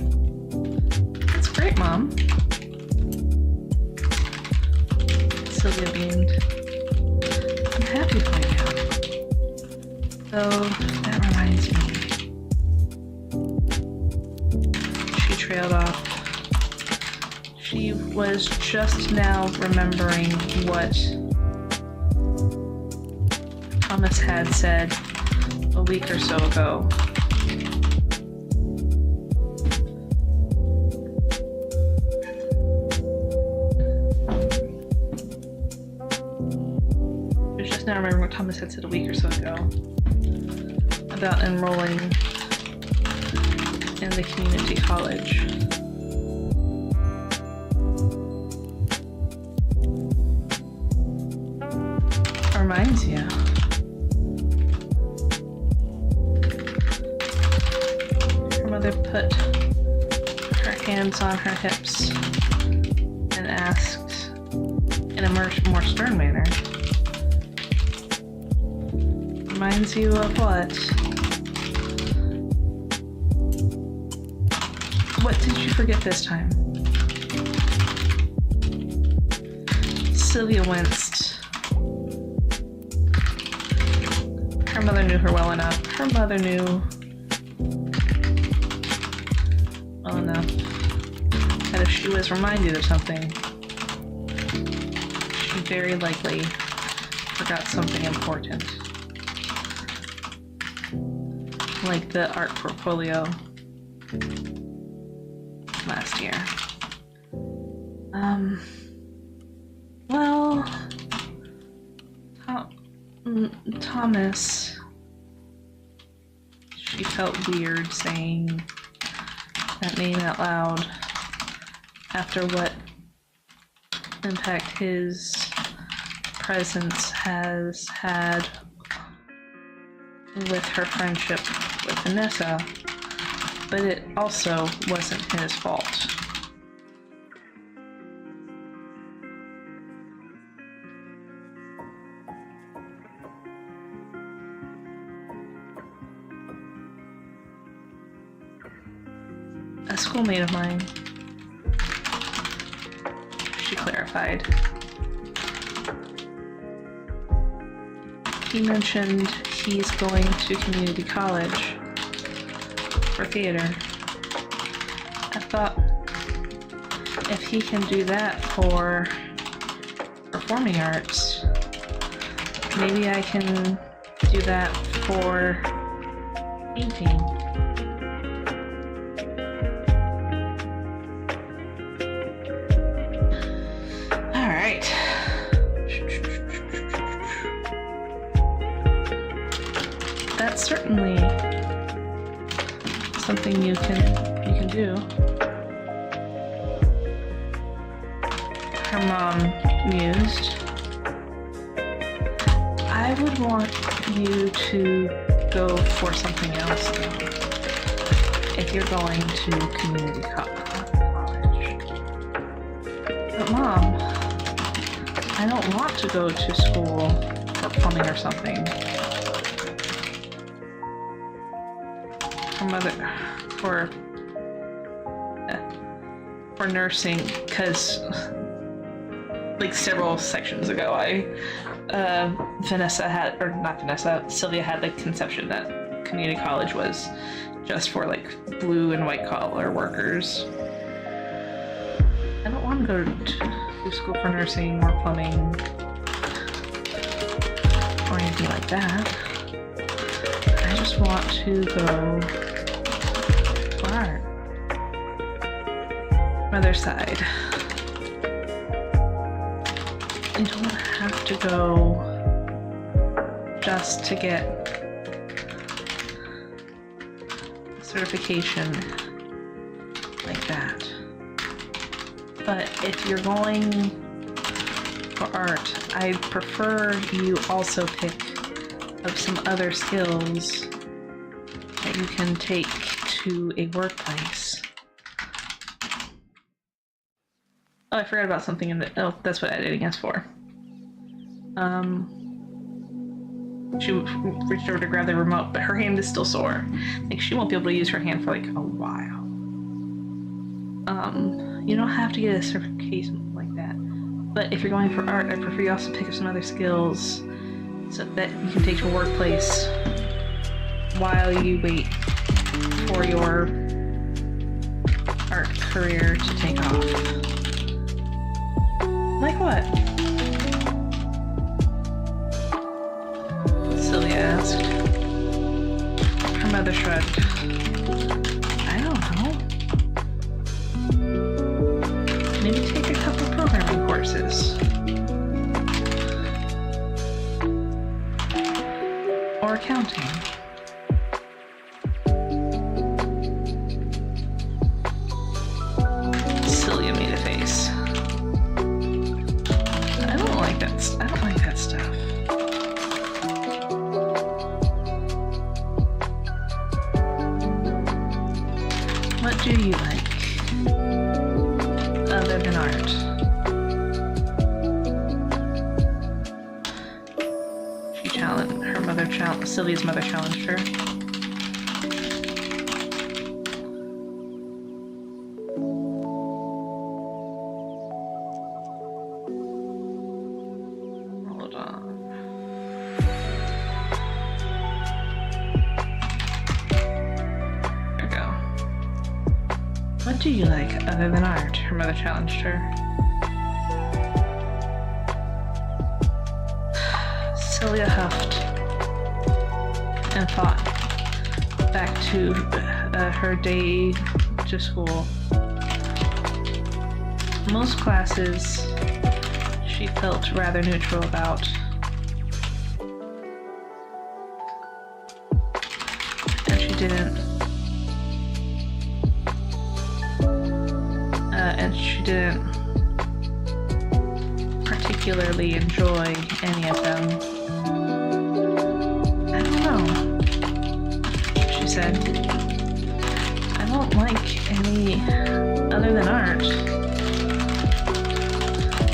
S1: That's great, Mom. Sylvia beamed. I'm happy for you. So, that reminds me. She trailed off. She was just now remembering what Thomas had said a week or so ago. She was just now remembering what Thomas had said a week or so ago about enrolling in the community college. Reminds you. Her mother put her hands on her hips and asked in a more stern manner. Reminds you of what? What did you forget this time? Sylvia winced. Her mother knew her well enough. Her mother knew well enough that if she was reminded of something, she very likely forgot something important. Like the art portfolio last year. Well, Thomas, she felt weird saying that name out loud after what impact his presence has had with her friendship with Vanessa, but it also wasn't his fault. a schoolmate of mine, she clarified, he mentioned he's going to community college for theater. I thought if he can do that for performing arts, maybe I can do that for painting. All right. That's certainly something you can do. Her mom mused. I would want you to go for something else though, if you're going to community college. But Mom, I don't want to go to school for plumbing or something. Her mother, for nursing, because like several sections ago, Sylvia had the conception that community college was just for like blue and white collar workers. I don't want to go to school for nursing or plumbing or anything like that. I just want to go for art. Mother's side. You don't have to go just to get a certification like that. But if you're going for art, I'd prefer you also pick up some other skills that you can take to a workplace. Oh, I forgot about something in the... Oh, that's what editing is for. She reached over to grab the remote, but her hand is still sore. Like, she won't be able to use her hand for, like, a while. You don't have to get a certification like that. But if you're going for art, I prefer you also pick up some other skills so that you can take to a workplace while you wait for your art career to take off. Like what? Sylvia asked. Her mother shrugged. I don't know. Maybe take a couple programming courses. Or accounting. Sylvia made a face. I don't like that stuff. What do you like other than art? Sylvia's mother challenged her. Hold on. There we go. What do you like other than art? Her mother challenged her. Sylvia huffed and thought back to her day to school. Most classes she felt rather neutral about. And she didn't particularly enjoy any of them. I don't know, she said. I don't like any other than art.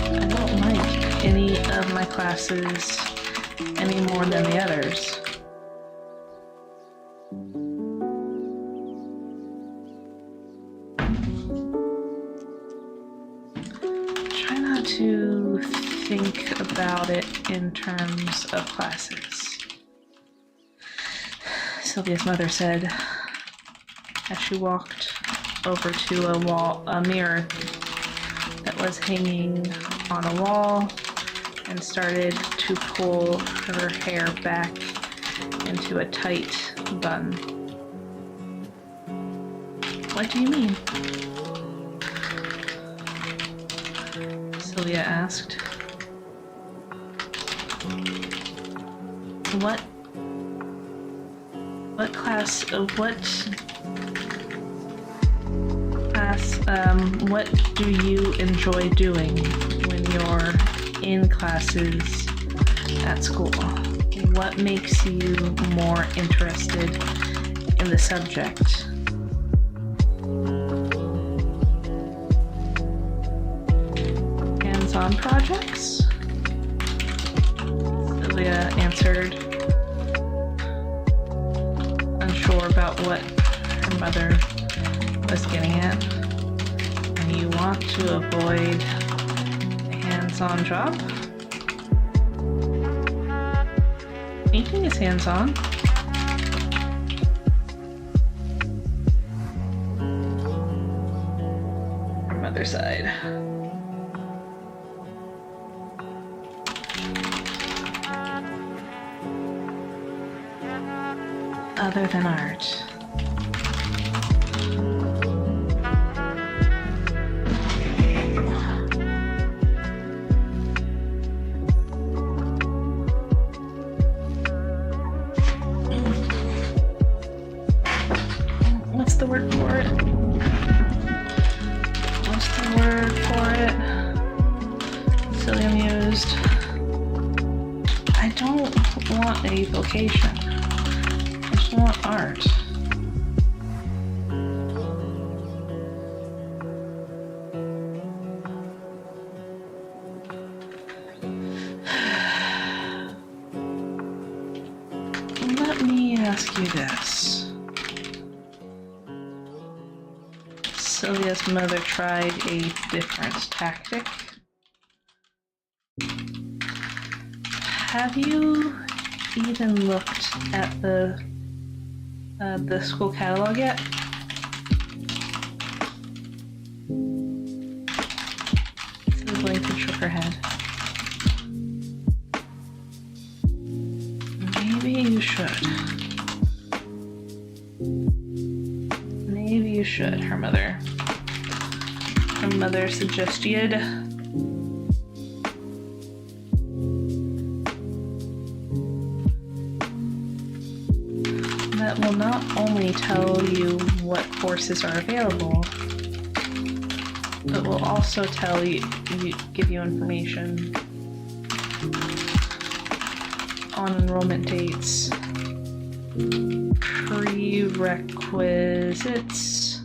S1: I don't like any of my classes any more than the others. want to think about it in terms of classes, Sylvia's mother said as she walked over to a mirror that was hanging on a wall and started to pull her hair back into a tight bun. What do you mean? Sylvia asked. What class what do you enjoy doing when you're in classes at school? What makes you more interested in the subject? Hands-on projects? Sylvia answered, unsure about what her mother was getting at. And you want to avoid a hands-on job? Painting is hands-on. Her mother sighed. Other than art. What's the word for it? What's the word for it? Silly amused. I don't want a vocation. I just want art. Let me ask you this. Sylvia's mother tried a different tactic. Have you even looked at the school catalog yet? Sylvia blinked and shook her head. Maybe you should. Maybe you should, her mother suggested. That will not only tell you what courses are available, but will also give you information on enrollment dates, requisites,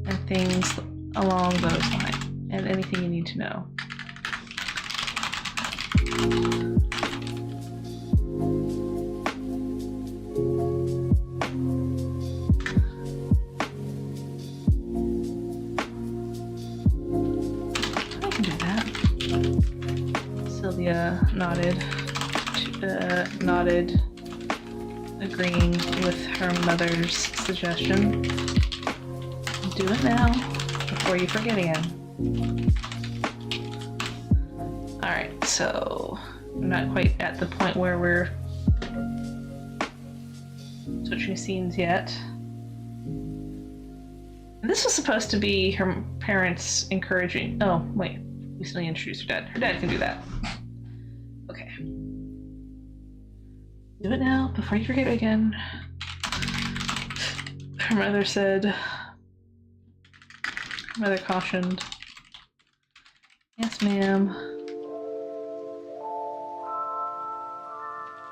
S1: and things along those lines, and anything you need to know. I can do that. Sylvia nodded, agreeing with her mother's suggestion. Do it now, before you forget again. Alright, so I'm not quite at the point where we're switching scenes yet. This was supposed to be her parents encouraging... Oh, wait. We still need to introduce her dad. Her dad can do that. Okay. Do it now, before you forget again. Her mother said... Her mother cautioned. Yes, ma'am.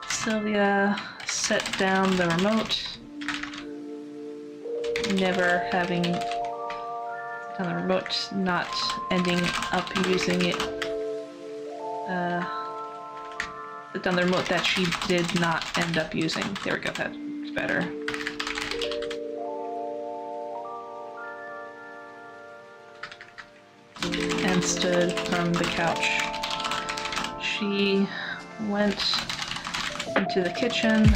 S1: Sylvia set down the remote, never having set down the remote, not ending up using it. Set down the remote that she did not end up using. There we go, that's better. and stood from the couch. She went into the kitchen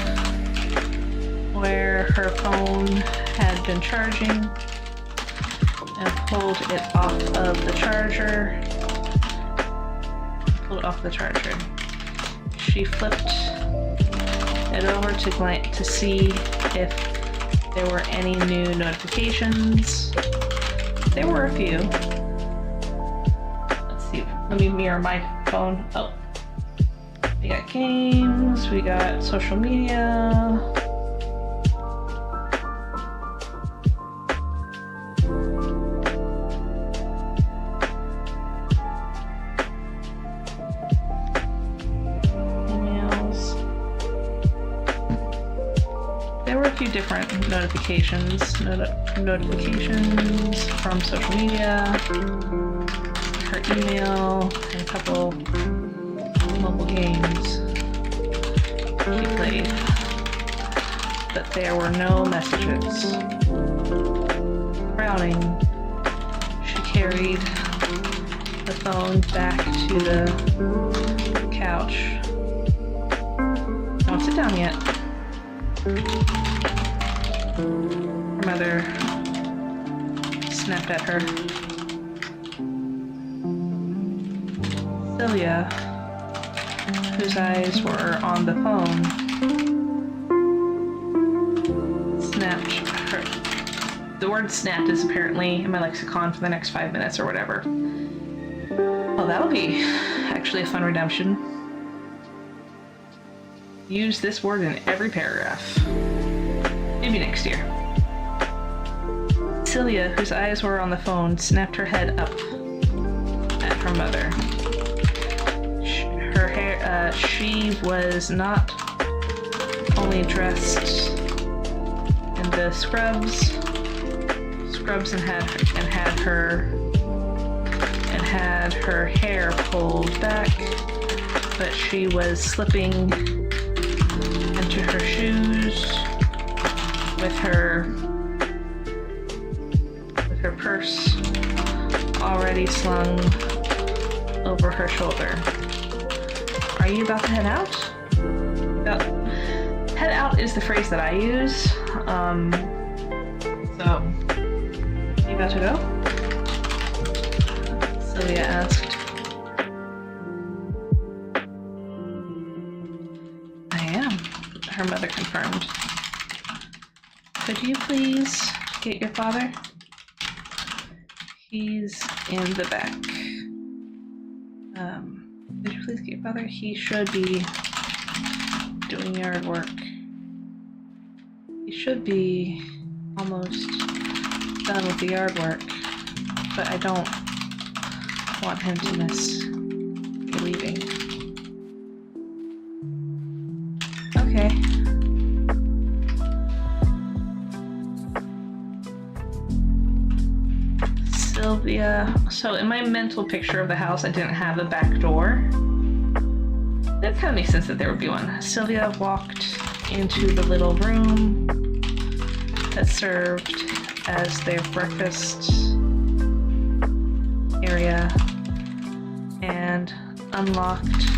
S1: where her phone had been charging and pulled it off of the charger. She flipped it over to see if there were any new notifications. There were a few. Let's see. Let me mirror my phone. Oh. We got games. We got social media. Few different notifications from social media, her email, and a couple mobile games she played, but there were no messages. Frowning, she carried the phone back to the couch. Don't sit down yet. Her mother snapped at her. Celia, whose eyes were on the phone, snapped her. The word snapped is apparently in my lexicon for the next 5 minutes or whatever. Well, that'll be actually a fun redemption. Use this word in every paragraph. Maybe next year. Celia, whose eyes were on the phone, snapped her head up at her mother. Her hair, she was not only dressed in the scrubs and had her hair pulled back, but she was slipping into her shoes with her purse already slung over her shoulder. Are you about to head out? Head out is the phrase that I use. So, you about to go? Sylvia asked. I am, her mother confirmed. Could you please get your father? He's in the back. Could you please get your father? He should be doing yard work. He should be almost done with the yard work, but I don't want him to miss you leaving. Okay. Sylvia. So in my mental picture of the house, I didn't have a back door. That kind of makes sense that there would be one. Sylvia walked into the little room that served as their breakfast area and unlocked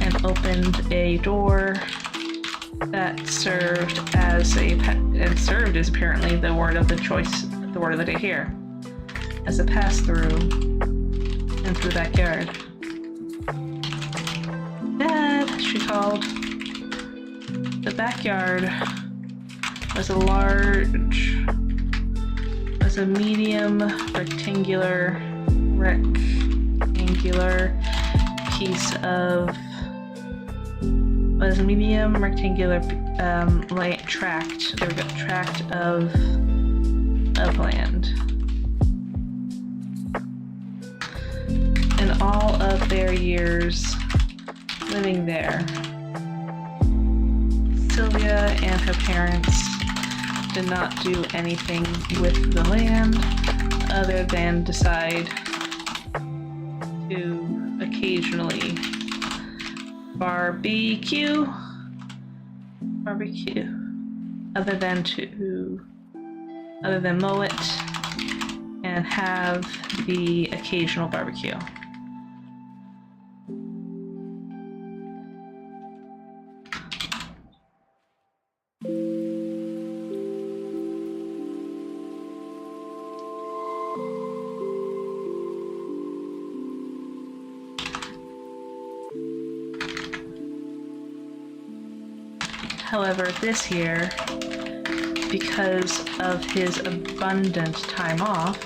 S1: and opened a door that served as apparently the word of the choice, the word of the day here, as a pass-through into the backyard. Dad, she called. The backyard was a medium rectangular piece of tract of land. In all of their years living there, Sylvia and her parents did not do anything with the land other than decide to occasionally barbecue, other than mow it and have the occasional barbecue. However, this year, because of his abundant time off,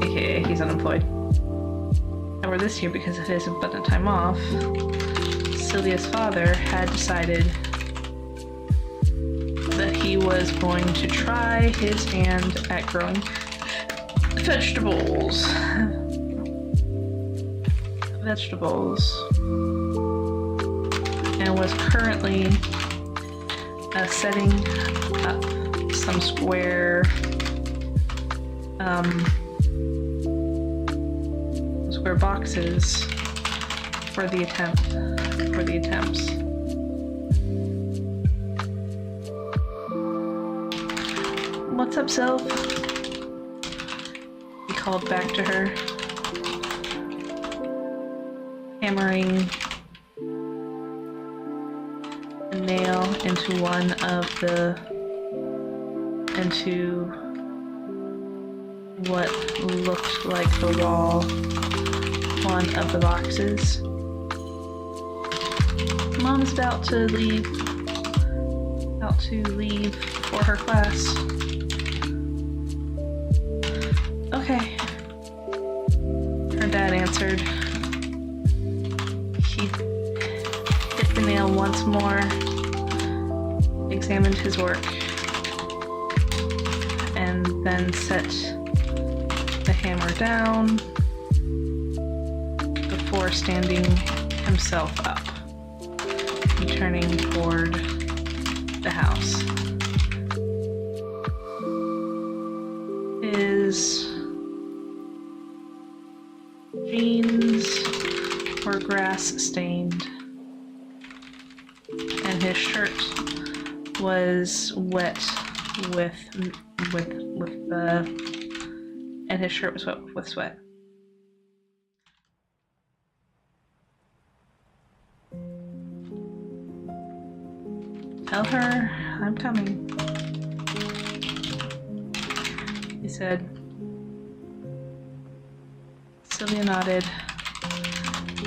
S1: aka he's unemployed. However, this year, because of his abundant time off, Sylvia's father had decided that he was going to try his hand at growing vegetables. And was currently setting up some square boxes for the attempts. What's up, Sylv? He called back to her, hammering a nail into what looked like the wall, one of the boxes. Mom's about to leave for her class. Okay. Her dad answered. He hit the nail once more, examined his work, and then set the hammer down before standing himself up and turning toward the house. His jeans were grass-stained, and his shirt was wet with sweat. Tell her I'm coming, he said. Sylvia nodded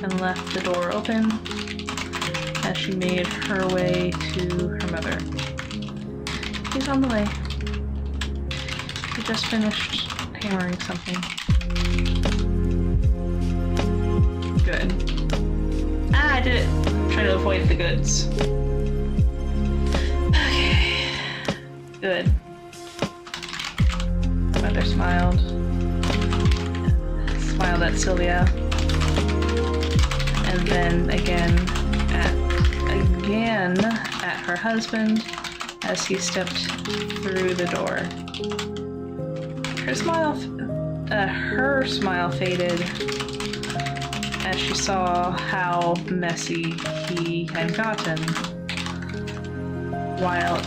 S1: and left the door open as she made her way to her mother. He's on the way. He just finished hammering something. Good. I did it. Try to avoid the goods. Okay. Good. Mother smiled at Sylvia, and then again at her husband as he stepped through the door. Her smile faded as she saw how messy he had gotten while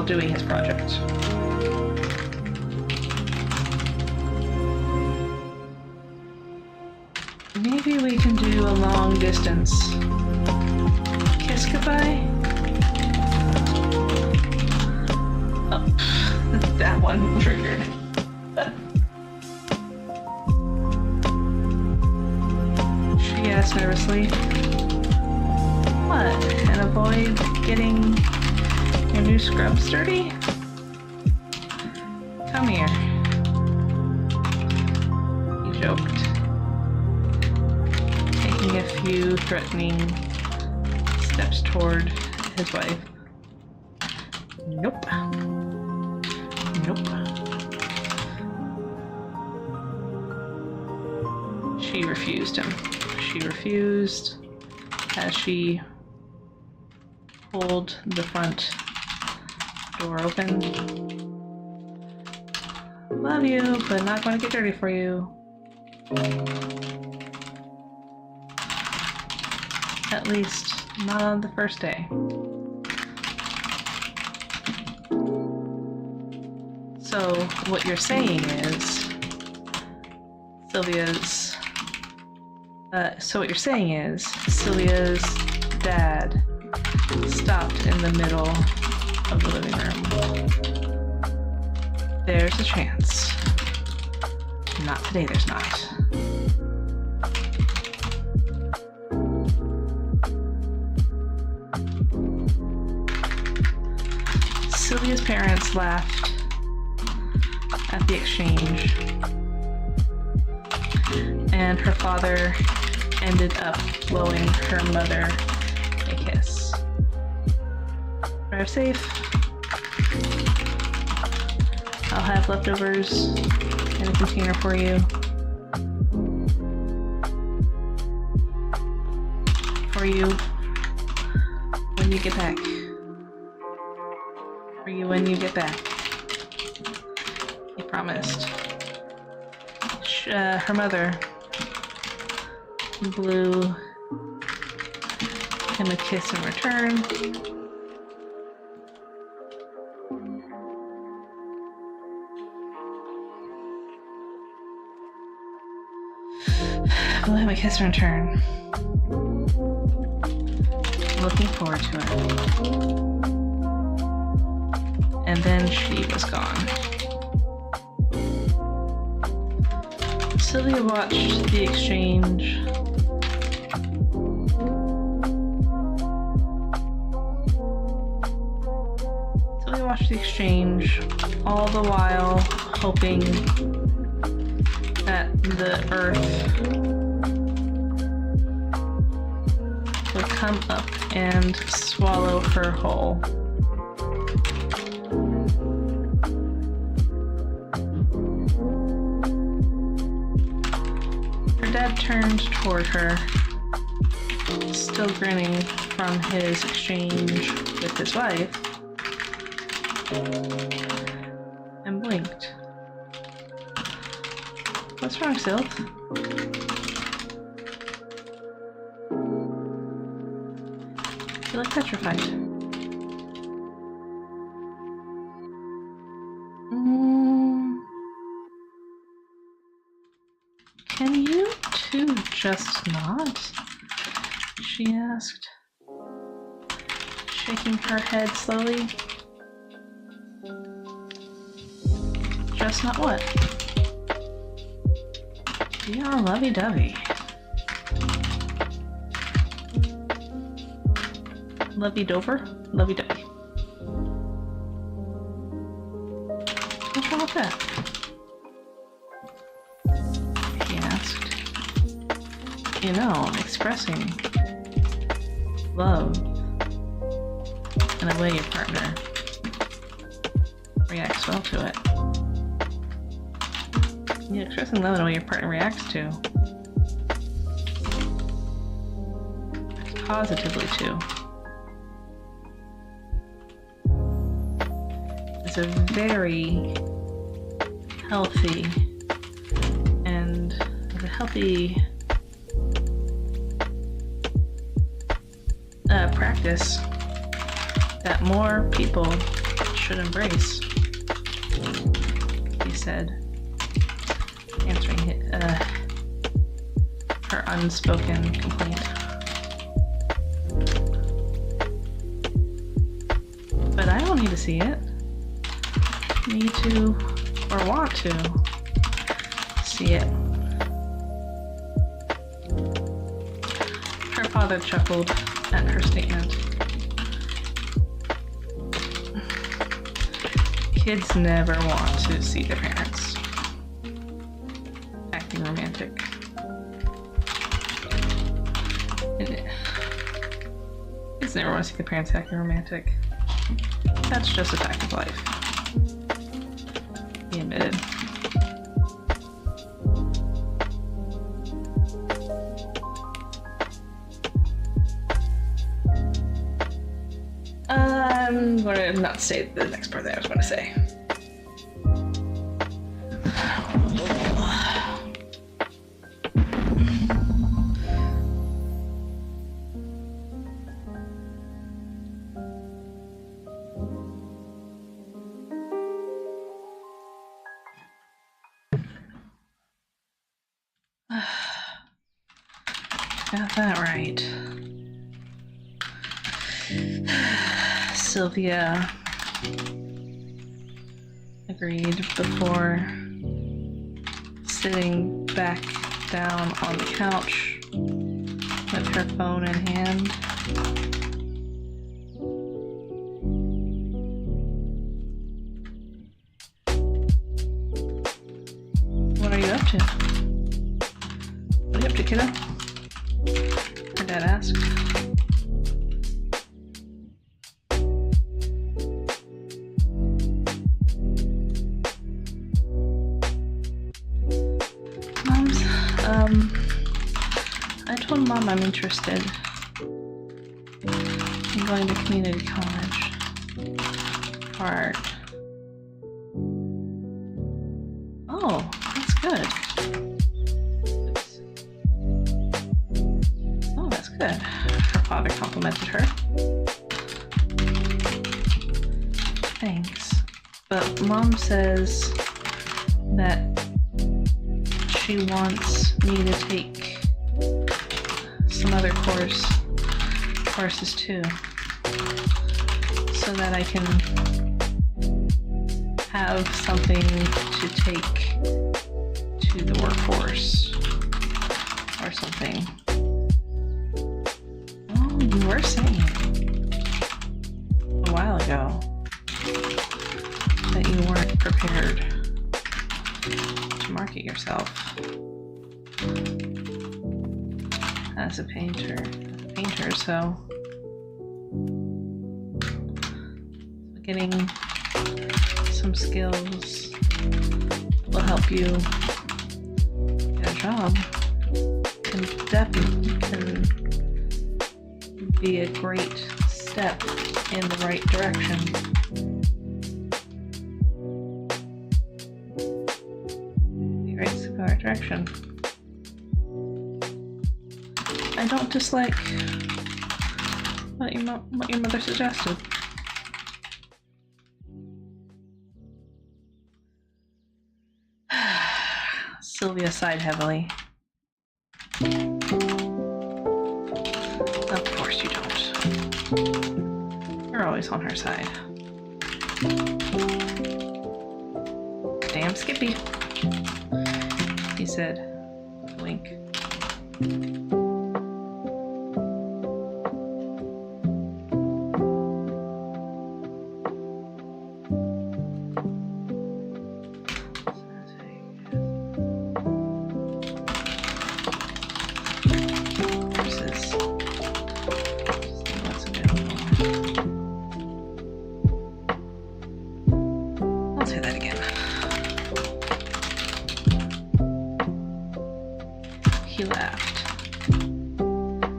S1: doing his project. Maybe we can do a long distance kiss goodbye? Oh, that one triggered. She asked nervously. What? And avoid getting your new scrubs dirty? Come here. He joked, taking a few threatening steps toward his wife. Nope. She refused him. She refused as she pulled the front door open. Love you, but not going to get dirty for you. At least, not on the first day. So what you're saying is Sylvia's dad stopped in the middle of the living room. There's a chance. Not today, there's not. Sylvia's parents laughed at the exchange, and her father ended up blowing her mother a kiss. Drive safe. I'll have leftovers in a container for you. For you when you get back. For you when you get back. He promised. Her mother blew him a kiss in return. Blew him a kiss in return. Looking forward to it. And then she was gone. Sylvia watched the exchange. Sylvia watched the exchange, all the while hoping that the earth would come up and swallow her whole. Her dad turned toward her, still grinning from his exchange with his wife, and blinked. What's wrong, Sylph? You look petrified. Can you two just not? She asked, shaking her head slowly. Just not what? We are lovey-dovey. Lovey-dover? Lovey-dovey. What's wrong with that? He asked. You know, expressing love in a way your partner reacts well to it. Yeah, expressing love in a way your partner reacts to. Positively too. It's a very healthy and a healthy practice that more people should embrace, he said, answering her unspoken complaint. But I don't need to see it. Need to, or want to, see it. Her father chuckled at her statement. Kids never want to see their parents acting romantic. Kids never want to see their parents acting romantic. That's just a fact of life, he admitted. I'm going to not say the next part that I was going to say. Got that right. Sylvia agreed before sitting back down on the couch with her phone in hand. What are you up to? What are you up to, kiddo? Her dad asked. I told Mom I'm interested in going to community college. Hard. Oh, that's good. Oops. Oh, that's good. Her father complimented her. Thanks. But Mom says that she wants me to take some other courses too, so that I can have something to take to the workforce or something. Oh, you were saying a while ago that you weren't prepared to market yourself as a painter, so getting some skills will help you get a job and definitely can be a great step in the right direction. Direction. I don't dislike what your mother suggested. Sylvia sighed heavily. Of course you don't. You're always on her side. Damn Skippy, he said, with a wink. I'll say that again. He laughed.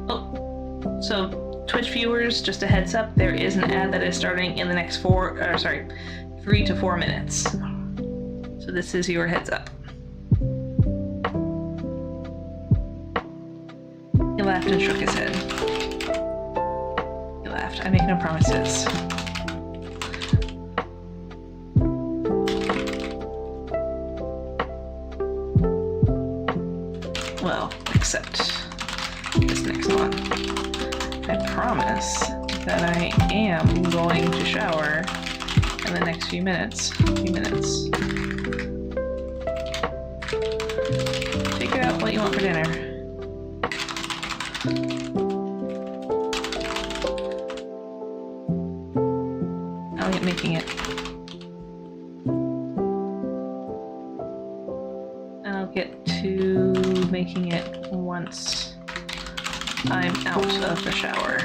S1: Oh, so Twitch viewers, just a heads up, there is an ad that is starting in the next 3 to 4 minutes. So this is your heads up. He laughed and shook his head. He laughed. I make no promises. Well, except this next one. I promise that I am going to shower in the next few minutes. Figure out what you want for dinner. I'll get making it. And I'll get to making it once I'm out of the shower.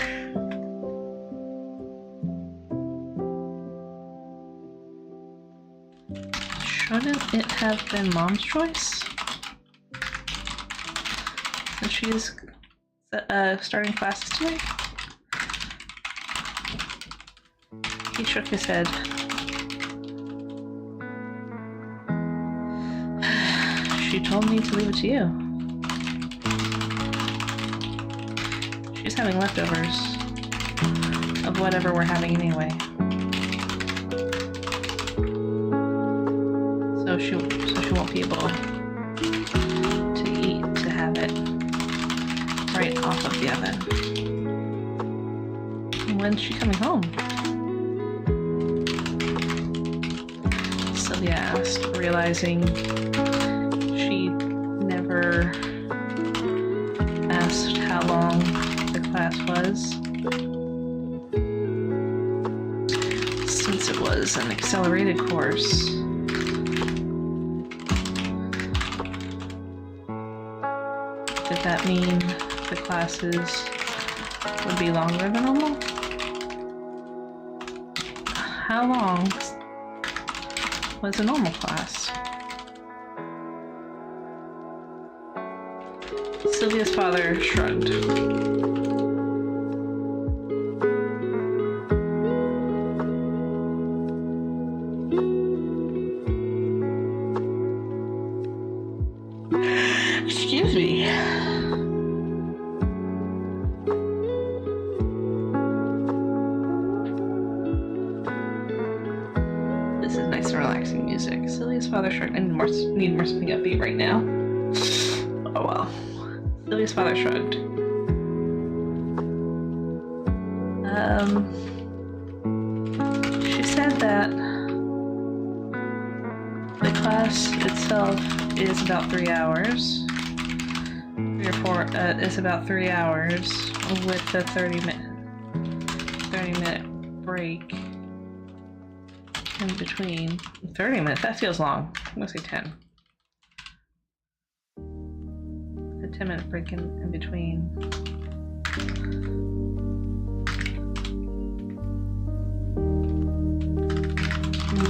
S1: Shouldn't it have been Mom's choice? Since she's starting classes today? He shook his head. She told me to leave it to you. She's having leftovers of whatever we're having anyway. So she won't be able to have it right off the oven. When's she coming home? Sylvia asked, realizing she never asked how long the class was, since it was an accelerated course. Did that mean the classes would be longer than normal? How long was a normal class? Sylvia's father shrugged. Excuse me. This is nice and relaxing music. Sylvia's father shrugged. I need more something upbeat right now. Oh well. Sylvia's father shrugged. She said that the class itself is about 3 hours. 3 or 4 is about 3 hours with a 30-minute break in between. 30 minutes, that feels long. I'm gonna say 10. A 10-minute break in between.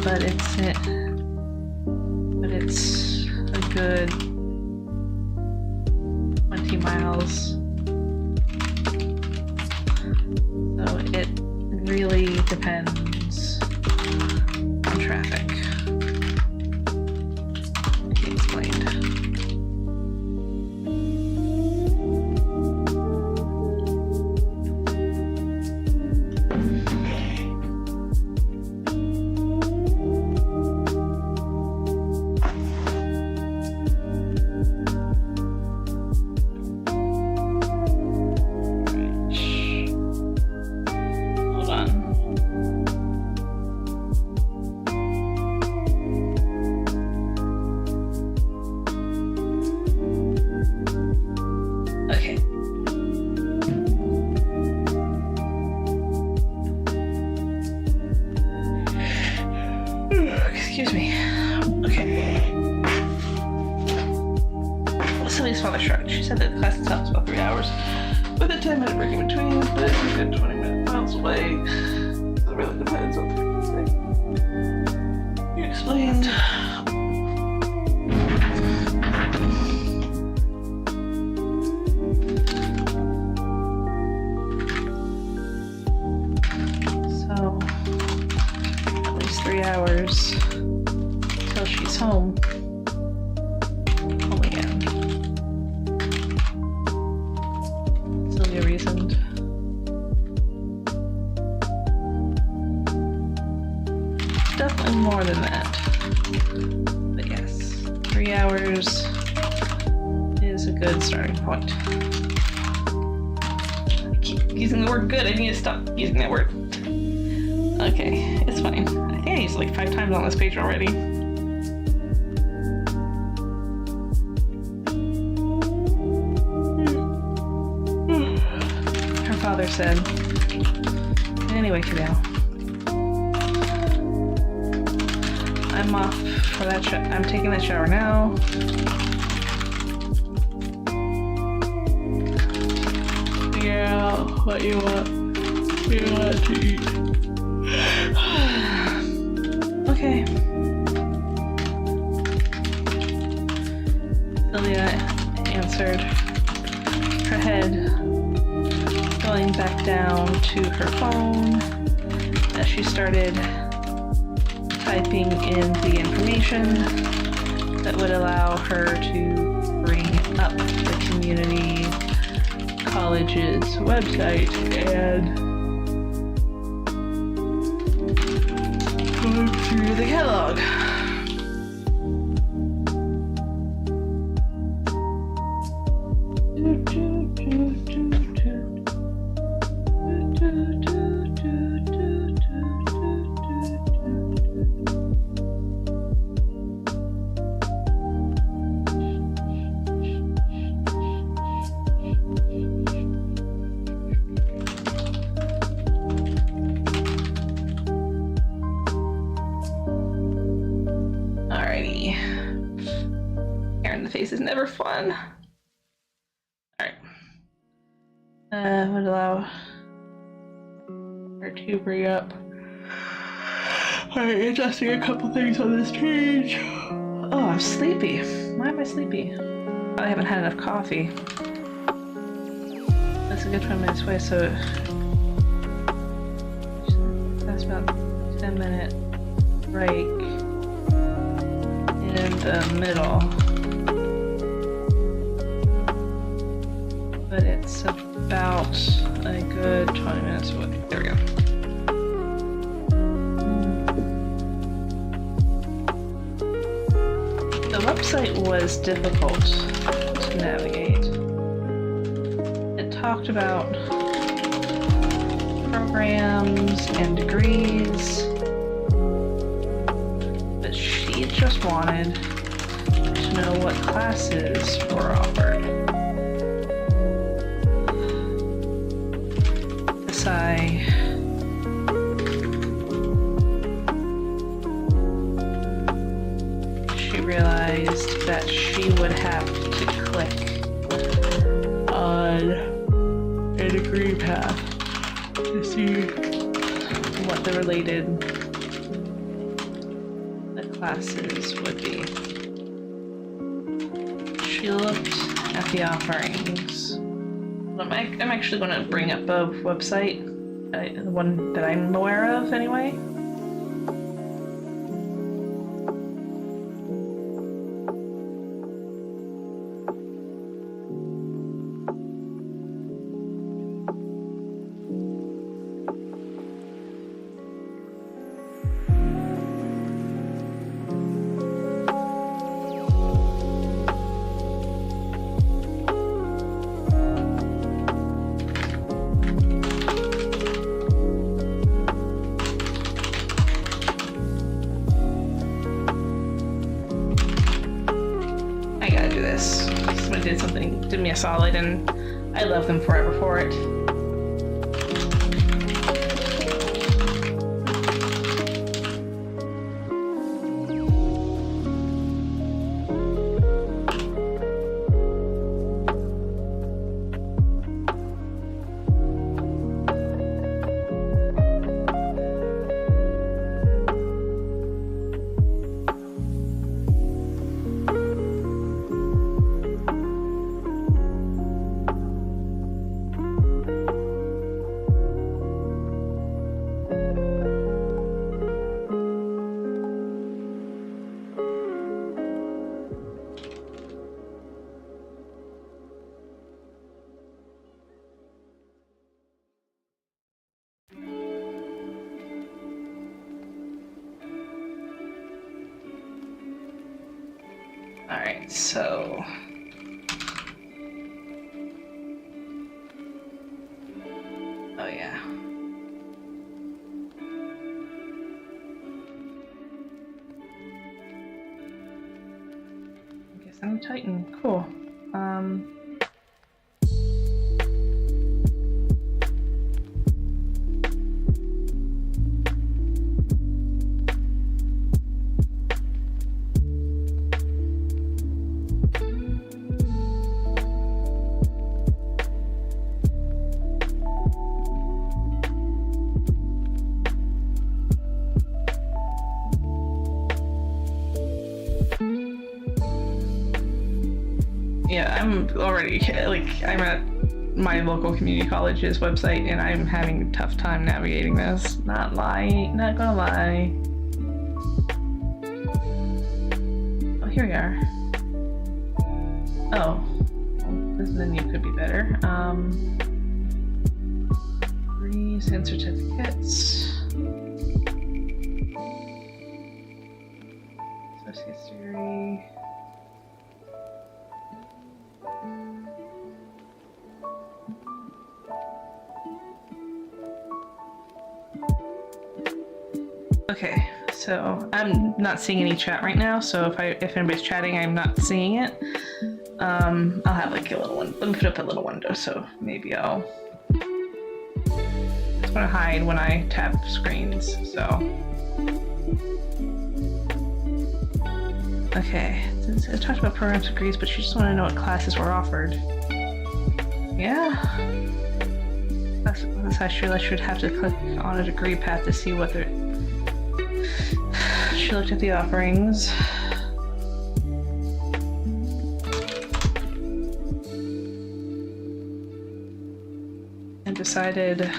S1: But it's a good 20 miles. So it really depends on traffic. He explained. Excuse me. Okay. Sylvia's father shrugged. She said that the class itself is about 3 hours, with a 10-minute break in between, but it's a good 20 miles away. So it really depends on the frequency. You explained. So, at least 3 hours. Till she's home again. Sylvia reasoned. Definitely more than that. But yes, 3 hours is a good starting point. I keep using the word good. I need to stop using that word. Okay, it's fine. I think I used it like 5 times on this page already. Her father said, anyway, kiddo, I'm off for that I'm taking that shower now. Figure out what you want to eat. Okay. Sylvia answered, her head going back down to her phone as she started typing in the information that would allow her to bring up the community college's website and go through the catalog. face is never fun. Alright. Would allow her to bring up. Alright, adjusting a couple things on this page. Oh, I'm sleepy. Why am I sleepy? I haven't had enough coffee. That's a good 20 minutes away, so that's about 10-minute break in the middle. But it's about a good 20 minutes away. There we go. The website was difficult to navigate. It talked about programs and degrees, but she just wanted to know what classes were offered. She realized that she would have to click on a degree path to see what the related classes would be. She looked at the offerings. I'm actually going to bring up a website, the one that I'm aware of anyway. Did me a solid, and I love them forever for it. Alright, so oh yeah. I guess I'm a Titan. Cool. Yeah, I'm already, I'm at my local community college's website and I'm having a tough time navigating this. Not gonna lie. Oh, here we are. Oh, well, this menu could be better. Degrees and certificates. Associate's degree. Okay, so I'm not seeing any chat right now, so if anybody's chatting, I'm not seeing it. I'll have like a little one. Let me put up a little window, so maybe I'll. It's gonna hide when I tap screens, so. Okay, I talked about programs degrees, but she just wanted to know what classes were offered. Yeah. That's how she should have to click on a degree path to see what they're... She looked at the offerings. And decided...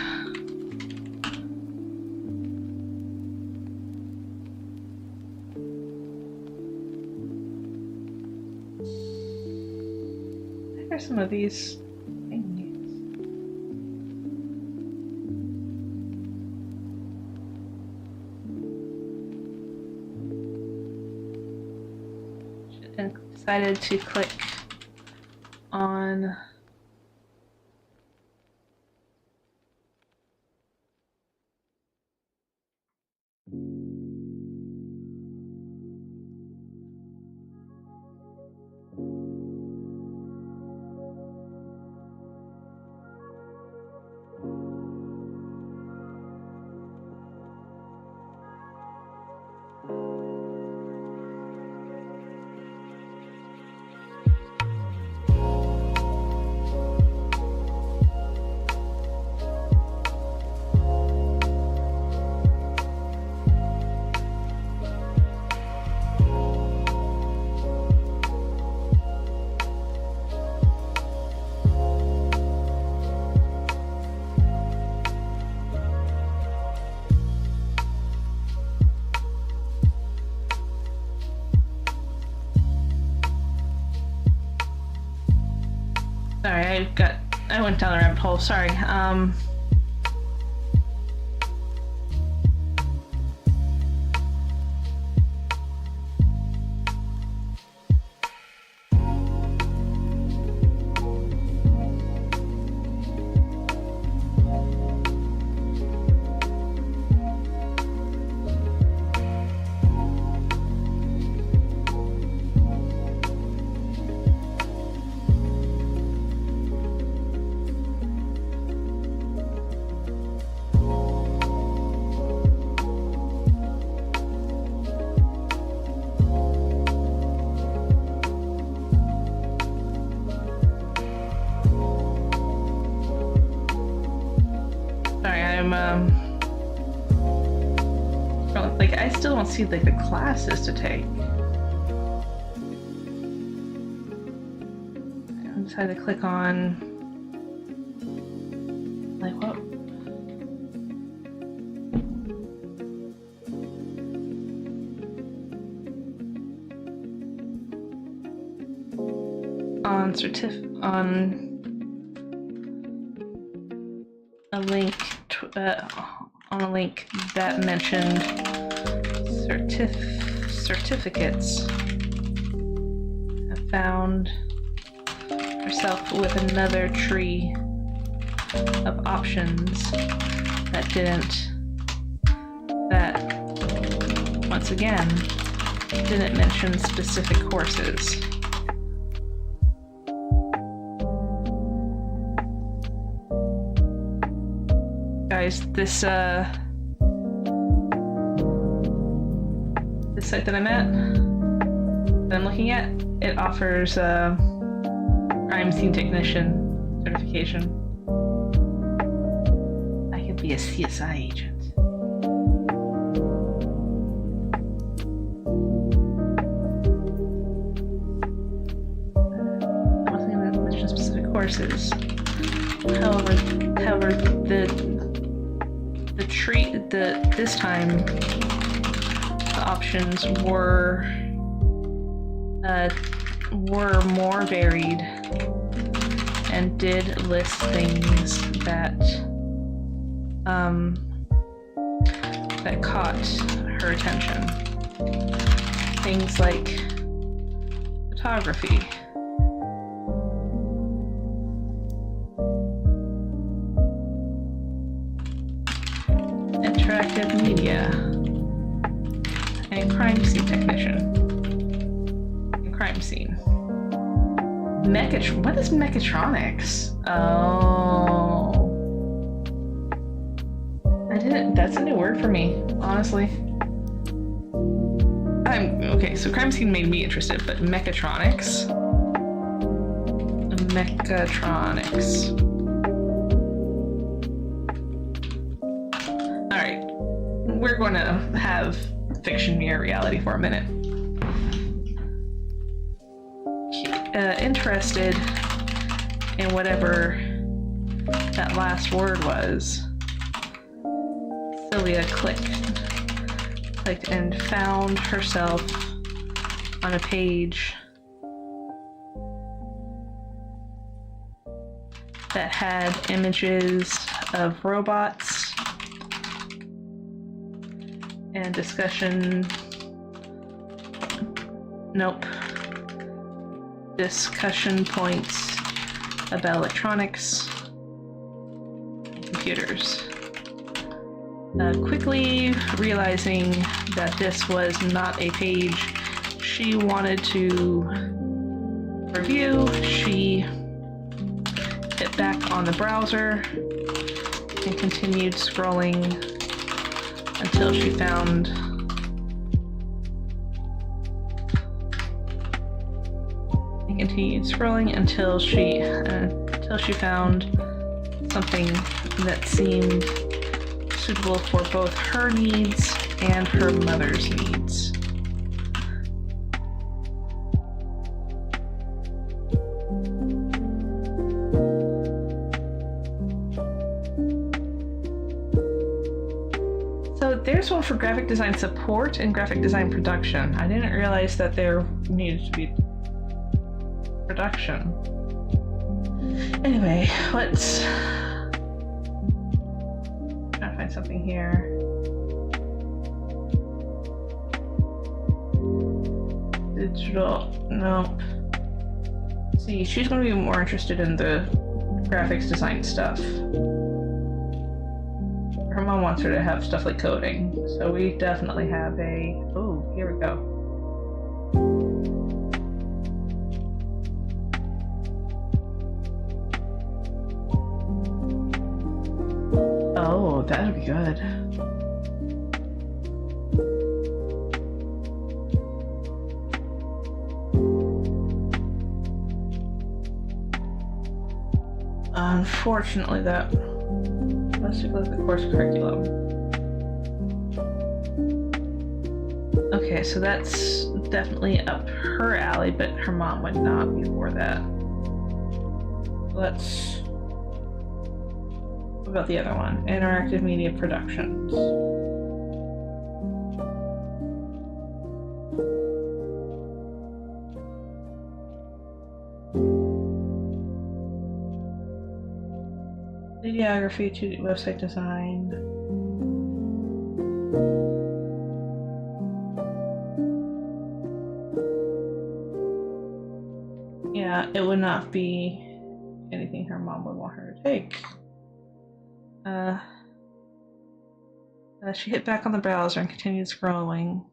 S1: Here's some of these things. And decided to click on Sorry, I went down the rabbit hole. Sorry. Like, I still don't see, like, the classes to take. I decided to click on, like, what? On a link on a link that mentioned certificates. I found herself with another tree of options that once again didn't mention specific courses. Guys, this site that I'm at, that I'm looking at, it offers crime scene technician certification. I could be a CSI agent. I wasn't going to mention specific courses. However, this time the options were more varied and did list things that caught her attention. Things like photography, interactive media, and crime scene technician. And crime scene. What is mechatronics? Oh. That's a new word for me, honestly. Okay, so crime scene made me interested, but mechatronics. Mechatronics. Alright. We're going to have fiction mirror reality for a minute. Interested in whatever that last word was. Sylvia clicked and found herself on a page that had images of robots and discussion. Nope. Discussion points about electronics and computers. Quickly realizing that this was not a page she wanted to review, she hit back on the browser and continued scrolling until she found found something that seemed suitable for both her needs and her mother's needs. So there's one for graphic design support and graphic design production. I didn't realize that there needed to be production. Anyway, let's try to find something here. Digital, nope. See, she's going to be more interested in the graphics design stuff. Her mom wants her to have stuff like coding, so we definitely have a... Oh, here we go. Oh, that'd be good. Unfortunately, that... Let's take a look at the course curriculum. Okay, so that's definitely up her alley, but her mom would not be for that. Let's... What about the other one? Interactive Media Productions. Videography, 2D website design. Yeah, it would not be anything her mom would want her to take. She hit back on the browser and continued scrolling.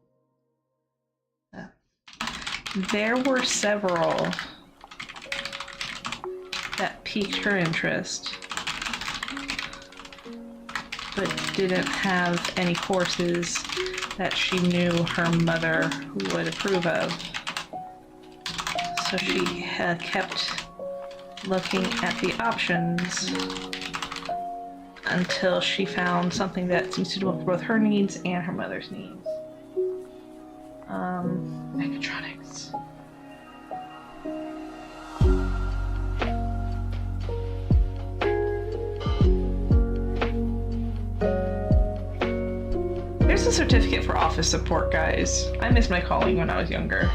S1: There were several that piqued her interest, but didn't have any courses that she knew her mother would approve of. So she kept looking at the options until she found something that seemed suitable for both her needs and her mother's needs. Mechatronics. There's a certificate for office support, guys. I missed my calling when I was younger.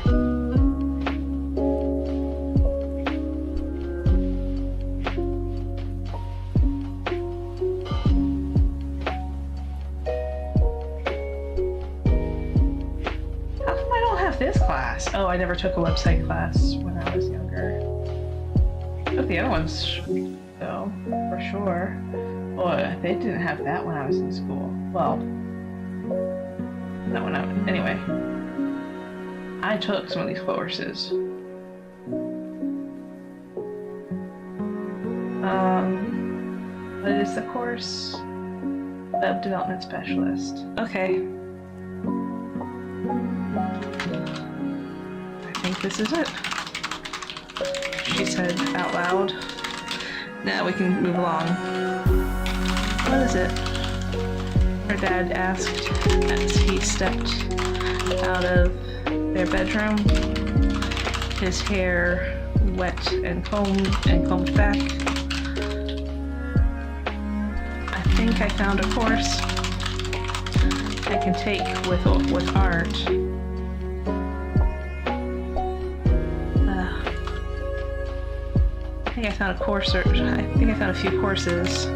S1: Oh, I never took a website class when I was younger. Took the other ones, though, for sure. Boy, they didn't have that when I was in school. Well, not when I... Anyway. I took some of these courses. What is the course? Web Development Specialist. Okay. I think this is it, she said out loud. Now we can move along. What is it? Her dad asked as he stepped out of their bedroom, his hair wet and combed back. I think I found a course I can take with art. I think I found a course, or I think I found a few courses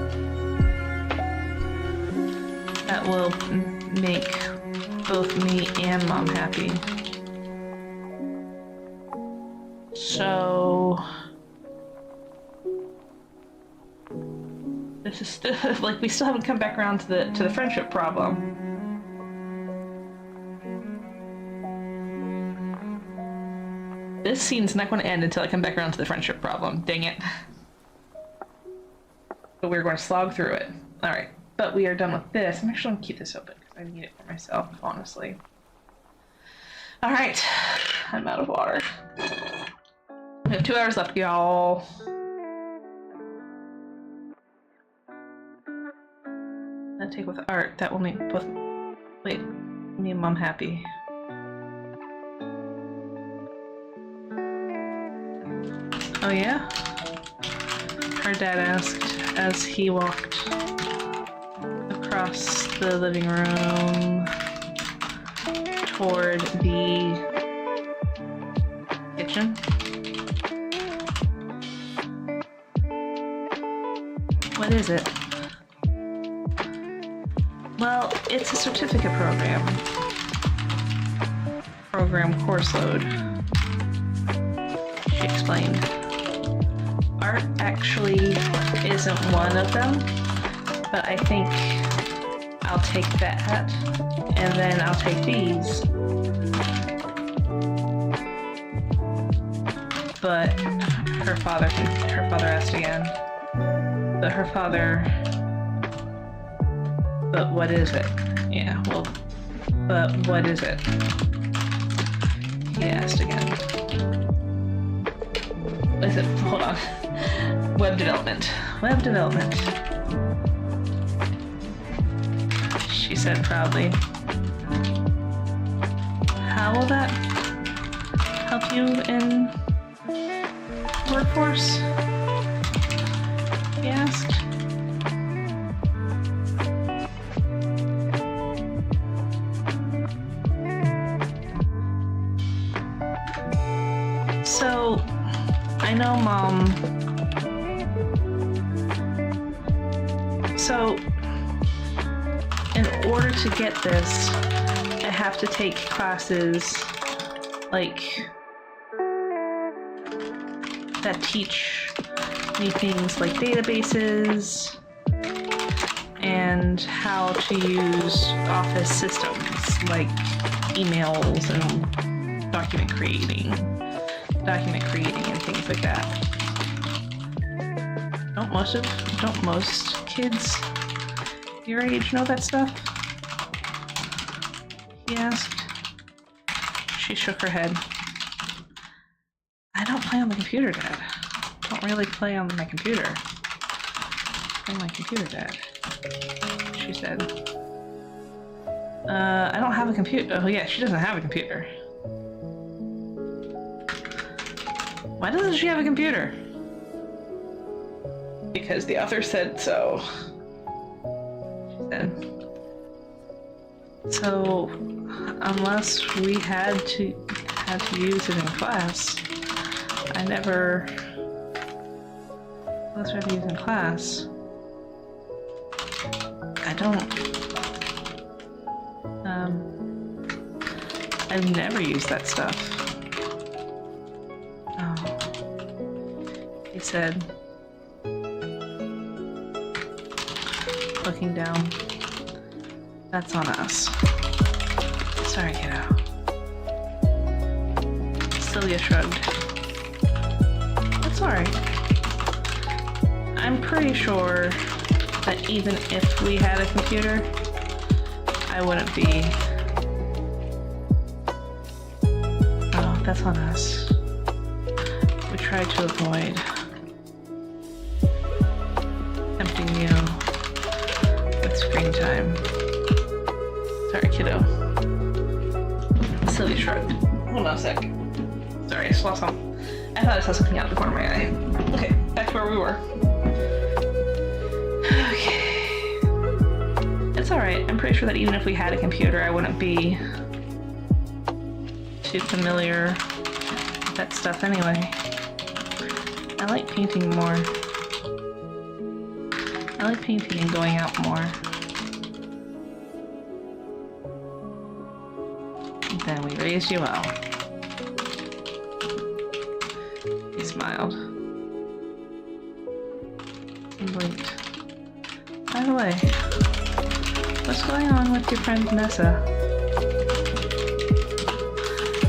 S1: that will make both me and Mom happy. So this is still like we still haven't come back around to the friendship problem. This scene's not going to end until I come back around to the friendship problem. Dang it. But we're going to slog through it. Alright, but we are done with this. I'm actually going to keep this open because I need it for myself, honestly. Alright, I'm out of water. We have 2 hours left, y'all. I'll take with art. That will make both... Wait, me and Mom happy. Oh yeah? Her dad asked as he walked across the living room toward the kitchen. What is it? Well, it's a certificate program. Program course load, she explained. Art actually isn't one of them, but I think I'll take that, and then I'll take these. But her father asked again. But her father, but what is it? Yeah, well, but what is it? He asked again. Is it, hold on. Web development. Web development. She said proudly. How will that help you in workforce? He asked. So, I know Mom. So, in order to get this, I have to take classes like that teach me things like databases and how to use office systems like emails and document creating and things like that. Don't most kids your age know that stuff? He asked. She shook her head. I don't play on the computer, Dad. Don't really play on my computer. Play on my computer, Dad, she said. I don't have a computer. Oh yeah, she doesn't have a computer. Why doesn't she have a computer? Because the author said so. She said. So, unless we had to use it in class, unless we had to use it in class, I've never used that stuff. Oh, he said, looking down. That's on us. Sorry, kiddo. Celia shrugged. That's alright. I'm pretty sure that even if we had a computer, I wouldn't be That's on us. We tried to avoid tempting you with screen time. Sorry, kiddo. Sylvia shrugged. Hold on a sec. Sorry, I saw something. I thought I saw something out the corner of my eye. Okay, back to where we were. Okay. It's alright. I'm pretty sure that even if we had a computer, I wouldn't be too familiar with that stuff anyway. I like painting more. I like painting and going out more. And then we raised you well. He smiled. And blinked. By the way, what's going on with your friend Nessa?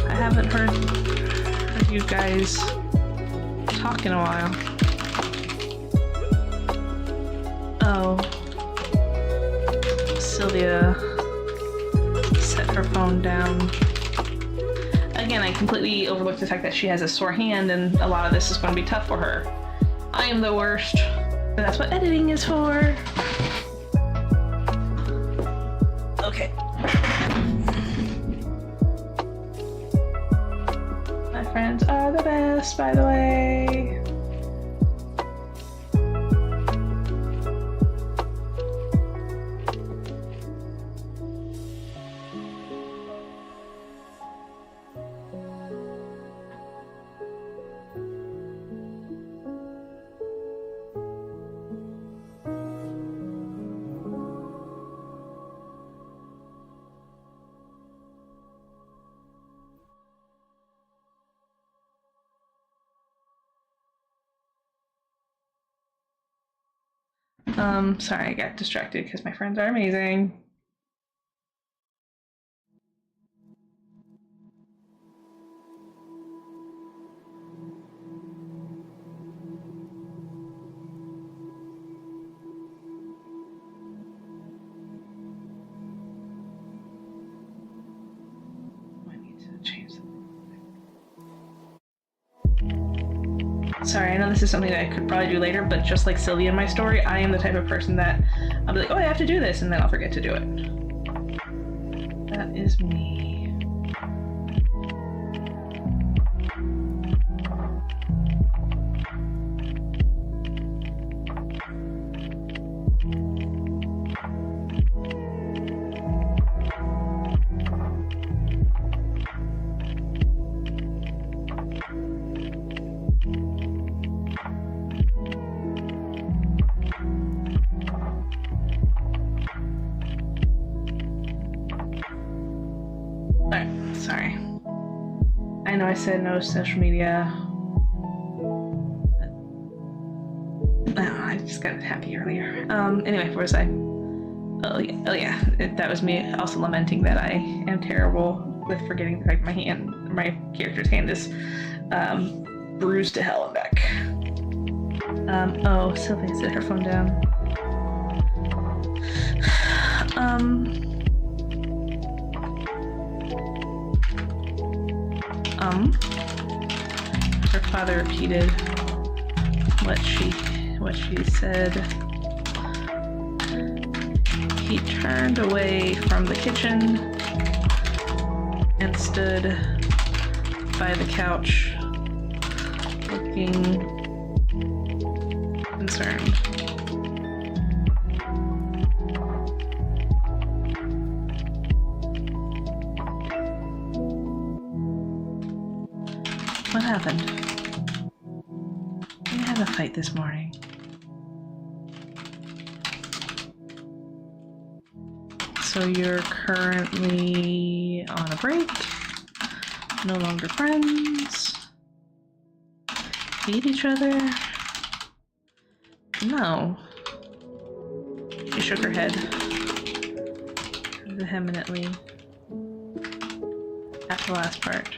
S1: I haven't heard you guys talk in a while. Oh. Sylvia set her phone down. Again, I completely overlooked the fact that she has a sore hand and a lot of this is going to be tough for her. I am the worst. But that's what editing is for. Okay. My friends are the best, by the way. Sorry, I got distracted because my friends are amazing. I need to change something. Sorry, I know this is something that I could probably do later, but just like Sylvia in my story, I am the type of person that I'll be like, oh, I have to do this, and then I'll forget to do it. That is me. Sorry. I know I said no social media. I just got happy earlier. Anyway, where was I? Oh yeah. That was me also lamenting that I am terrible with forgetting the fact my character's hand is bruised to hell and back. Oh, Sylvia set her phone down. Her father repeated what she said. He turned away from the kitchen and stood by the couch, looking concerned. What happened? We had a fight this morning. So you're currently on a break? No longer friends? Hate each other? No. She shook her head vehemently at the last part.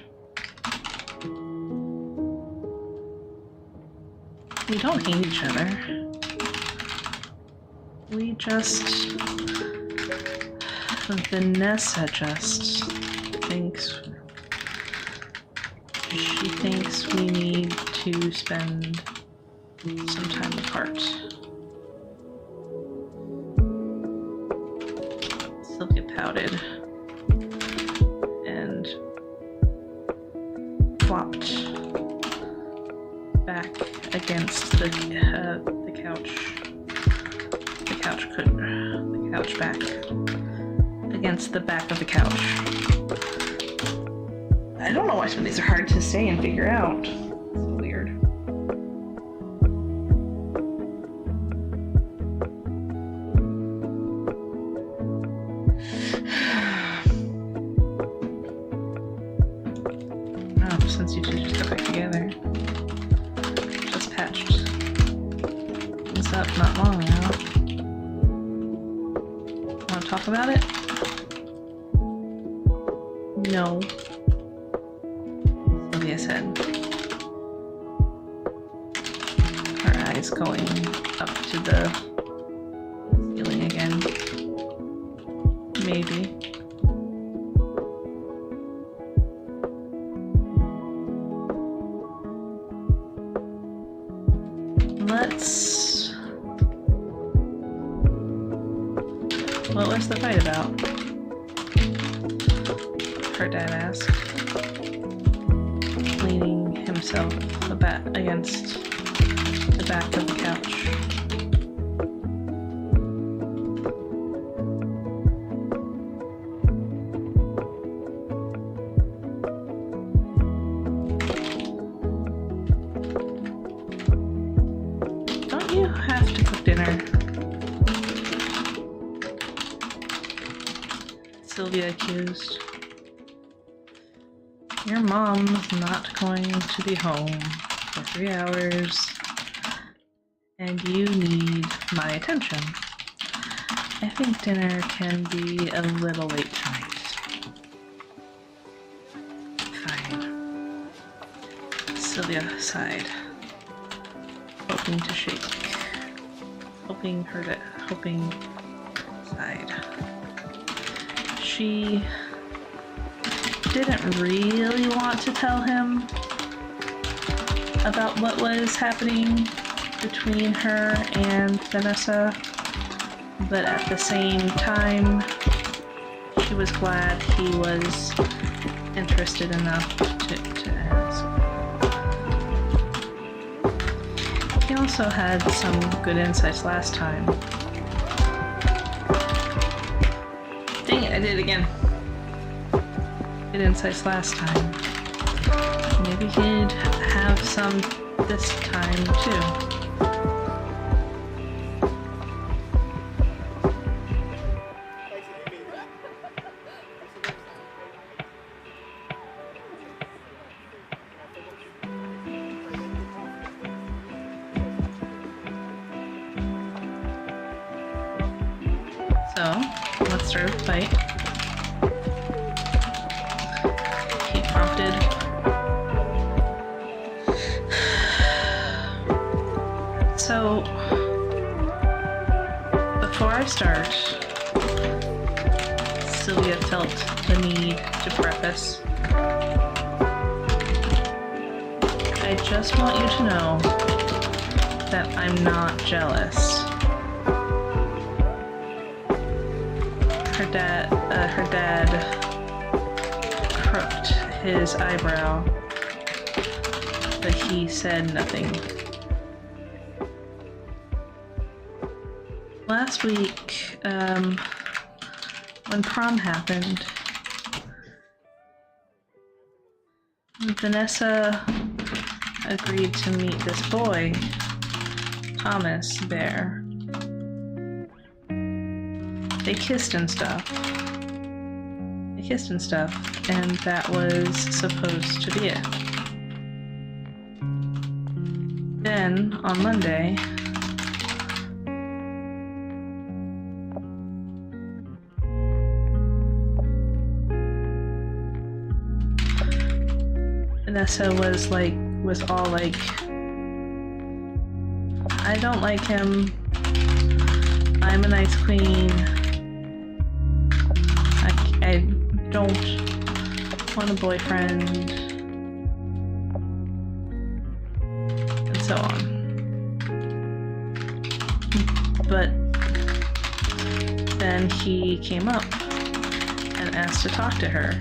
S1: We don't hate each other. We just... Vanessa just thinks She thinks we need to spend some time apart. Sylvia pouted and flopped back against the couch. The couch back against the back of the couch. I don't know why some of these are hard to say and figure out. It's weird. Oh, since you two just got back together. Just patched things up not long ago. Want to talk about it? No. Sylvia said. Her eyes going up to the ceiling again. Maybe. What was the fight about? Her dad asked, leaning himself against the back of the couch. Don't you have to cook dinner? Sylvia accused. Your mom's not going to be home for 3 hours, and you need my attention. I think dinner can be a little late tonight. Fine. Sylvia sighed, hoping to shake. Hoping sighed. She didn't really want to tell him about what was happening between her and Vanessa, but at the same time, she was glad he was interested enough to ask. He also had some good insights last time. Dang it, I did it again. Good insights last time. Maybe he'd have some this time too. So, let's start with the fight. He prompted. So, before I start, Sylvia felt the need to preface. I just want you to know that I'm not jealous. Her dad crooked his eyebrow, but he said nothing. Last week, when prom happened, Vanessa agreed to meet this boy, Thomas Bear. They kissed and stuff, and that was supposed to be it. Then, on Monday, Vanessa was all like, I don't like him, I'm a nice queen, I don't want a boyfriend, so on. But then he came up and asked to talk to her.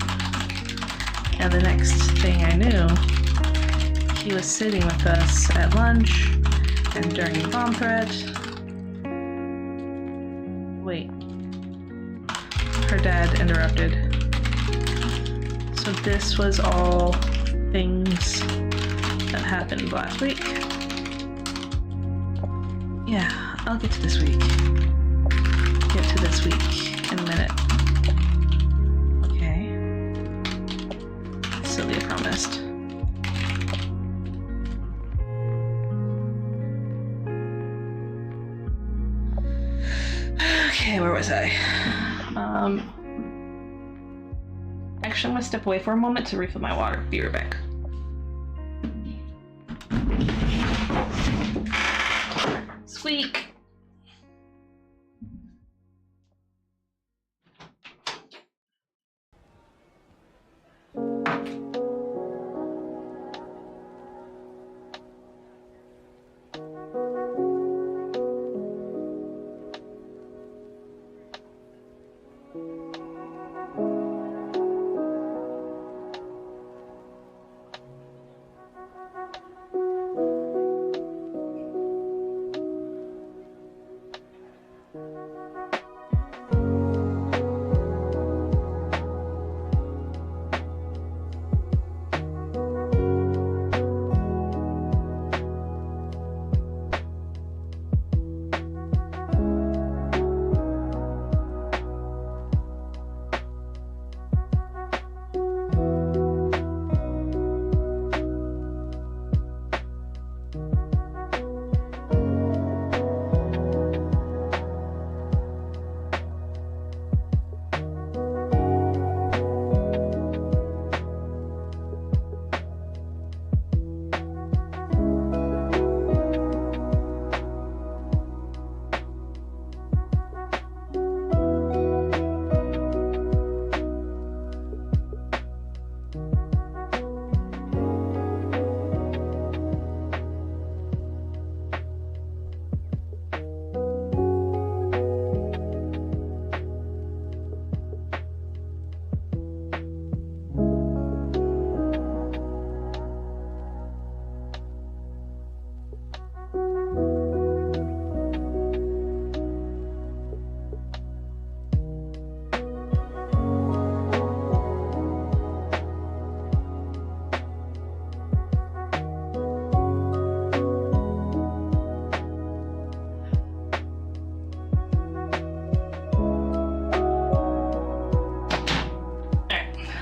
S1: And the next thing I knew, he was sitting with us at lunch and during the bomb threat. Wait. Her dad interrupted. So this was all things that happened last week? Yeah, I'll get to this week. Get to this week in a minute. Okay. Sylvia promised. Okay, where was I? Actually, I'm gonna step away for a moment to refill my water. Be right back. Squeak!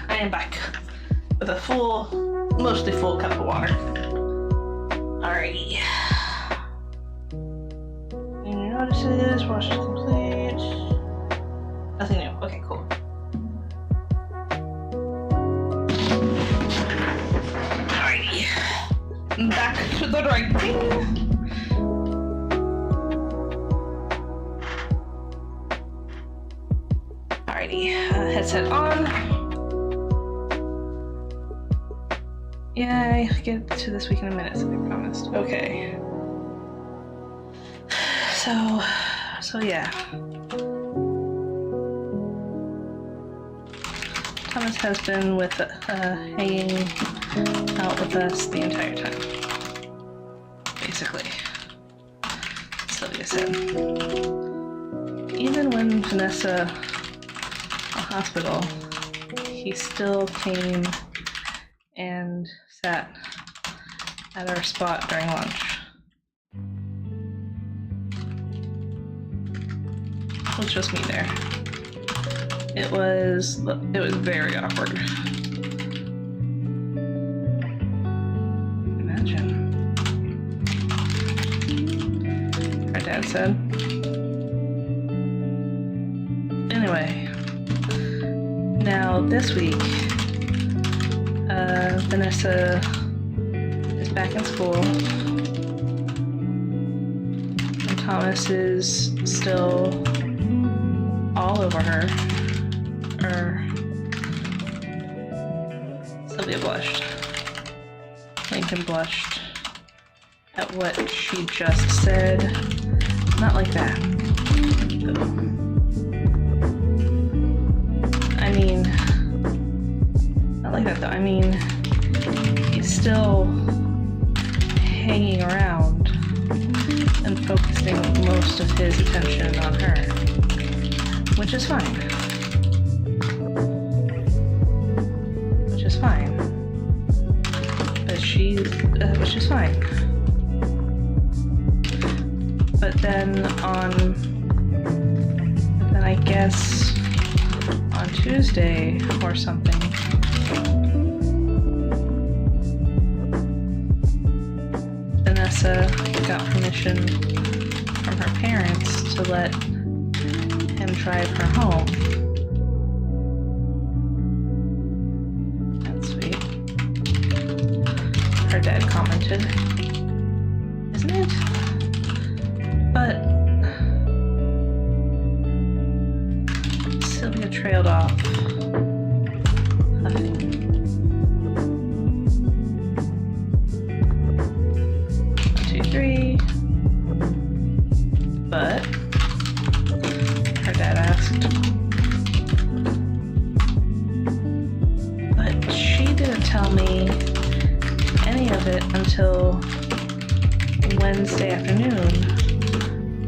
S1: I'm back with a full, mostly full cup of water. Alrighty. Any notices? Wash is complete. Nothing new. Okay, cool. Alrighty. Back to the writing. Alrighty. Headset on. Yeah, I'll get to this week in a minute, so I promised. Okay. So yeah. Thomas has been with, hanging out with us the entire time. Basically. Sylvia said. Even when Vanessa was in hospital, he still came and sat at our spot during lunch. It was just me there. It was very awkward. Imagine. Our dad said. Anyway, now this week, Vanessa is back in school, and Thomas is still all over her. Sylvia blushed. Lincoln blushed. at what she just said. Not like that. I mean, not like that though. I mean, he's still hanging around and focusing most of his attention on her, which is fine. Which is fine. Which is fine. But then I guess on Tuesday or something, Vanessa got permission from her parents to let him drive her home. That's sweet. Her dad commented, isn't it? But Sylvia trailed off, huffing. 1, 2, 3. But her dad asked. But she didn't tell me any of it until Wednesday afternoon,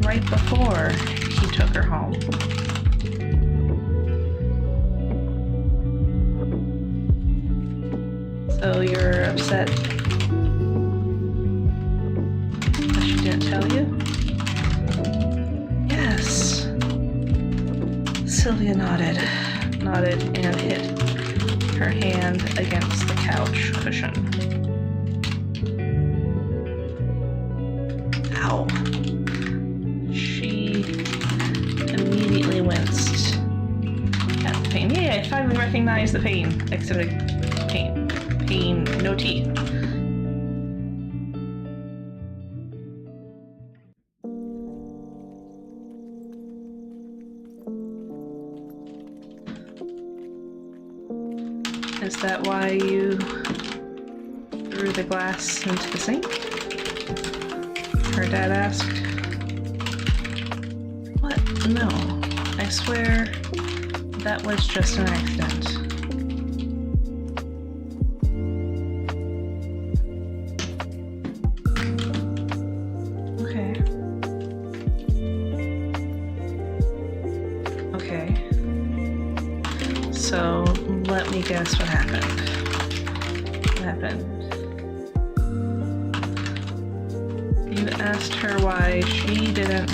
S1: right before he took her home. So you're upset that she didn't tell you? Yes. Sylvia nodded and hit her hand against the couch cushion. Ow. She immediately winced at the pain. Yay, I finally recognized the pain. Except pain. Pain, no teeth. Is that why you threw the glass into the sink? Her dad asked. What? No. I swear that was just an accident. Okay. So, let me guess what happened. What happened? You asked her why she didn't...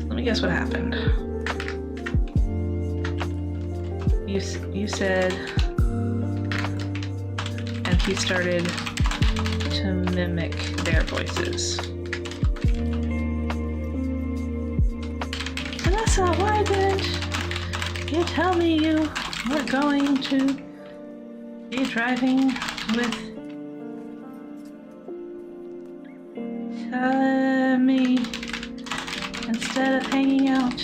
S1: Let me guess what happened. You said... And he started to mimic their voices. Vanessa, why didn't you tell me you were going to be driving with me instead of hanging out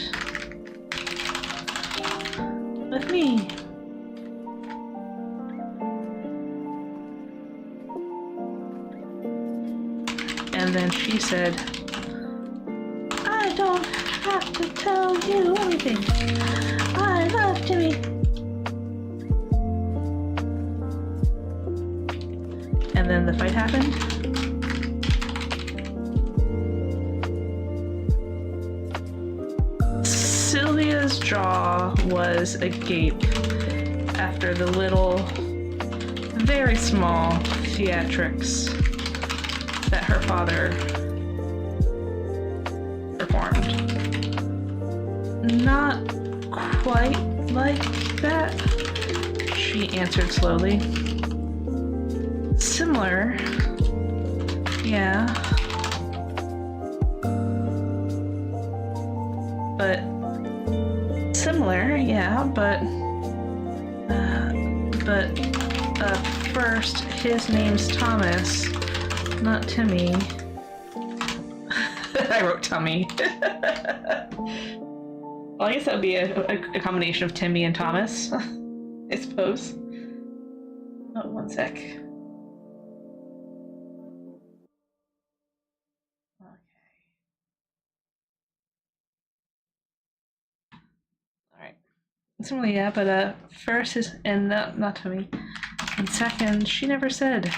S1: with me? And then she said, I don't have to tell you anything. I love Jimmy. And then the fight happened. Sylvia's jaw was agape after the little, very small theatrics that her father performed. Not quite like that, she answered slowly. Similar, yeah. But first, his name's Thomas, not Timmy. I wrote Tummy. Well, I guess that would be a combination of Timmy and Thomas, I suppose. Oh, one sec. Similarly, yeah, but first is, and not to me. And second, she never said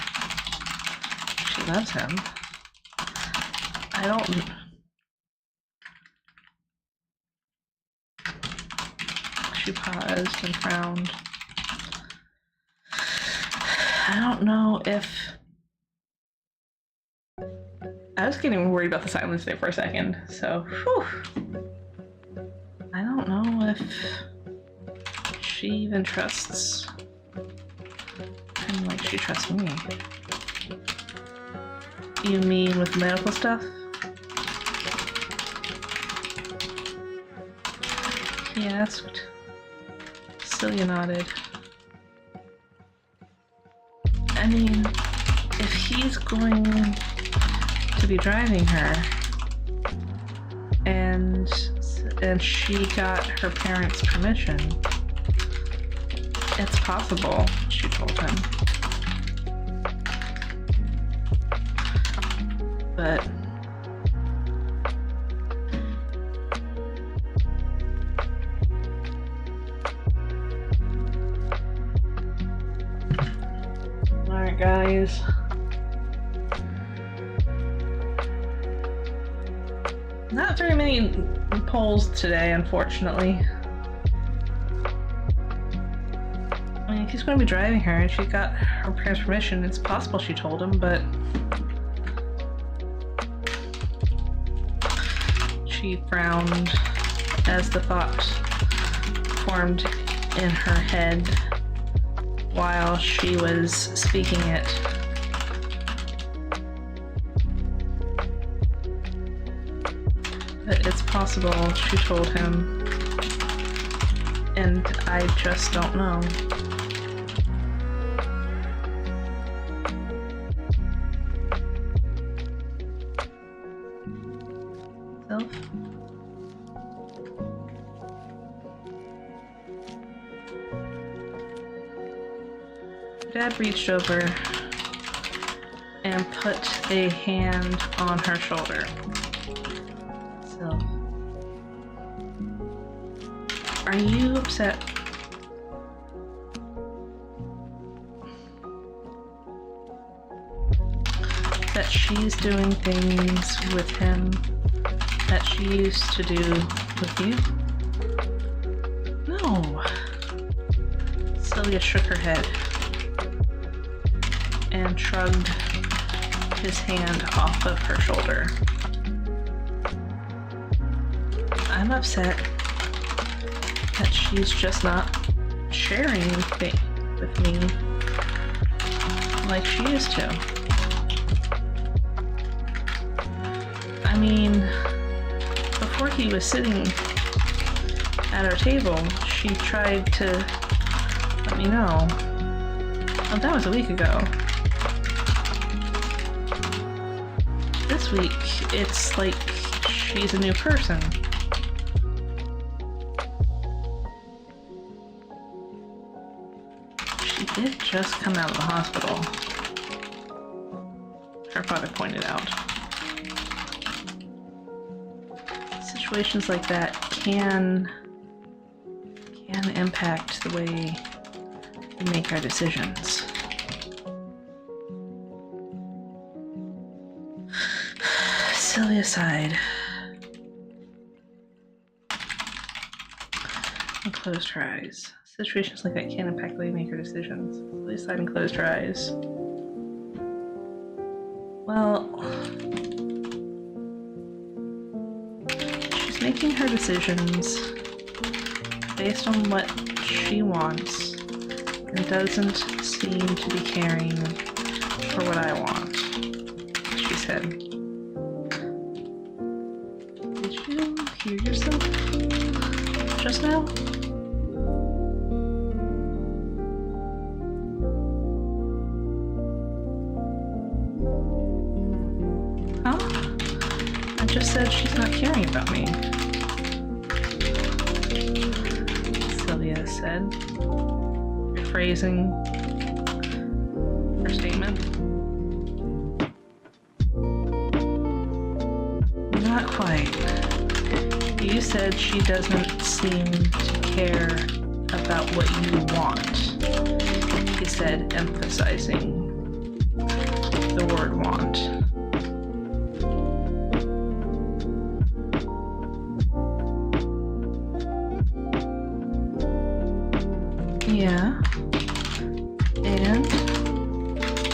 S1: she loves him. I don't. She paused and frowned. I don't know if. I was getting worried about the silence there for a second, so. Whew. I don't know if she even trusts him like she trusts me. You mean with medical stuff? He asked. Celia nodded. I mean, if he's going to be driving her, and she got her parents' permission, it's possible, she told him. But alright, guys. Not very many polls today, unfortunately. I mean, if he's going to be driving her and she got her parents' permission, it's possible she told him, but she frowned as the thought formed in her head while she was speaking it. But it's possible she told him, and I just don't know. Self? Dad reached over and put a hand on her shoulder. So, are you upset? That she's doing things with him that she used to do with you? No. Celia shook her head and shrugged his hand off of her shoulder. I'm upset that she's just not sharing things with me like she used to. I mean, before he was sitting at our table, she tried to let me know. Well, that was a week ago. This week, it's like she's a new person. She did just come out of the hospital, her father pointed out. Situations like that can impact the way we make our decisions. Celia sighed and closed her eyes. Situations like that can impact the way we make our decisions. Celia sighed and closed her eyes. Well, she's making her decisions based on what she wants and doesn't seem to be caring for what I want, she said. Did you hear yourself just now? Huh? I just said she's not caring about me, Celia said, rephrasing her statement. Not quite. You said she doesn't seem to care what you want, he said, emphasizing the word want. Yeah. And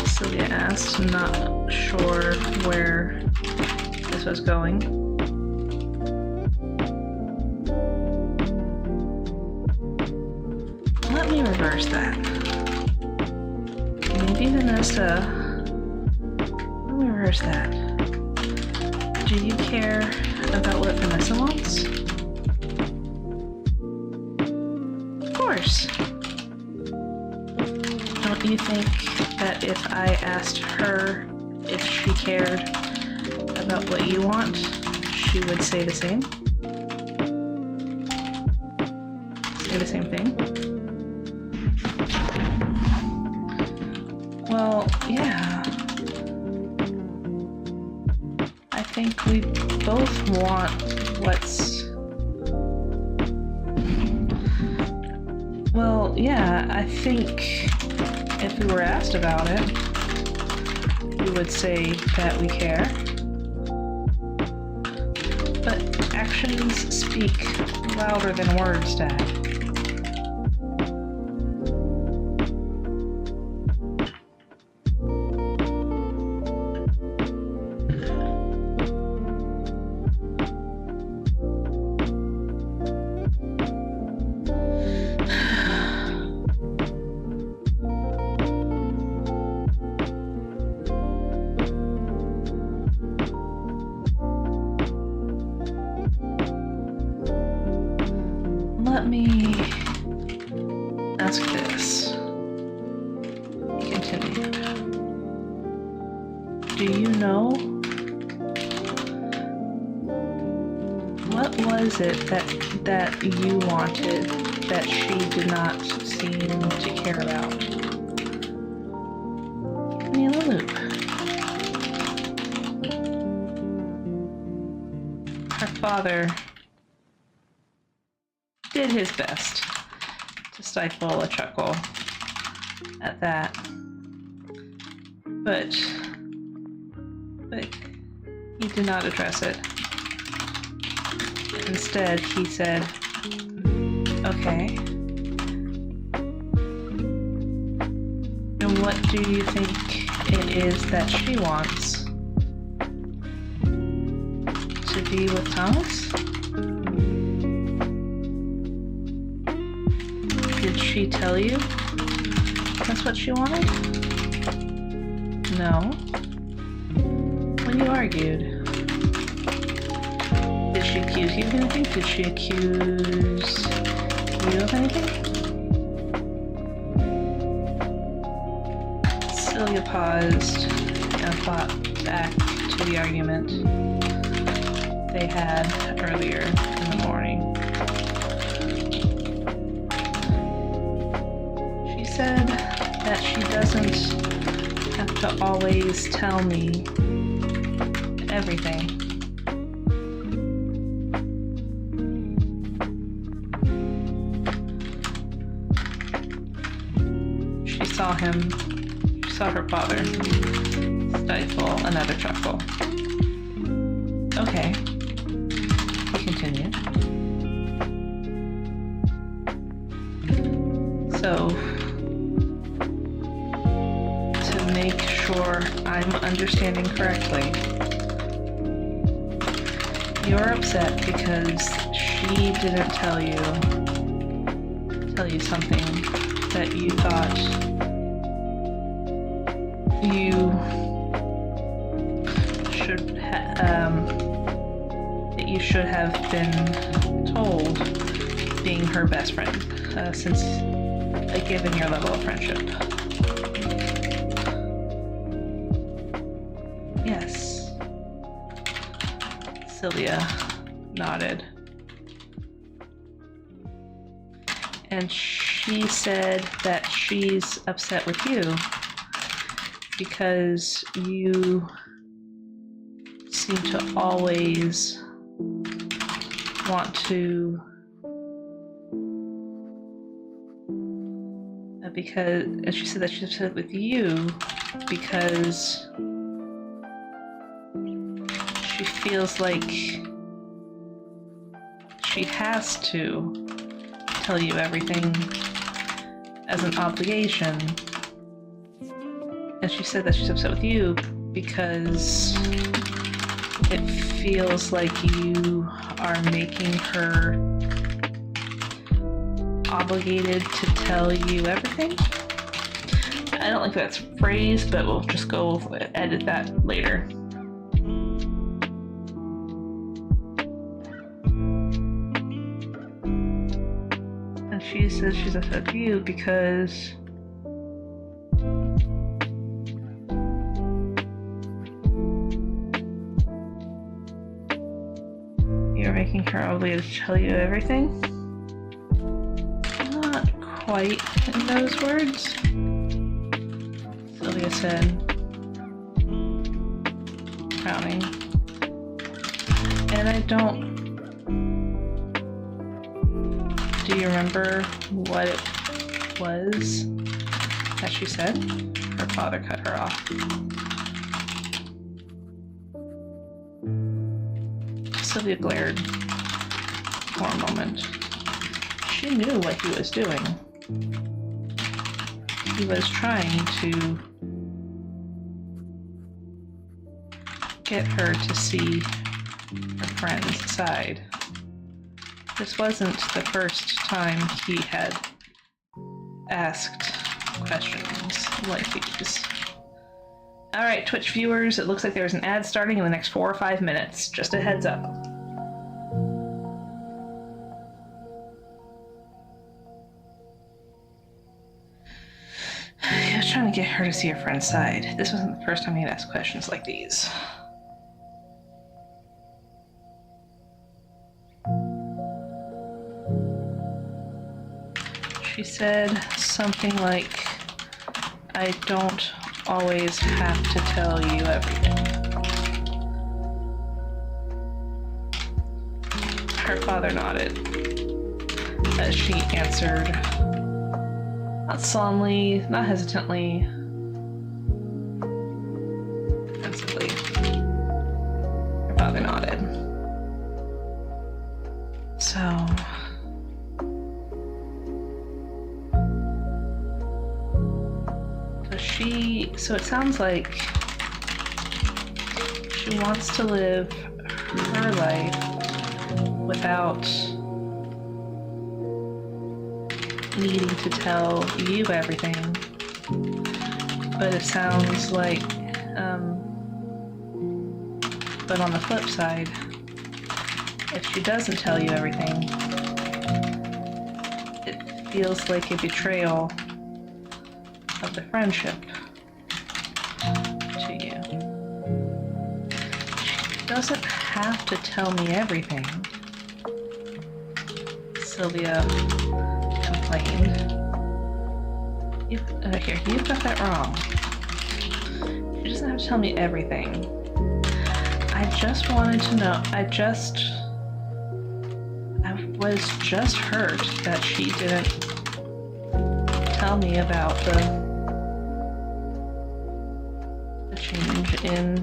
S1: Sylvia asked, not sure where this was going. Let me reverse that. Maybe Vanessa. Let me reverse that. Do you care about what Vanessa wants? Of course. Don't you think that if I asked her if she cared about what you want, she would say the same? Say the same thing? Well, yeah. I think we both want what's... Well, yeah, I think if we were asked about it, we would say that we care. But actions speak louder than words, Dad. Let me ask this. He continued. Do you know what was it that you wanted that she did not seem to care about? Keep me in the loop. Her father did his best to stifle a chuckle at that, but he did not address it. Instead, he said, okay, and what do you think it is that she wants? To be with Thomas? Did she tell you that's what she wanted? No. When you argued, did she accuse you of anything? Did she accuse you of anything? Sylvia paused and thought back to the argument they had earlier in the morning. She said that she doesn't have to always tell me everything. She saw her father stifle another chuckle. Okay, he continued. So, to make sure I'm understanding correctly, you're upset because she didn't tell you something that you thought you should have been told, being her best friend, since given your level of friendship. Yes. Sylvia nodded. And she said that she's upset with you because you seem to always want to because and she said that she's upset with you because she feels like she has to tell you everything as an obligation. And she said that she's upset with you because it feels like you are making her obligated to tell you everything. I don't like that's phrased, but we'll just go edit that later. And she says she's upset with you because you're making her obligated to tell you everything. Not quite in those words, Sylvia said, frowning. And I don't... Do you remember what it was that she said? Her father cut her off. Sylvia glared for a moment. She knew what he was doing. He was trying to get her to see her friend's side. This wasn't the first time he had asked questions like these. Alright, Twitch viewers, it looks like there's an ad starting in the next 4 or 5 minutes. Just a heads up. He was trying to get her to see her friend's side. This wasn't the first time he had asked questions like these. She said something like, I don't always have to tell you everything. Her father nodded as she answered, not solemnly, not hesitantly, pensively. Her father nodded. So it sounds like she wants to live her life without needing to tell you everything. But it sounds like, but on the flip side, if she doesn't tell you everything, it feels like a betrayal of the friendship to you. She doesn't have to tell me everything, Sylvia complained. You've got that wrong. She doesn't have to tell me everything. I just wanted to know, I was just hurt that she didn't tell me about the change in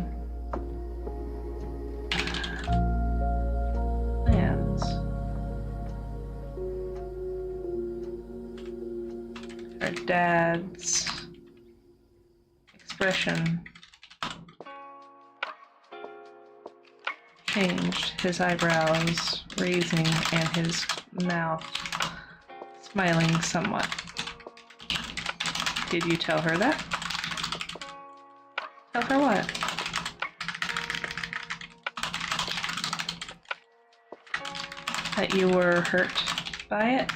S1: plans. Her dad's expression changed, his eyebrows raising and his mouth smiling somewhat. Did you tell her that? Tell her what? That you were hurt by it?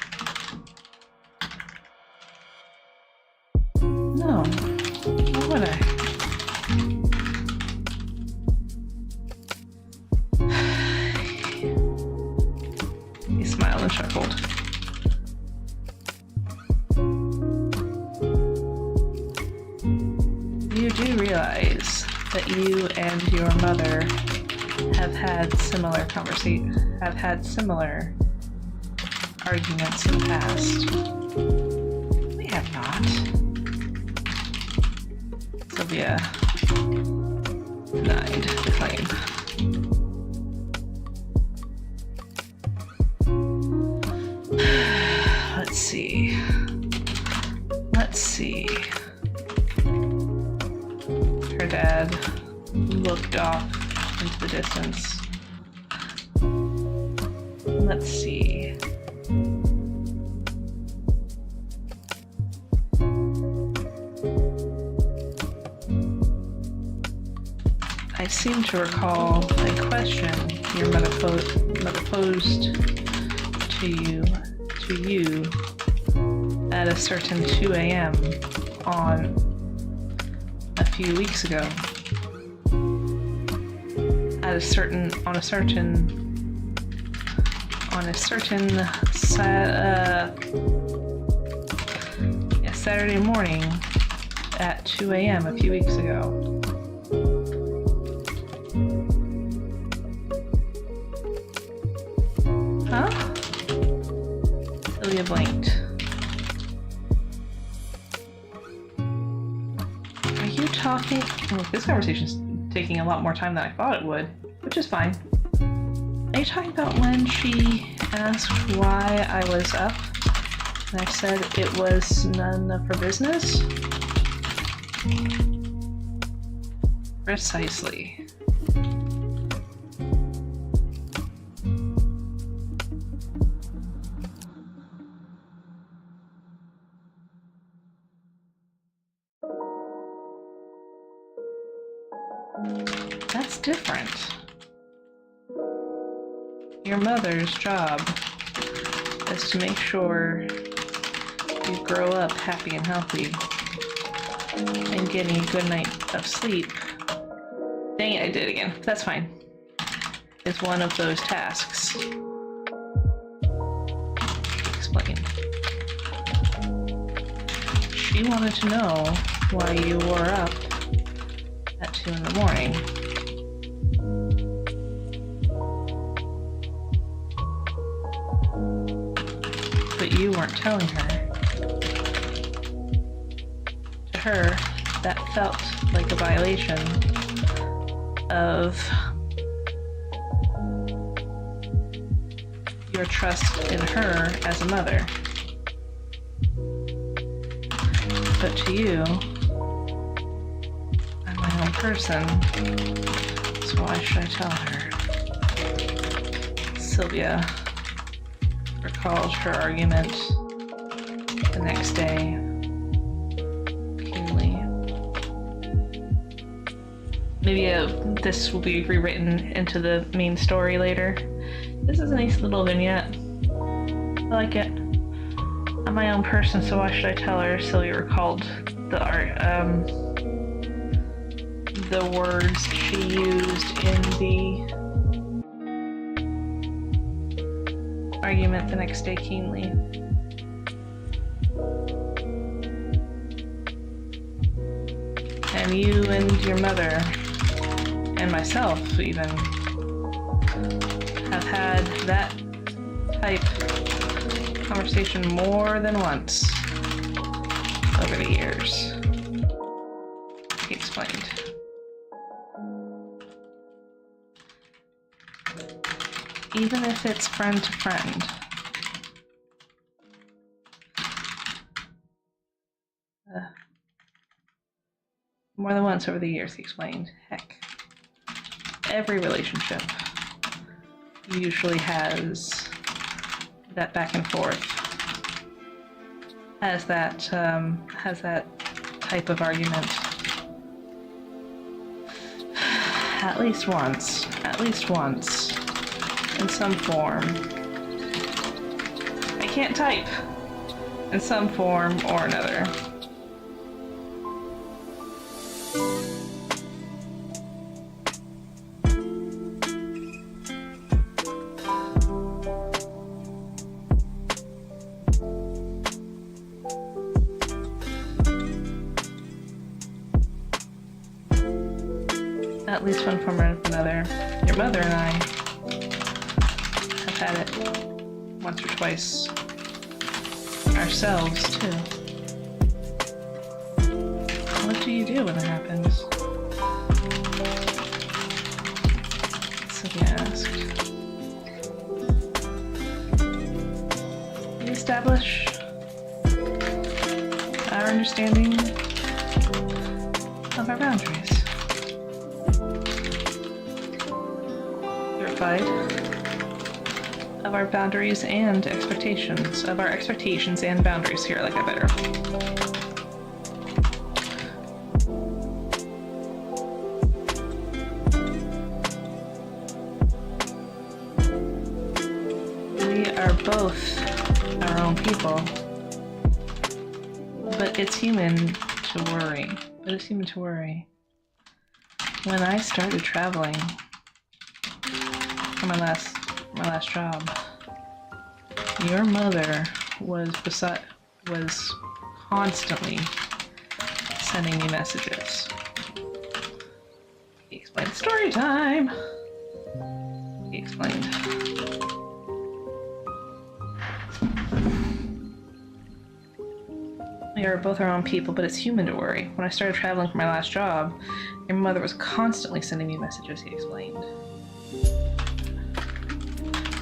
S1: No. Why would I? He smiled and chuckled. You do realize that you and your mother have had similar arguments in the past. We have not. Sylvia denied the claim. Let's see. Her dad looked off into the distance. Let's see. I seem to recall a question your mother posed to you at a certain 2 a.m. on a few weeks ago. On a certain Saturday morning at 2 a.m. a few weeks ago. Huh? Sylvia blinked. Are you talking? Look, this conversation's taking a lot more time than I thought it would, which is fine. Are you talking about when she asked why I was up? And I said it was none of her business? Precisely. That's different. Your mother's job is to make sure you grow up happy and healthy and getting a good night of sleep. Dang it, I did it again. That's fine. Is one of those tasks. Explain. She wanted to know why you were up at 2 in the morning. But you weren't telling her. To her, that felt like a violation of your trust in her as a mother. But to you, I'm my own person, so why should I tell her? Sylvia recalled her argument the next day keenly. Maybe this will be rewritten into the main story later. This is a nice little vignette. I like it. I'm my own person, so why should I tell her? Sylvia recalled the words she used in the argument the next day keenly. And you and your mother, and myself even, have had that type of conversation more than once over the years. He explained. Even if it's friend to friend. More than once over the years, he explained. Heck, every relationship usually has that back and forth, has that type of argument. At least once, in some form. I can't type. In some form or another. At least one form or another. Your mother and I have had it once or twice ourselves, too. What do you do when that happens? Sylvia asked. We establish our understanding of our boundaries. Verified of our boundaries and expectations. Of our expectations and boundaries. Here, I like that better. We are both our own people. But it's human to worry. When I started traveling for my last job, your mother was constantly sending me messages. He explained story time. He explained. We are both our own people, but it's human to worry. When I started traveling for my last job, your mother was constantly sending me messages, he explained.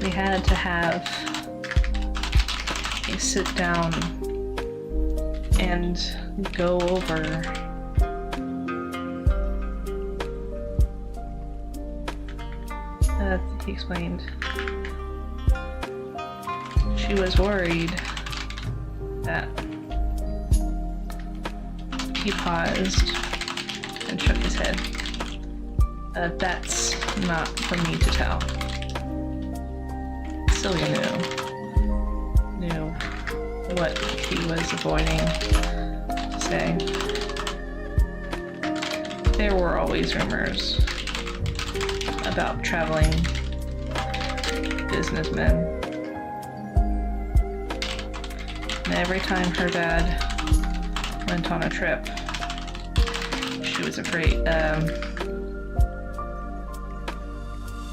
S1: We had to have a sit down and go over he explained. She was worried that he paused and shook his head. That's not for me to tell. Sylvia knew what he was avoiding to say. There were always rumors about traveling businessmen. And every time her dad went on a trip, she was afraid.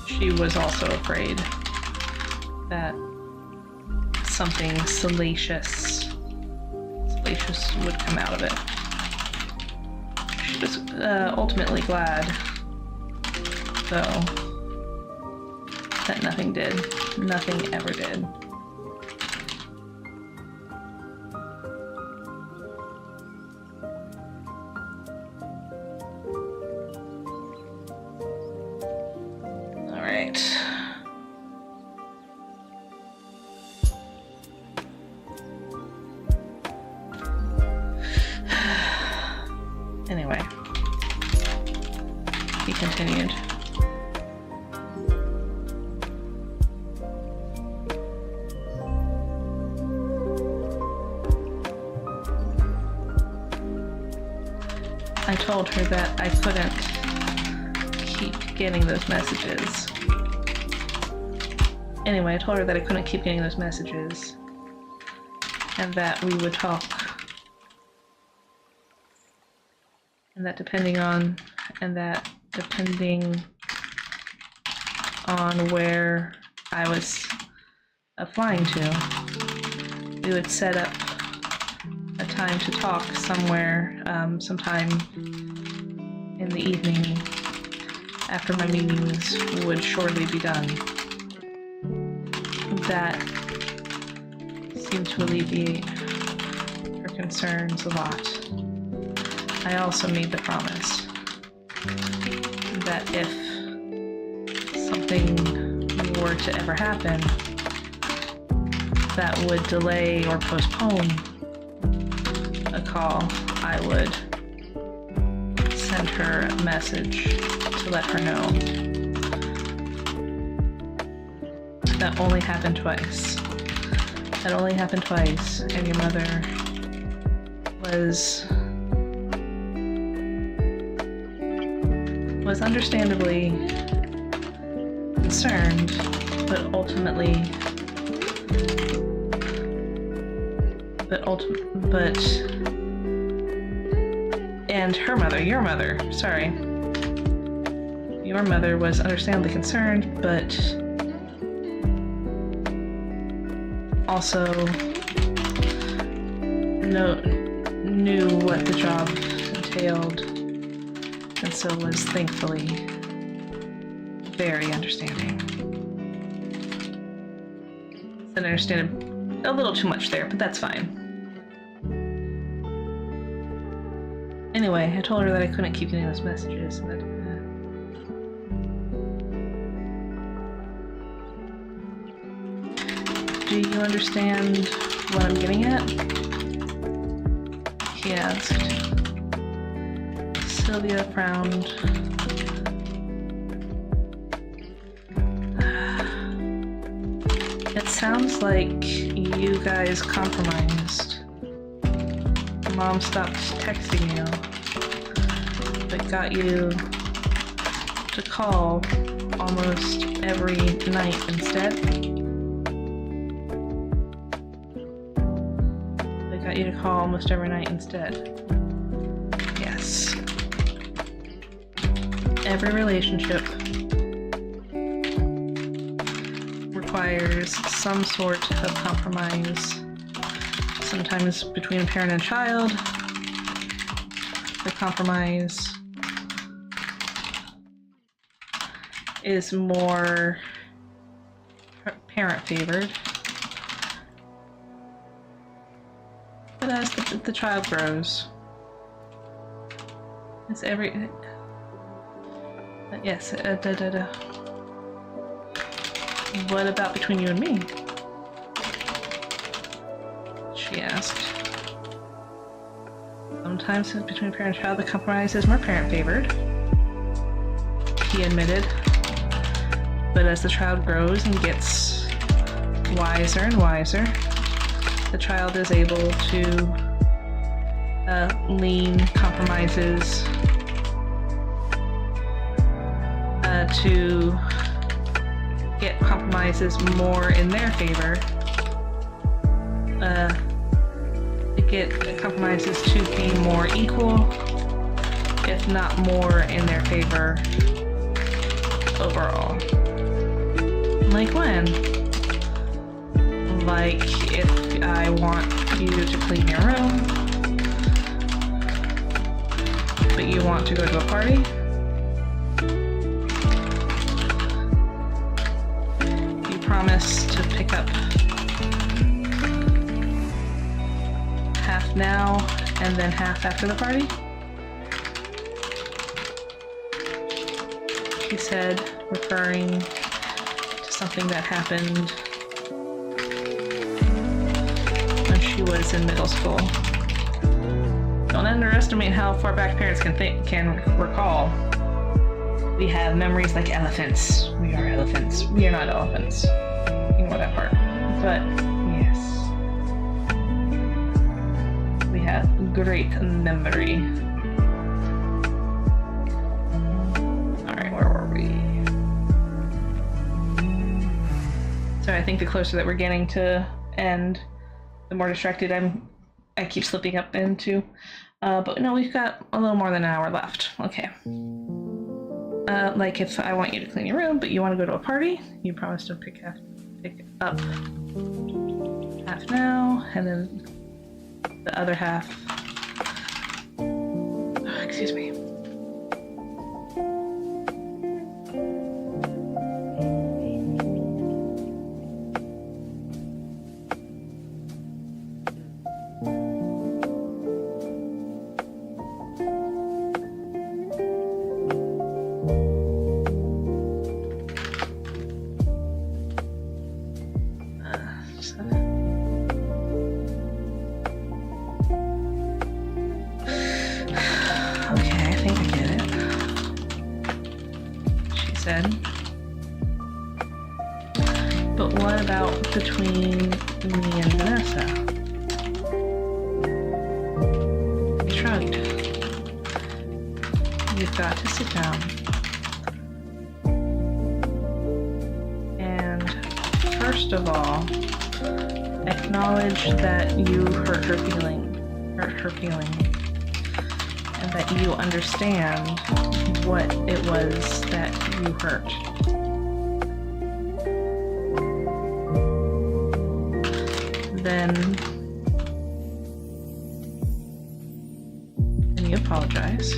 S1: She was also afraid that something salacious would come out of it. She was ultimately glad, though, that nothing did. Nothing ever did. Anyway, he continued. I told her that I couldn't keep getting those messages. Anyway, I told her that I couldn't keep getting those messages and that we would talk. And that depending on where I was flying to, we would set up a time to talk somewhere, sometime in the evening after my meetings would shortly be done. That seemed to alleviate her concerns a lot. I also made the promise that if something were to ever happen that would delay or postpone a call, I would send her a message to let her know. That only happened twice. And your mother was understandably concerned, and your mother was understandably concerned, but also knew what the job detailed, and so was thankfully very understanding. I understand a little too much there, but that's fine. Anyway, I told her that I couldn't keep getting those messages, and that do you understand what I'm getting at? He asked. Sylvia frowned. It sounds like you guys compromised. Mom stopped texting you, but got you to call almost every night instead. They got you to call almost every night instead. Yes. Every relationship requires some sort of compromise. Sometimes between a parent and child, the compromise is more parent favored. But as the child grows, it's every... Yes, What about between you and me? She asked. Sometimes between parent and child, the compromise is more parent favored, he admitted. But as the child grows and gets wiser and wiser, the child is able to lean compromises to get compromises more in their favor, to get compromises to be more equal, if not more in their favor overall. Like when? Like if I want you to clean your room, but you want to go to a party? Promise to pick up half now and then half after the party? He said, referring to something that happened when she was in middle school. Don't underestimate how far back parents can recall. We have memories like elephants. We are elephants. We are not elephants. Ignore that part. But, yes. We have great memory. Alright, where were we? So I think the closer that we're getting to end, the more distracted I keep slipping up into. But no, we've got a little more than an hour left. Okay. Like if I want you to clean your room, but you want to go to a party, you promise to pick up half now, and then the other half. Oh, excuse me. But what about between me and Vanessa? He shrugged. You've got to sit down. And first of all, acknowledge that you hurt her feeling, and that you understand what it was that you hurt. Then and you apologize.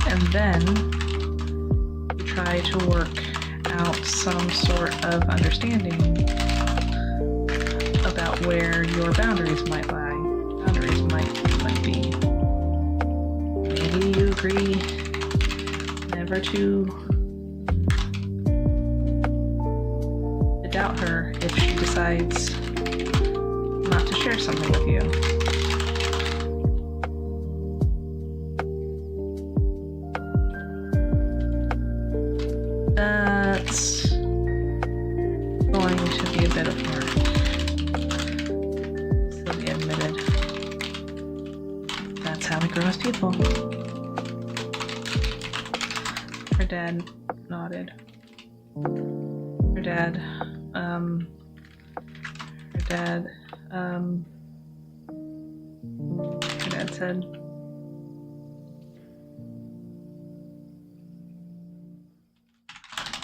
S1: And then you try to work out some sort of understanding about where your boundaries might lie. Boundaries might be. Maybe you agree never to doubt her if she decides not to share something with you. That's going to be a bit of work. Sylvia admitted. That's how we grow as people. Her dad nodded. Her dad said,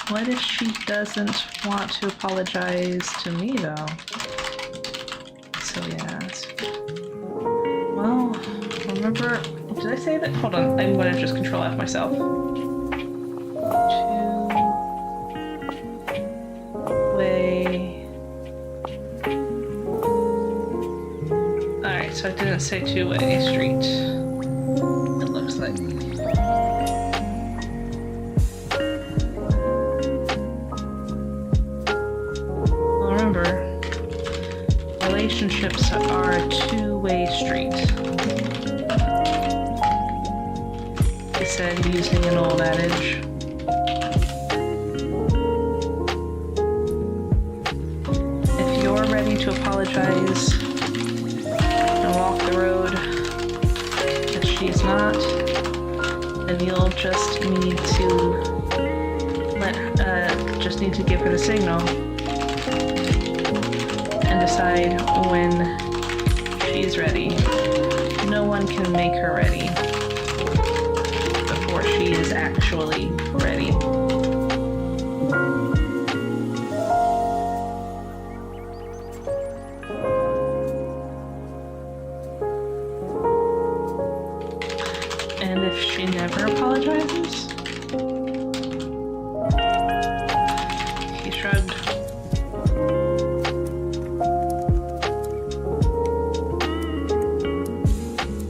S1: what if she doesn't want to apologize to me, though? Sylvia asked. Well, remember, did I say that? Hold on, I'm going to just control F myself. Alright, so I didn't say two-way street. It looks like. Well, remember, relationships are a two-way street. He said, using an old adage. If you're ready to apologize and walk the road that she's not, then you'll just need to give her the signal and decide when she's ready. No one can make her ready before she is actually ready. And if she never apologizes? He shrugged.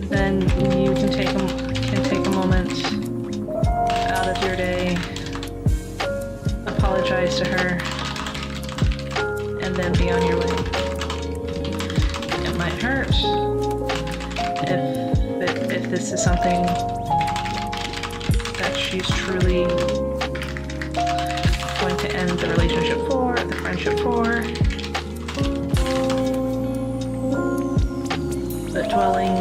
S1: Then you can take a moment out of your day, apologize to her, and then be on your way. It might hurt if this is something that she's truly going to end the relationship for, the friendship for. But dwelling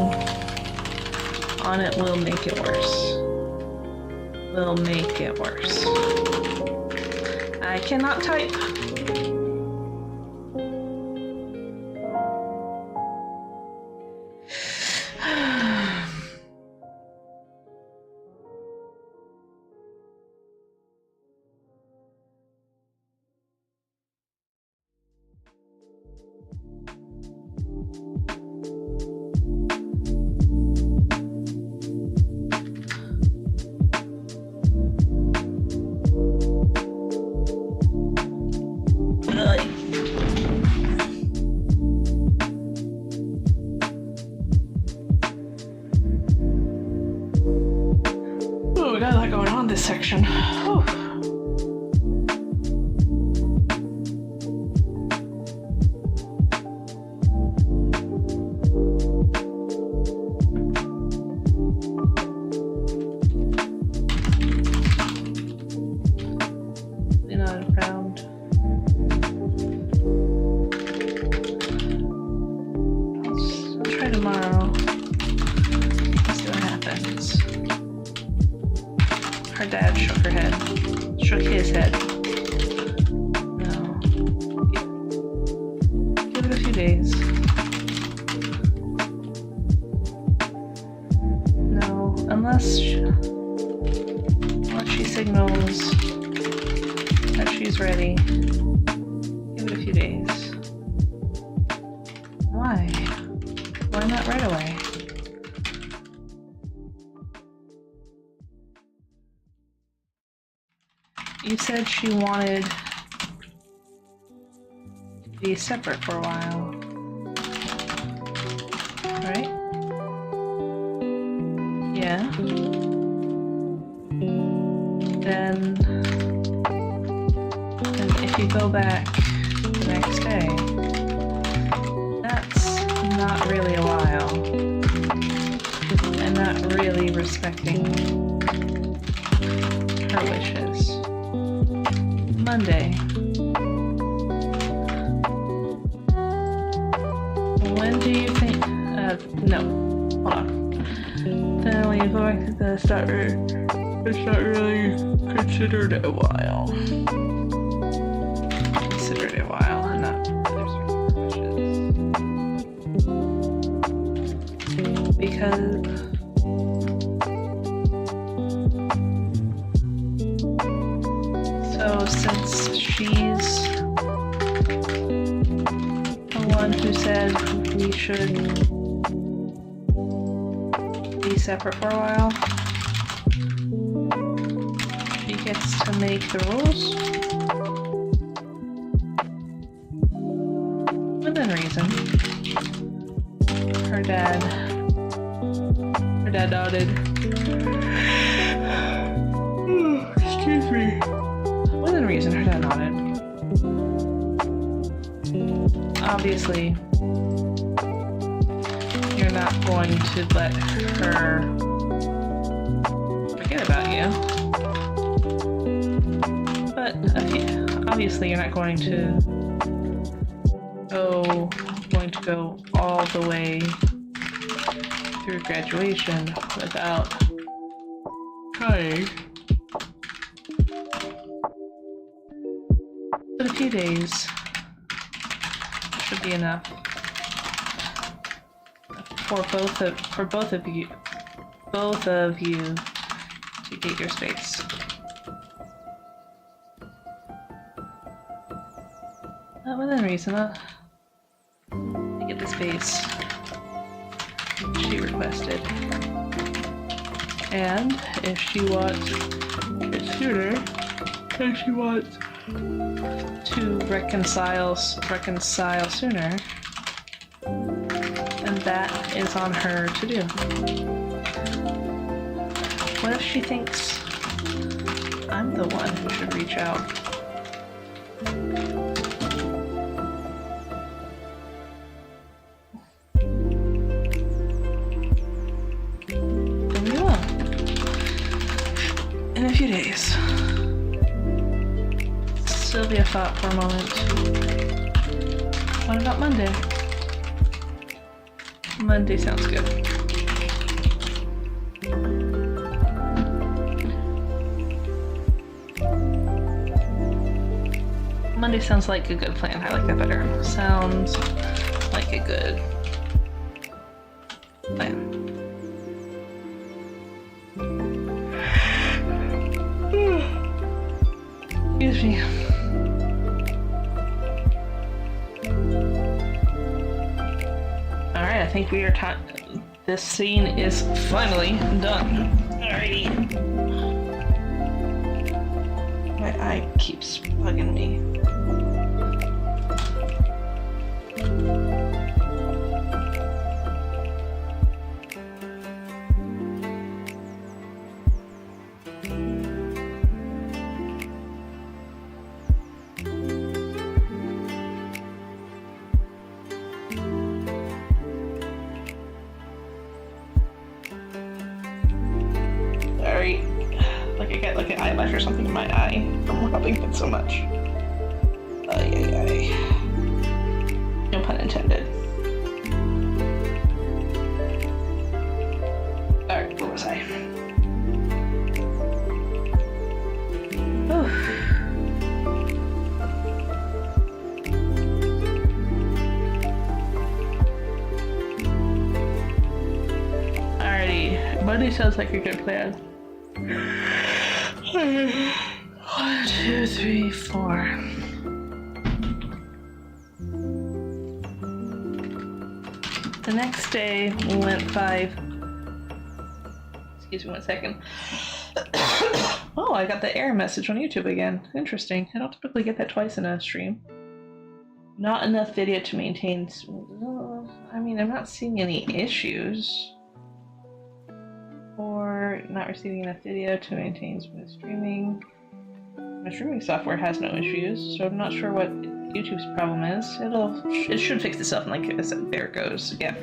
S1: on it will make it worse. Will make it worse. I cannot type. Ooh, we got a lot going on this section. Whew. Tomorrow. Let's see what happens. Her dad shook his head. No. Give it a few days. No, unless she signals that she's ready. Give it a few days. Why? Why not right away? You said she wanted to be separate for a while, right? Yeah. Then if you go back the next day, that's not really a while, and not really respecting her wishes. Monday. When do you think? No. Hold on. Then when you go back to the start, it's not really considered a while. Considered a while, and not wishes. Because. So since she's the one who said we should be separate for a while, she gets to make the rules within reason. Her dad nodded. Excuse me. Within reason, her dad nodded. Obviously, you're not going to let her forget about you. But obviously, you're not going to go all the way through graduation without trying. But a few days should be enough for both of you to get your space. Within reason, to get the space she requested, and if she wants it sooner, and she wants to reconcile sooner, and that is on her to do. What if she thinks I'm the one who should reach out? Then we will. In a few days. Sylvia thought for a moment. What about Monday? Monday sounds good. Monday sounds like a good plan. I like that better. Sounds like a good plan. Excuse me. Alright, I think we are this scene is finally done. Alrighty. My eye keeps bugging me. Like I get like an eyelash or something in my eye from rubbing it so much. Ay. No pun intended. Alright, where was I? Alrighty, Monday sounds like a good plan. 1, 2, 3, 4. The next day went by. Excuse me 1 second. Oh, I got the error message on YouTube again. Interesting. I don't typically get that twice in a stream. Not enough video to maintain. I mean, I'm not seeing any issues. Or not receiving enough video to maintain smooth streaming. My streaming software has no issues, so I'm not sure what YouTube's problem is. It should fix itself, and like I said, there it goes. Yeah.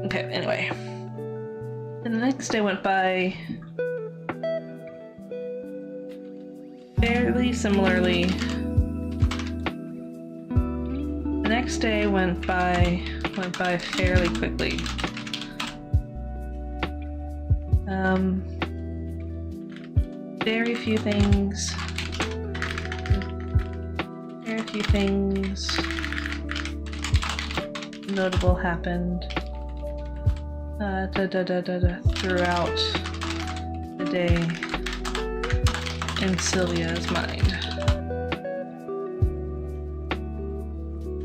S1: Okay, anyway. Then the next day went by fairly similarly. The next day went by fairly quickly. Very few things notable happened throughout the day in Sylvia's mind.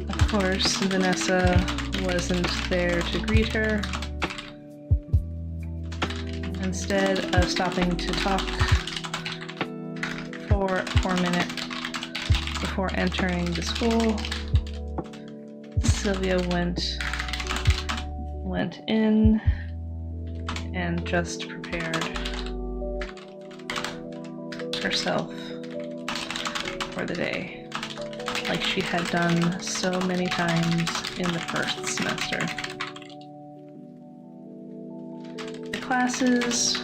S1: Of course, Vanessa wasn't there to greet her. Instead of stopping to talk for a minute before entering the school, Sylvia went in and just prepared herself for the day, like she had done so many times in the first semester. The classes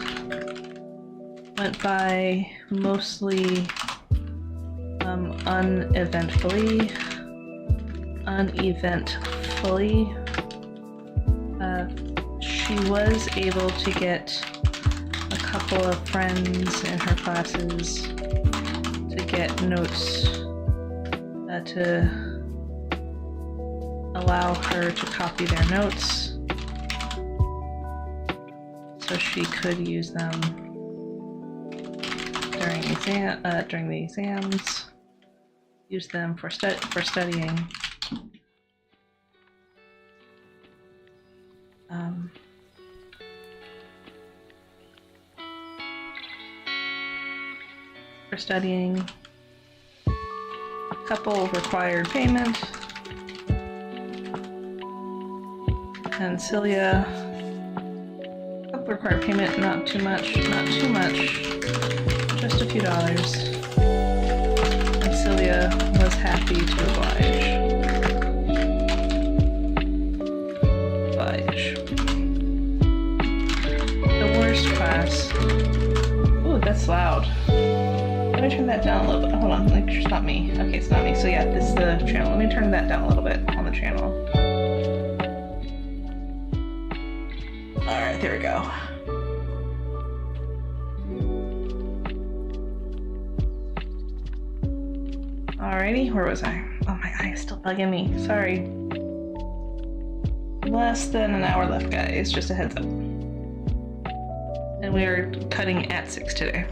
S1: went by mostly uneventfully. She was able to get a couple of friends in her classes to get notes to allow her to copy their notes so she could use them during the exams. Use them for studying. A couple required payment, and Celia, a couple required payment, not too much, just a few dollars, and Celia was happy to oblige. The worst class. Ooh, that's loud. Let me turn that down a little bit. Hold on, make sure it's not me. Okay, it's not me. So yeah, this is the channel. Let me turn that down a little bit on the channel. Alright, there we go. Alrighty, where was I? Oh, my eye is still bugging me. Sorry. Less than an hour left, guys. Just a heads up. And we are cutting at 6 today.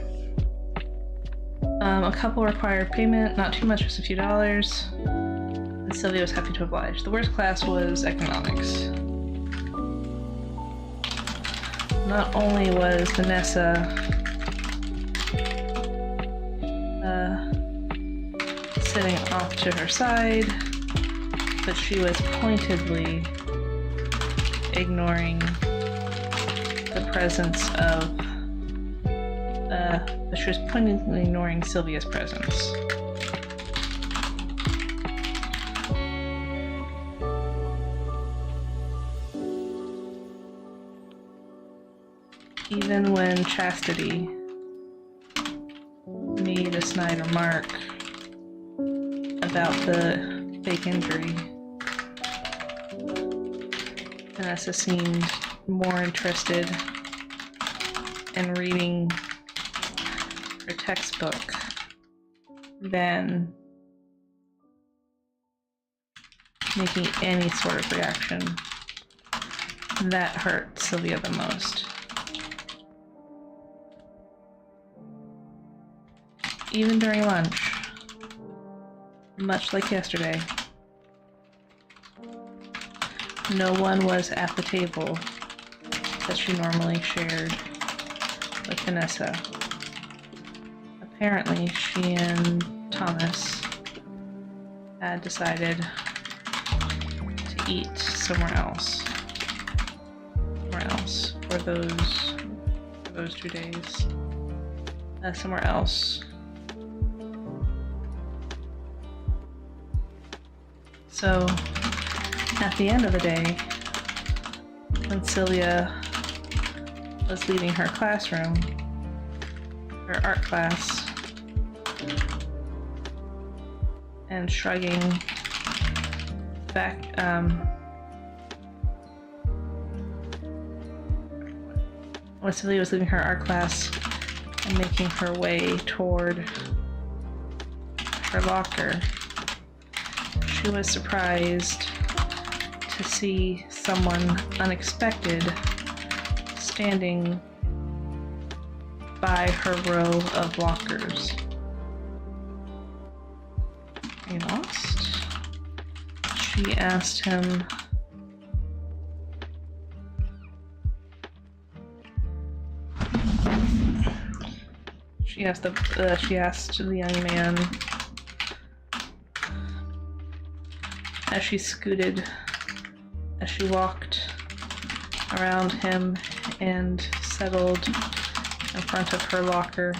S1: A couple required payment, not too much, just a few dollars. And Sylvia was happy to oblige. The worst class was economics. Not only was Vanessa sitting off to her side, but she was pointedly ignoring the presence of but she was pointedly ignoring Sylvia's presence. Even when Chastity made a snide remark about the fake injury, Vanessa seemed more interested in reading her textbook than making any sort of reaction. That hurt Sylvia the most. Even during lunch, much like yesterday, no one was at the table that she normally shared with Vanessa. Apparently, she and Thomas had decided to eat somewhere else for those 2 days. Somewhere else. So, at the end of the day, when Sylvia was leaving her classroom, her art class, and shrugging back, when Sylvia was leaving her art class and making her way toward her locker, she was surprised to see someone unexpected standing by her row of lockers. Are you lost? She asked him. She asked the young man as she walked around him and settled in front of her locker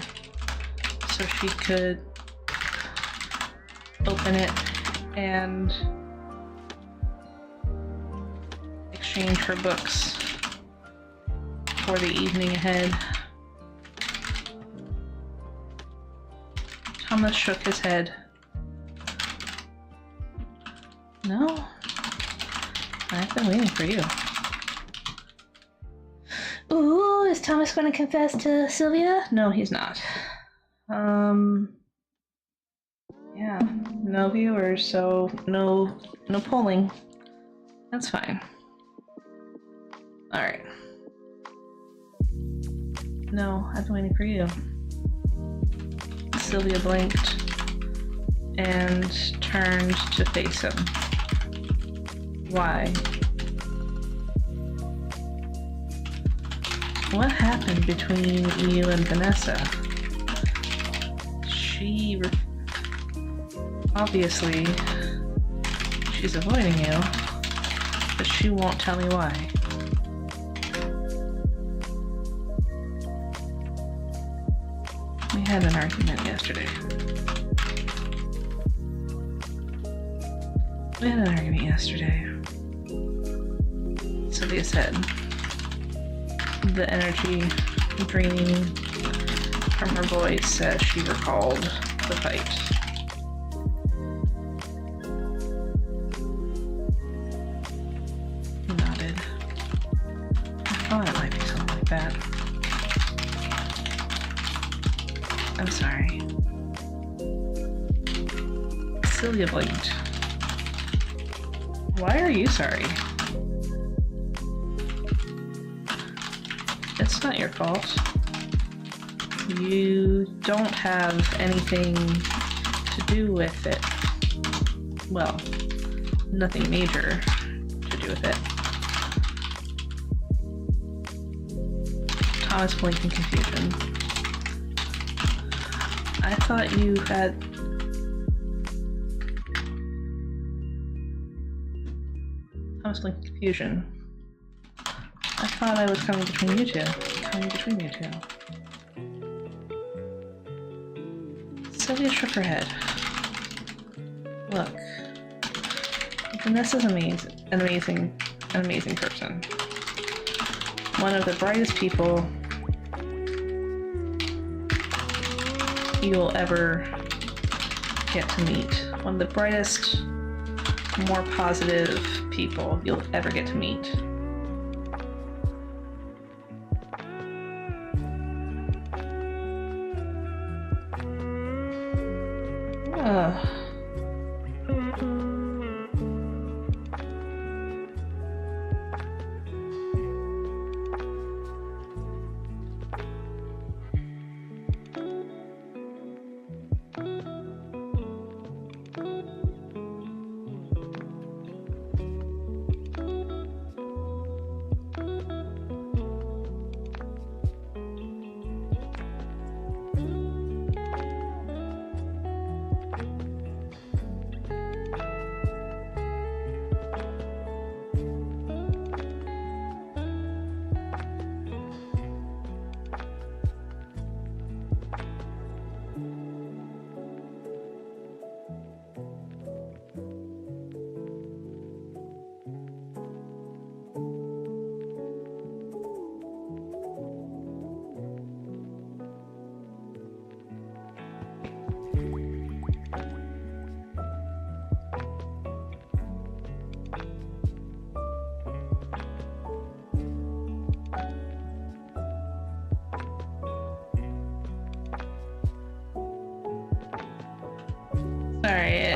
S1: so she could open it and exchange her books for the evening ahead. Thomas shook his head. No, I've been waiting for you. Ooh, is Thomas going to confess to Sylvia? No, he's not. Yeah, no viewers, so no polling. That's fine. Alright. No, I've been waiting for you. Sylvia blinked and turned to face him. Why? What happened between you and Vanessa? Obviously, she's avoiding you, but she won't tell me why. We had an argument yesterday. Sylvia said, the energy draining from her voice as she recalled the fight. He nodded. I thought it might be something like that. I'm sorry. Sylvia blinked. Why are you sorry? It's not your fault. You don't have anything to do with it. Well, nothing major to do with it. Thomas blinked in confusion. I thought you had... Thomas blinked in confusion. I thought I was coming between you two. Sylvia shook her head. Look, Vanessa's an amazing person. One of the brightest people you'll ever get to meet. One of the brightest, more positive people you'll ever get to meet.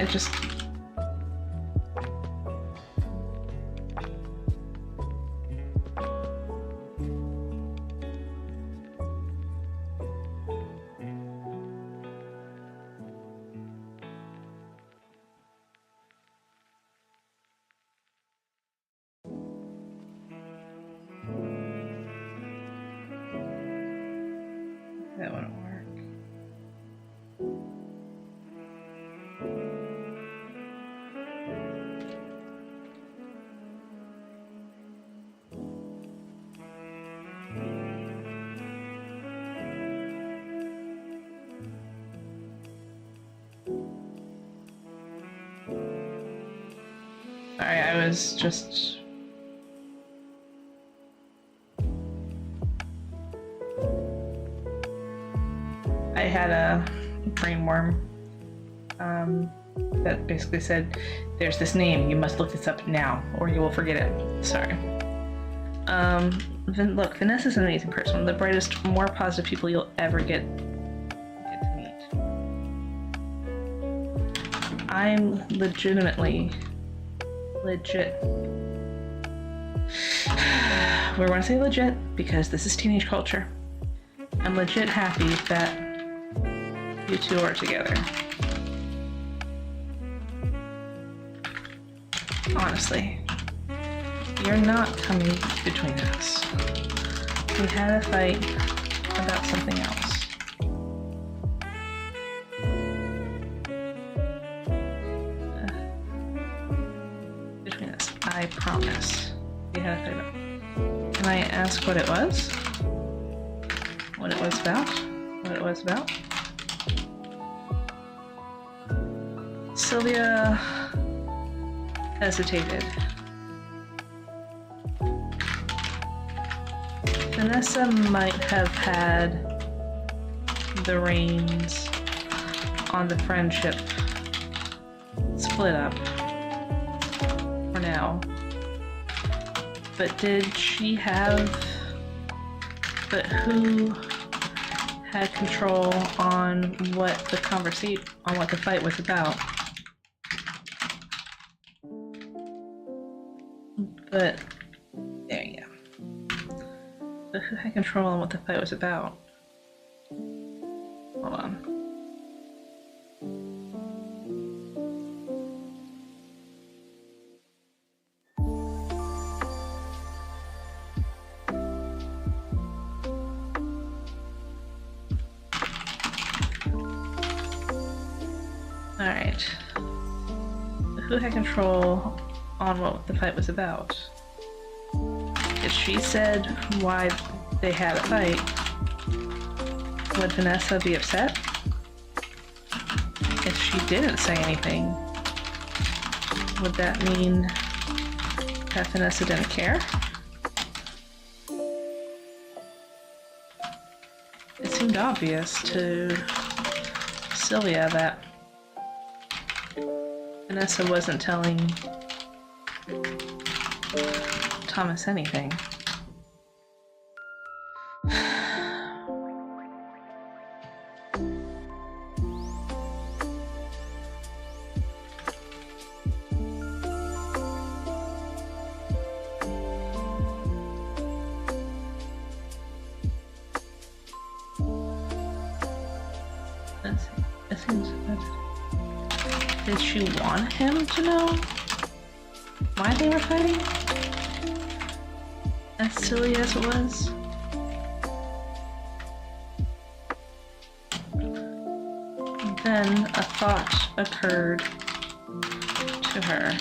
S1: it just... That wouldn't work. Sorry, I was just... I had a brain worm that basically said, there's this name, you must look this up now, or you will forget it. Sorry. Look, Vanessa's an amazing person, one of the brightest, more positive people you'll ever get to meet. I'm legitimately legit. We want to say legit because this is teenage culture. I'm legit happy that you two are together. Honestly, you're not coming between us. We had a fight about something else. Between us, I promise. We had a fight about. Can I ask what it was? What it was about? What it was about? Sylvia hesitated. Vanessa might have had the reins on the friendship split up for now. But did she have... But who had control on what the conversation, on what the fight was about? But, there you go. But who had control on what the fight was about? Hold on. Alright. Who had control on what the fight was about? If she said why they had a fight, would Vanessa be upset? If she didn't say anything, would that mean that Vanessa didn't care? It seemed obvious to Sylvia that Vanessa wasn't telling Thomas anything. It seems that... Did she want him to know why they were fighting? As silly as it was. Then a thought occurred to her.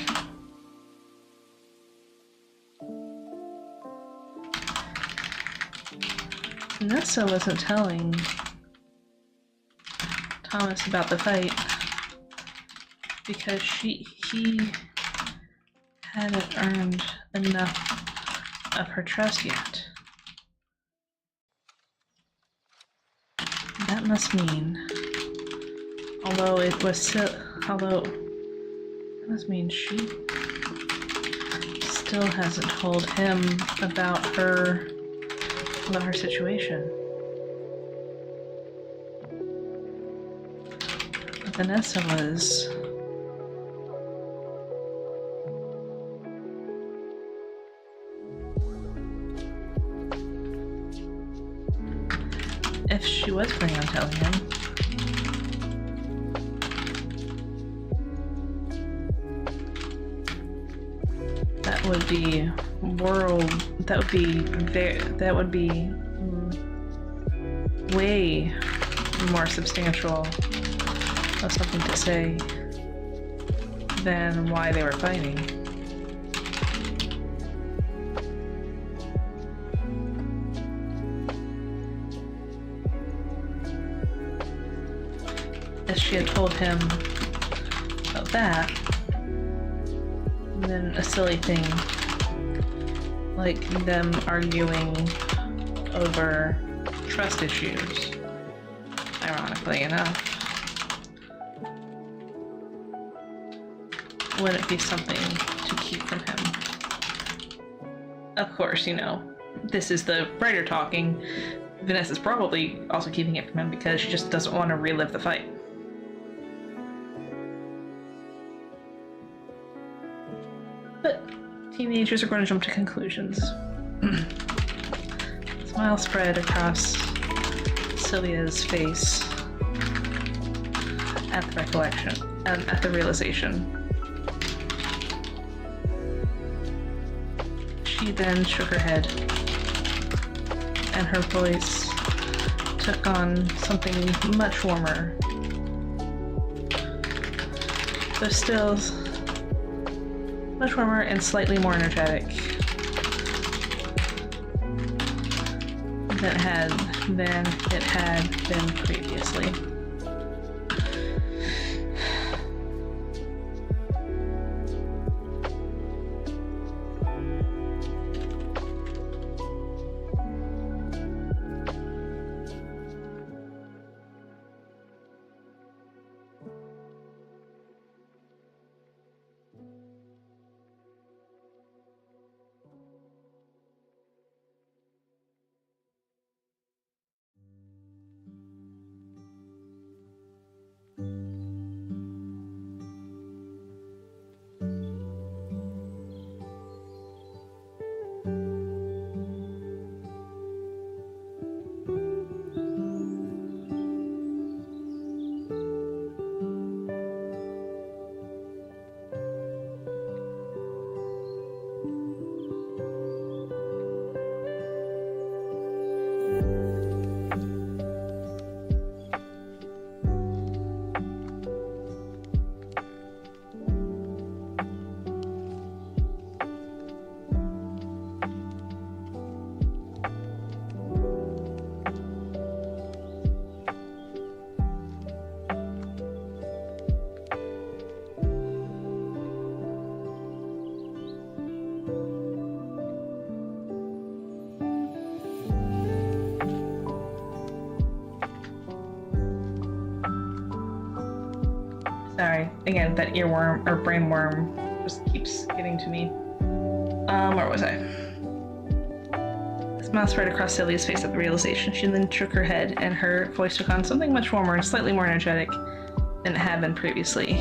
S1: Vanessa wasn't telling Thomas about the fight because he hadn't earned enough of her trust yet. That must mean, that must mean she still hasn't told him about her situation. Vanessa was if she was planning on telling him. That would be way more substantial of something to say than why they were fighting. If she had told him about that, then a silly thing like them arguing over trust issues, ironically enough, wouldn't be something to keep from him. Of course, you know, this is the writer talking. Vanessa's probably also keeping it from him because she just doesn't want to relive the fight. But teenagers are going to jump to conclusions. Smile spread across Sylvia's face at the recollection, at the realization. She then shook her head, and her voice took on something much warmer, but still much warmer and slightly more energetic than it had been previously. Sorry, again, that earworm or brainworm just keeps getting to me. Where was I? A smile spread across Sylvia's face at the realization. She then shook her head, and her voice took on something much warmer and slightly more energetic than it had been previously.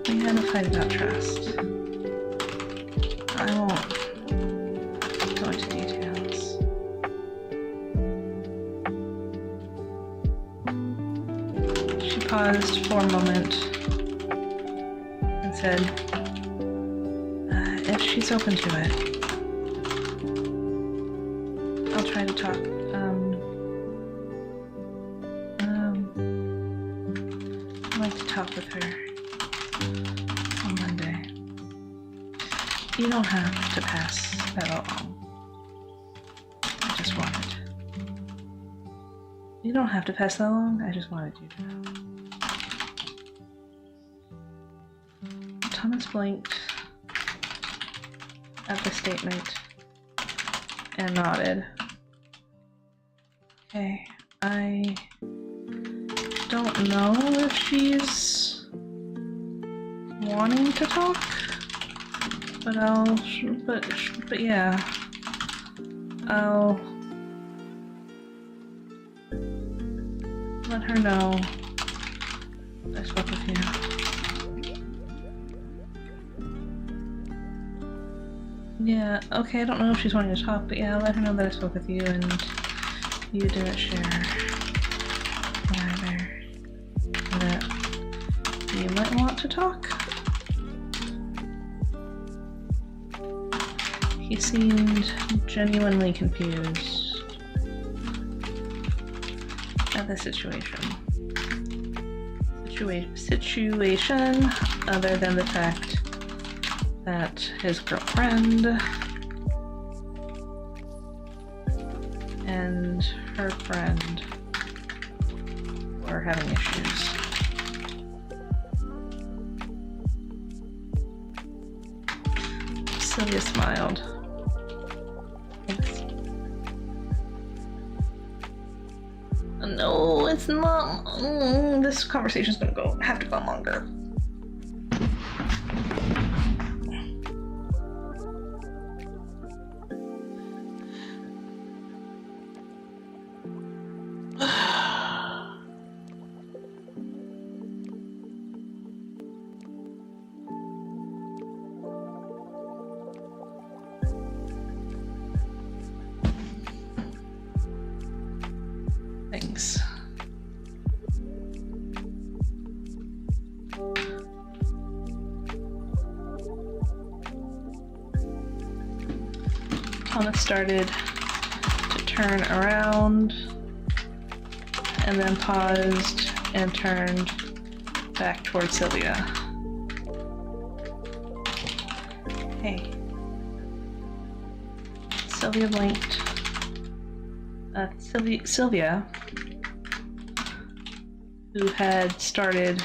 S1: We had a fight about trust. I won't go into details. She paused for a moment and said, if she's open to it, I'll try to talk. I'd like to talk with her on Monday. You don't have to pass that along. I just wanted. You don't have to pass that along. I just wanted you to know. Thomas blinked at the statement and nodded. Okay, I don't know if she's wanting to talk, but but yeah, I'll let her know I spoke with you. Yeah, okay, I don't know if she's wanting to talk, but yeah, let her know that I spoke with you and you didn't share either. That you might want to talk. He seemed genuinely confused at the situation. Situation other than the fact that his girlfriend and her friend were having issues. Sylvia smiled. Thanks. No, it's not. This conversation's gonna have to go longer. Thanks. Thomas started to turn around and then paused and turned back towards Sylvia. Hey. Sylvia blinked. Sylvia, who had started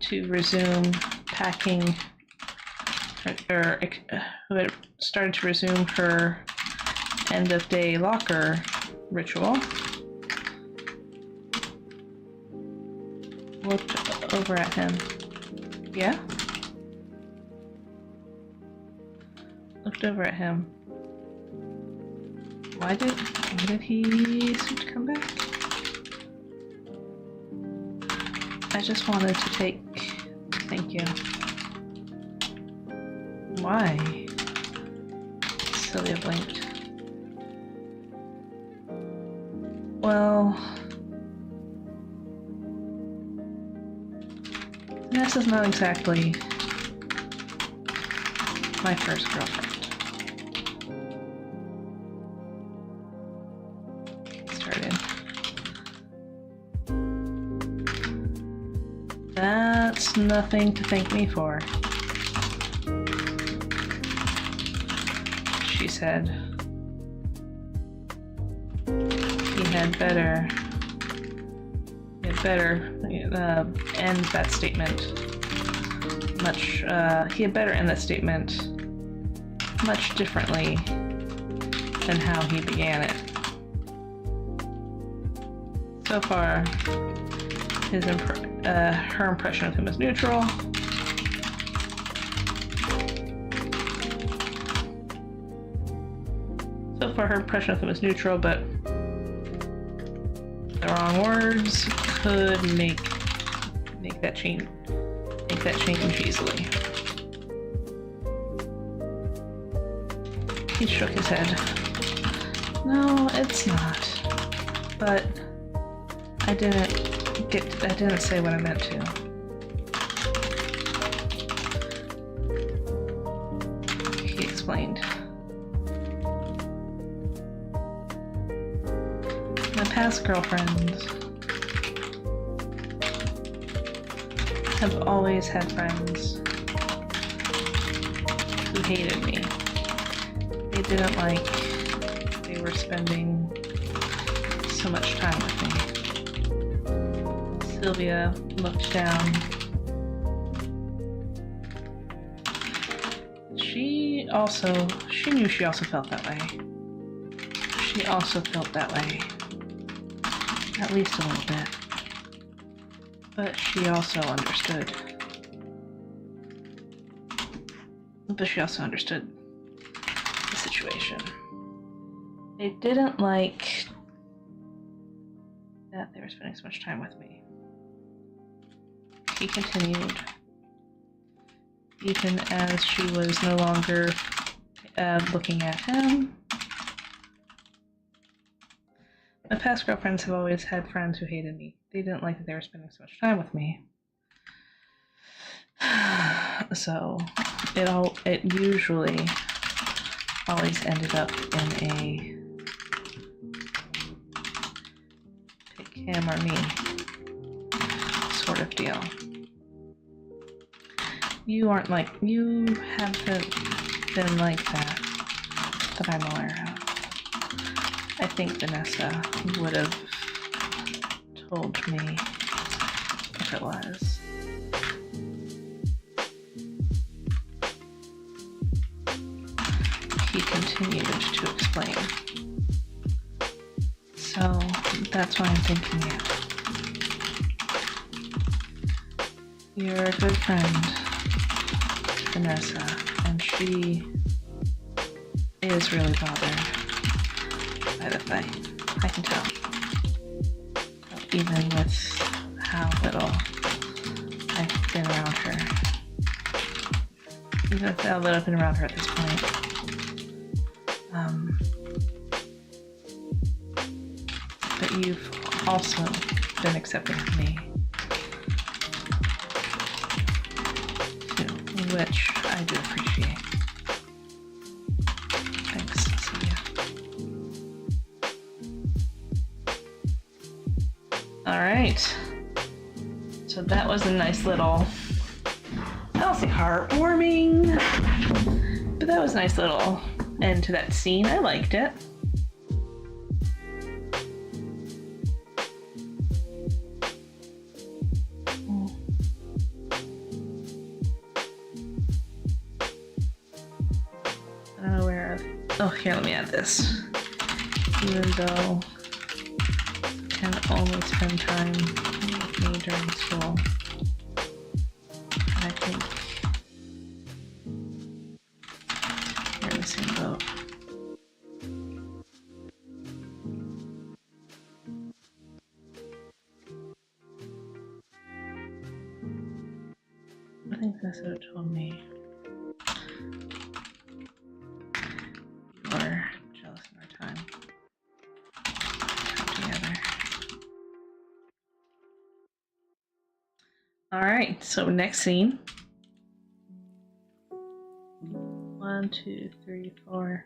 S1: to resume packing, or who had started to resume her end-of-day locker ritual, looked over at him. Yeah? Looked over at him. Why did he seem to come back? I just wanted to take... Thank you. Why? Sylvia blinked. Well... This is not exactly my first girlfriend. That's nothing to thank me for, she said. He had better end that statement. He had better end that statement much differently than how he began it. So far, her impression of him is neutral. So far, her impression of him is neutral, but the wrong words could make that change easily. He shook his head. No, it's not. But I didn't say what I meant to. He explained. My past girlfriends have always had friends who hated me. They didn't like they were spending so much time with me. Sylvia looked down. She knew she also felt that way. She also felt that way. At least a little bit. But she also understood. The situation. They didn't like that they were spending so much time with me. He continued, even as she was no longer looking at him. My past girlfriends have always had friends who hated me. They didn't like that they were spending so much time with me. So it usually always ended up in a pick him or me sort of deal. You haven't been like that I'm aware of. I think Vanessa would have told me if it was. He continued to explain. So that's why I'm thinking it. You're a good friend, Vanessa, and she is really bothered by the fight. I can tell. Even with how little I've been around her. Even with how little I've been around her at this point. But you've also been accepting of me. Too, which I do appreciate. Thanks, Sylvia. Alright. So that was a nice little, I don't say heartwarming, but that was a nice little end to that scene. I liked it. I don't know where. Oh, here, let me add this. Even though I can only spend time with me during school, I think we're in the same boat. I think that's what it told me. You are jealous in our time together. Alright, so next scene. 1, 2, 3, 4.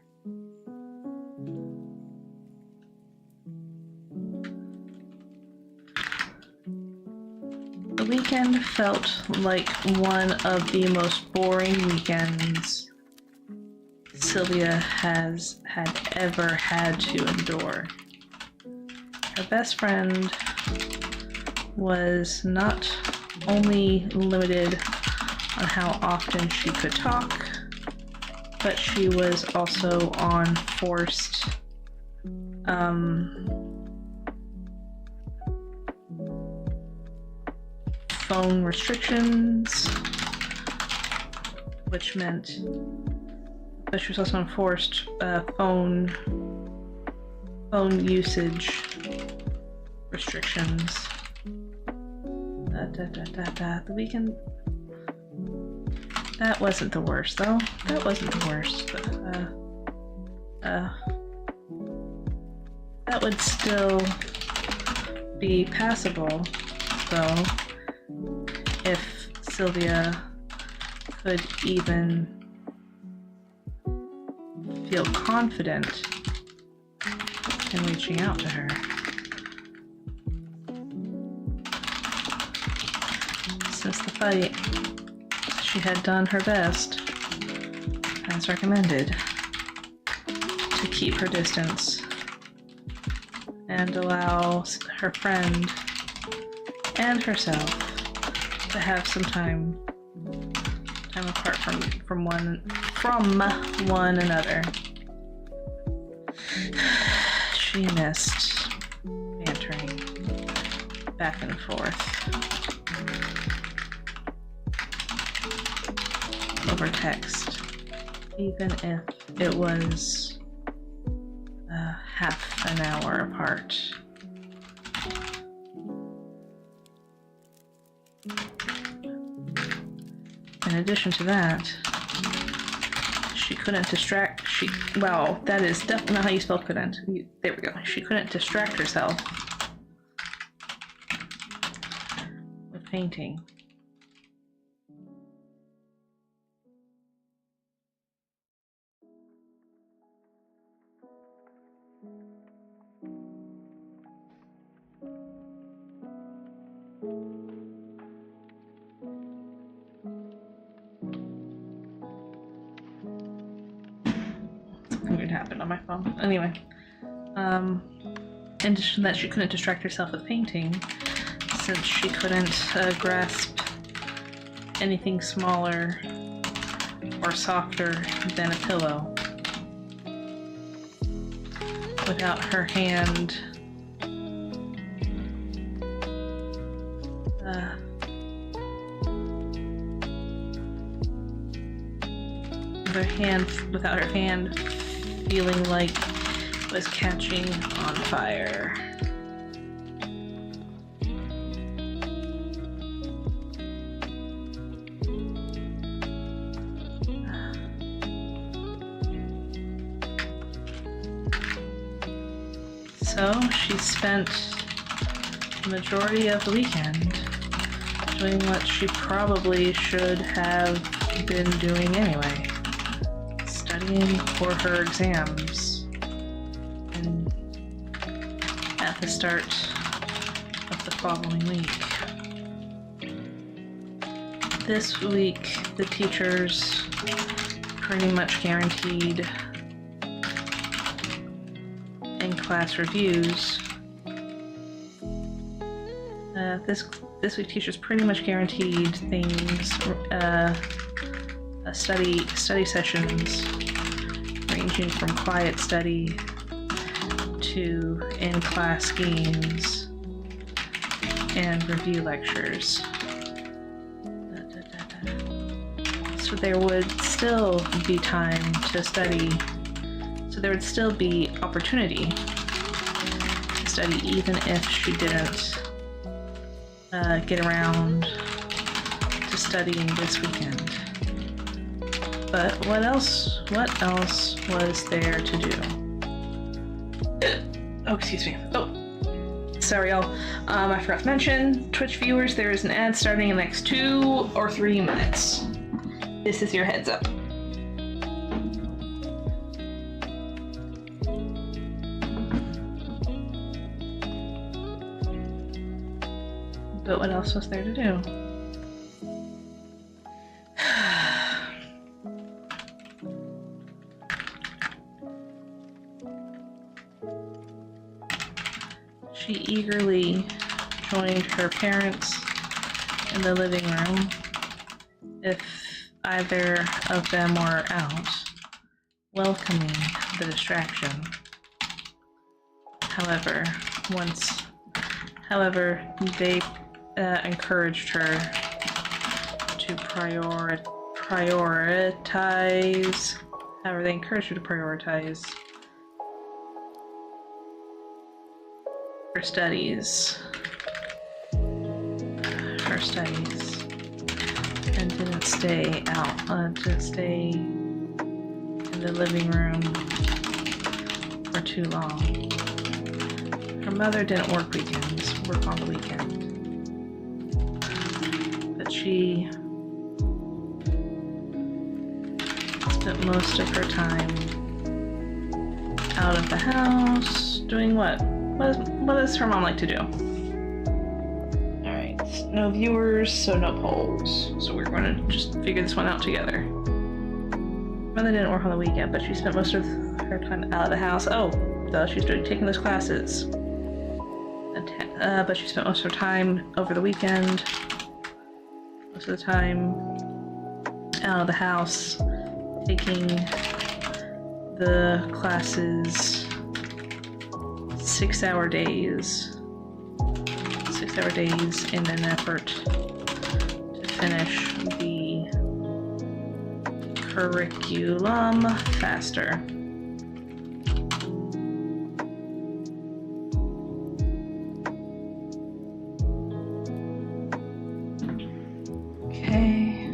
S1: The weekend felt like one of the most boring weekends Sylvia had ever had to endure. Her best friend was not only limited on how often she could talk, but she was also on forced phone restrictions, which meant that she was also on forced phone usage restrictions. The weekend, that wasn't the worst though. That wasn't the worst. That would still be passable though, if Sylvia could even feel confident in reaching out to her. Since the fight, she had done her best, as recommended, to keep her distance and allow her friend and herself to have some time apart from one another. She missed bantering back and forth over text, even if it was half an hour apart. In addition to that, she couldn't distract Wow, that is definitely not how you spell couldn't. There we go. She couldn't distract herself with painting. Something weird happened on my phone. Anyway, in addition to that, she couldn't distract herself with painting, since she couldn't grasp anything smaller or softer than a pillow without her hand without her hand feeling like it was catching on fire. So she spent the majority of the weekend doing what she probably should have been doing anyway. Studying for her exams and at the start of the following week. This week, the teachers pretty much guaranteed in-class reviews. This week, teachers pretty much guaranteed things, study sessions ranging from quiet study to in-class games and review lectures. So there would still be time to study. So there would still be opportunity to study even if she didn't get around to studying this weekend. But what else was there to do? Oh, excuse me. Oh, sorry, y'all. I forgot to mention, Twitch viewers, there is an ad starting in the next 2 or 3 minutes. This is your heads up. But what else was there to do? She eagerly joined her parents in the living room if either of them were out, welcoming the distraction. However, they encouraged her to prioritize. However, they encouraged her to prioritize her studies, and didn't stay in the living room for too long. Her mother didn't work on the weekend, but she spent most of her time out of the house doing what? What does her mom like to do? Alright, no viewers, so no polls. So we're going to just figure this one out together. Mother didn't work on the weekend, but she spent most of her time out of the house. Oh, duh, she's taking those classes. But she spent most of her time over the weekend. Most of the time out of the house, taking the classes 6-hour days in an effort to finish the curriculum faster. Okay.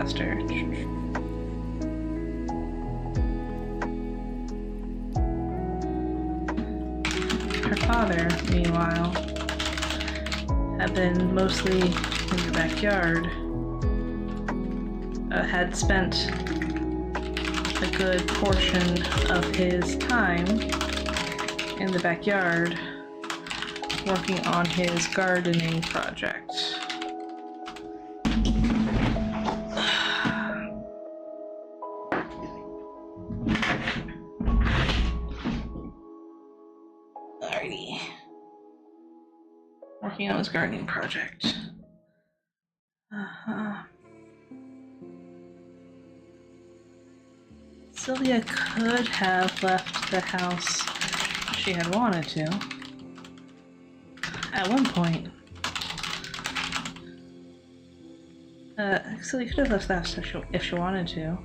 S1: faster. Her father, meanwhile, had been mostly in the backyard. Had spent a good portion of his time in the backyard working on his gardening project. Alrighty. Working on his gardening project. Sylvia could have left the house if she had wanted to. At one point. Sylvia could have left the house if she wanted to.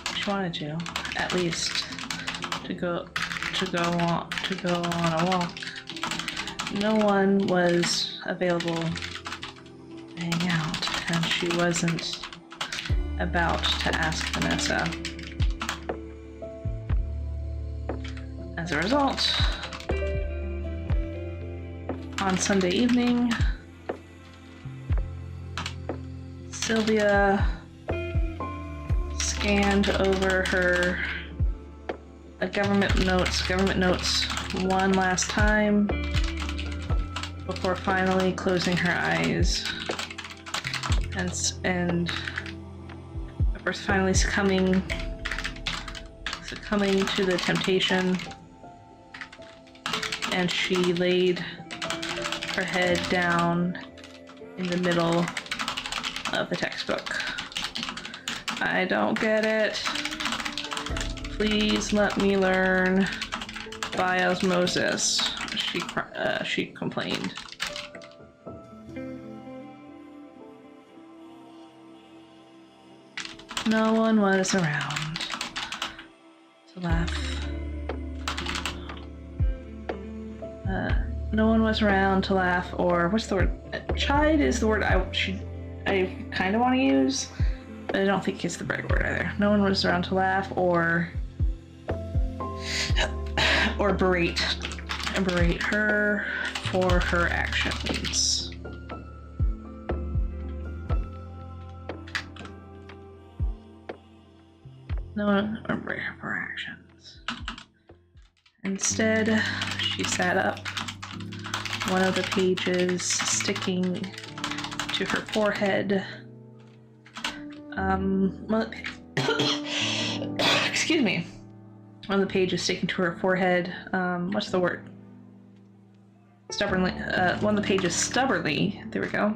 S1: If she wanted to, at least to go on a walk. No one was available to hang out, and she wasn't about to ask Vanessa. As a result, on Sunday evening, Sylvia scanned over her government notes one last time before finally closing her eyes and finally succumbing to the temptation, and she laid her head down in the middle of the textbook. I don't get it. Please let me learn by osmosis, she complained. No one was around to laugh. No one was around to laugh, or what's the word? Chide is the word I kind of want to use, but I don't think it's the right word either. No one was around to laugh or berate her for her actions. No one would berate her for her actions. Instead, she sat up, one of the pages sticking to her forehead. Excuse me. One of the pages sticking to her forehead. What's the word? Stubbornly. One of the pages stubbornly. There we go.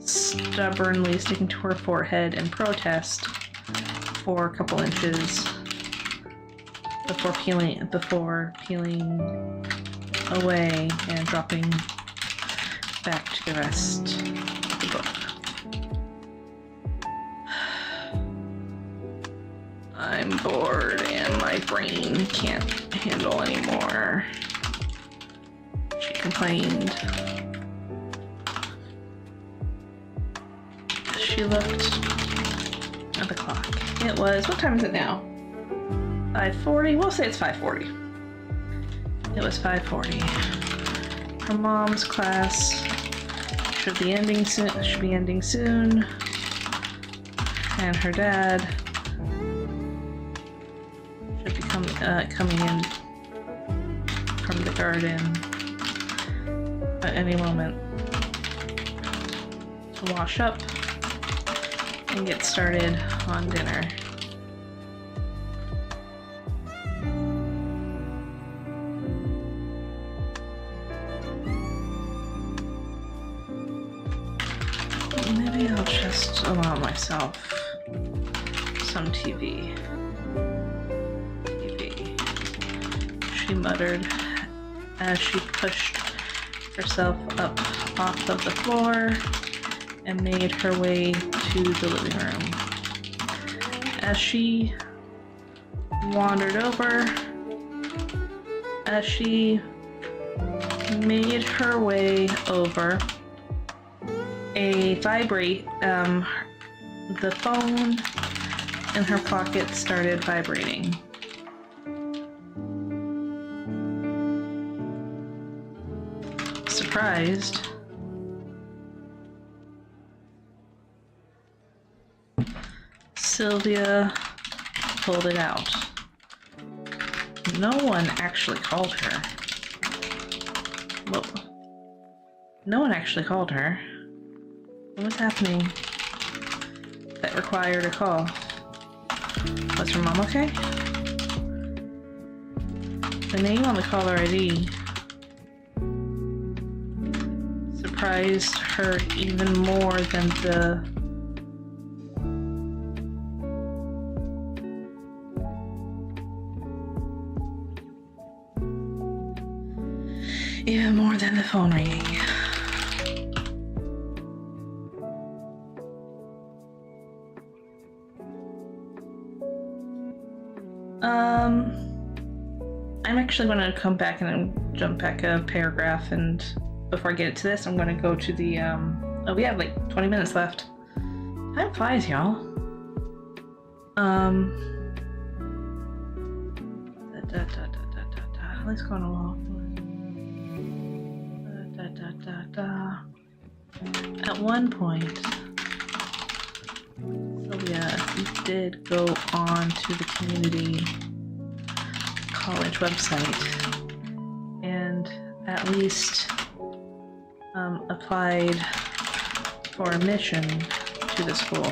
S1: Stubbornly sticking to her forehead in protest for a couple inches before peeling away and dropping back to the rest of the book. I'm bored and my brain can't handle anymore, she complained. She looked at the clock. It was, what time is it now? 5:40? We'll say it's 5:40. It was 5:40. Her mom's class should be ending soon. And her dad should be coming in from the garden at any moment to wash up and get started on dinner. Maybe I'll just allow myself some TV, she muttered as she pushed herself up off of the floor and made her way to the living room. As she made her way over, The phone in her pocket started vibrating. Surprised, Sylvia pulled it out. No one actually called her. Well, no one actually called her. What was happening that required a call? Was her mom okay? The name on the caller ID surprised her even more than the phone ringing. I'm actually going to come back and jump back a paragraph, and before I get into this, I'm going to go to the, oh, we have like 20 minutes left. Time flies, y'all. Let's go on a walk. At one point, Sylvia did go on to the community college website and at least applied for admission to the school.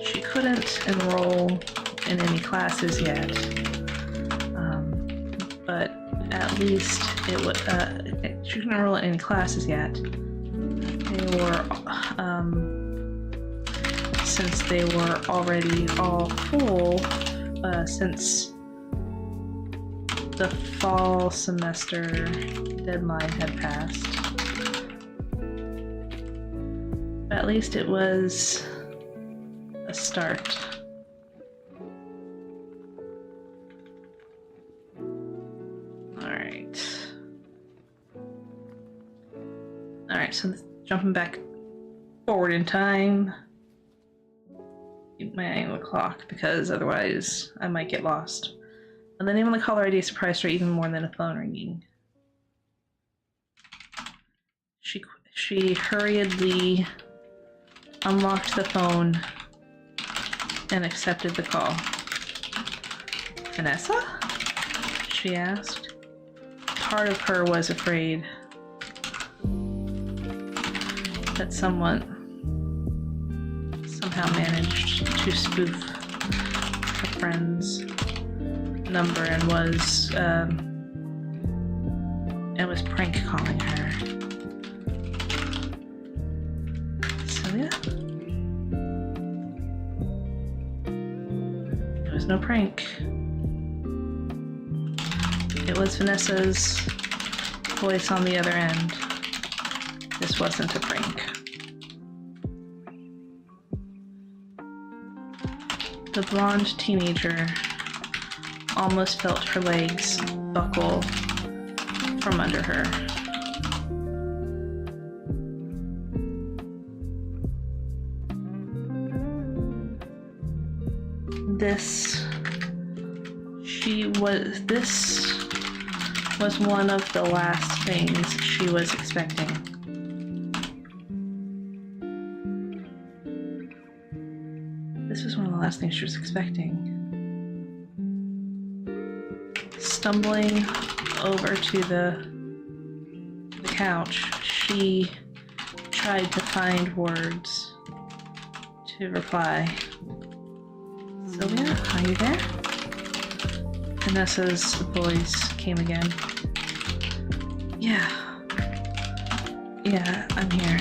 S1: She couldn't enroll in any classes yet, but at least it was, she couldn't enroll in any classes yet. They were, since they were already all full, since the fall semester deadline had passed. At least it was a start. Alright, so jumping back forward in time. Keep my eye on the clock because otherwise I might get lost. And the name on the caller ID surprised her even more than a phone ringing. She hurriedly unlocked the phone and accepted the call. Vanessa? She asked. Part of her was afraid that someone somehow managed to spoof her friend's number and was prank calling her. Sylvia? It was no prank. It was Vanessa's voice on the other end. This wasn't a prank. The blonde teenager almost felt her legs buckle from under her. This was one of the last things she was expecting. This was one of the last things she was expecting. Stumbling over to the couch, she tried to find words to reply. Sylvia, are you there? Vanessa's voice came again. Yeah, I'm here.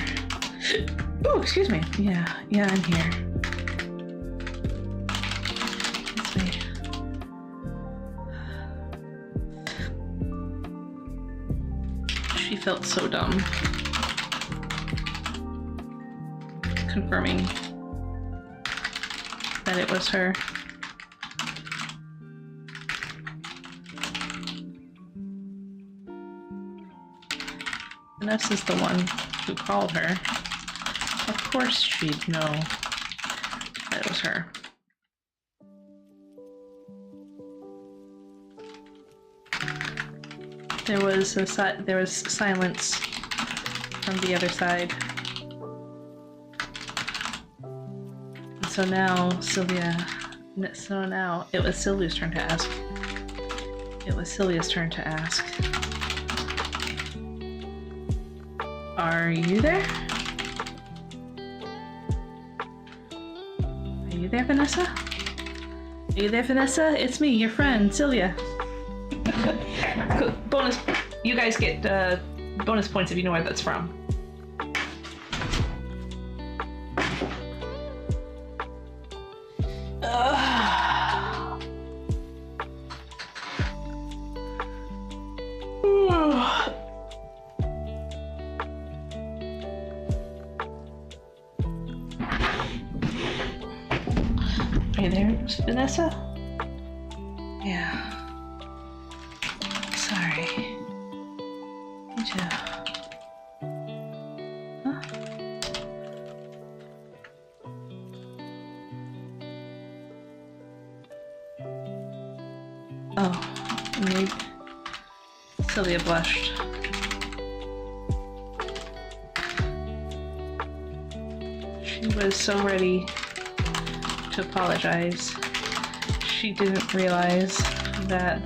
S1: Oh, excuse me. Yeah, I'm here. It's me. She felt so dumb. Confirming that it was her. Vanessa's the one who called her. Of course she'd know it was her. There was silence from the other side. And so now it was Sylvia's turn to ask. It was Sylvia's turn to ask. Are you there? Are you there, Vanessa? Are you there, Vanessa? It's me, your friend, Sylvia. Bonus, you guys get bonus points if you know where that's from. Are you there, Vanessa? Yeah. Sorry. Me too. Huh? Oh, maybe. Sylvia blushed. She was so ready to apologize. She didn't realize that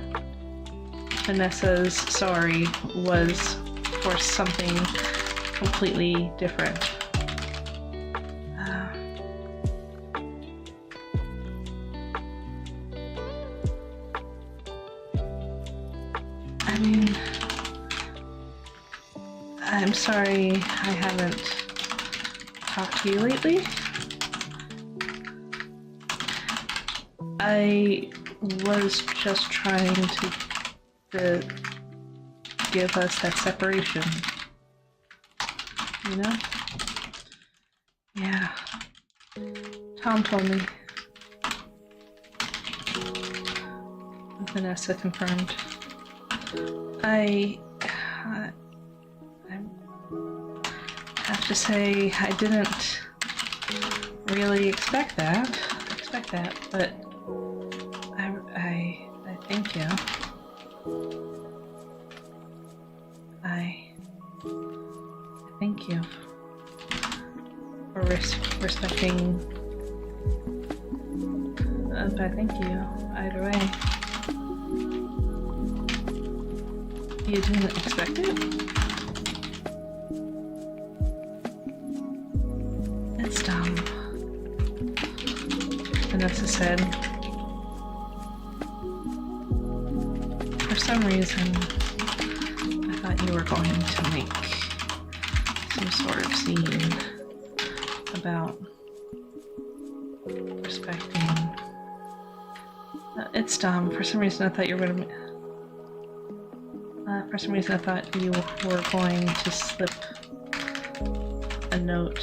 S1: Vanessa's sorry was for something completely different. I mean, I'm sorry I haven't talked to you lately. I was just trying to give us that separation, you know? Yeah. Tom told me. Vanessa confirmed. I have to say I didn't really expect that, but I thank you. I thank you for respecting. But thank you either way. You didn't expect it? That's dumb. Vanessa said. For some reason, I thought you were going to make some sort of scene about respecting. It's dumb. For some reason, I thought you were going to. For some reason, I thought you were going to slip a note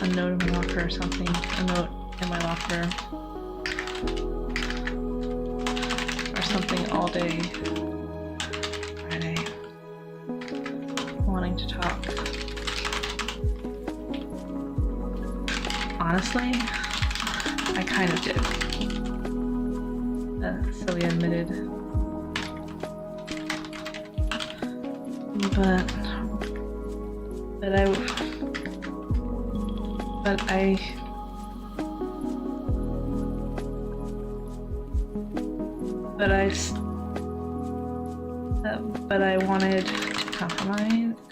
S1: in my locker or something. A note in my locker. Or something all day Friday. Wanting to talk. Honestly, I kind of did. Sylvia admitted. But I wanted to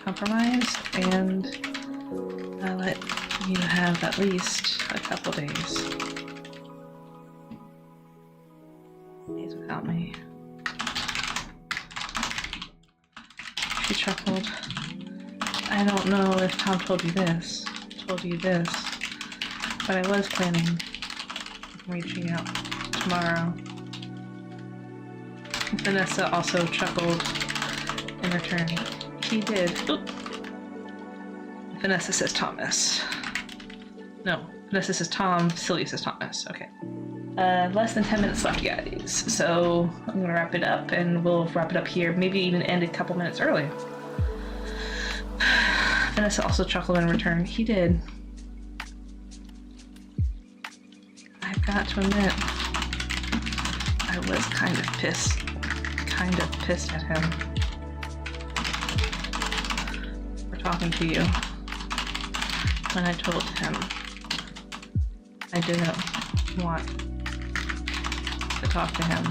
S1: compromise and let you have at least a couple days without me. She chuckled. I don't know if Tom told you this, but I was planning on reaching out tomorrow. Vanessa also chuckled in return. He did. Oop. Vanessa says Thomas. No, Vanessa says Tom, Sylvia says Thomas. Okay. Less than 10 minutes left, guys. So I'm gonna wrap it up, and we'll wrap it up here. Maybe even end a couple minutes early. Vanessa also chuckled in return. He did. I've got to admit, I was kind of pissed at him for talking to you when I told him I didn't want to talk to him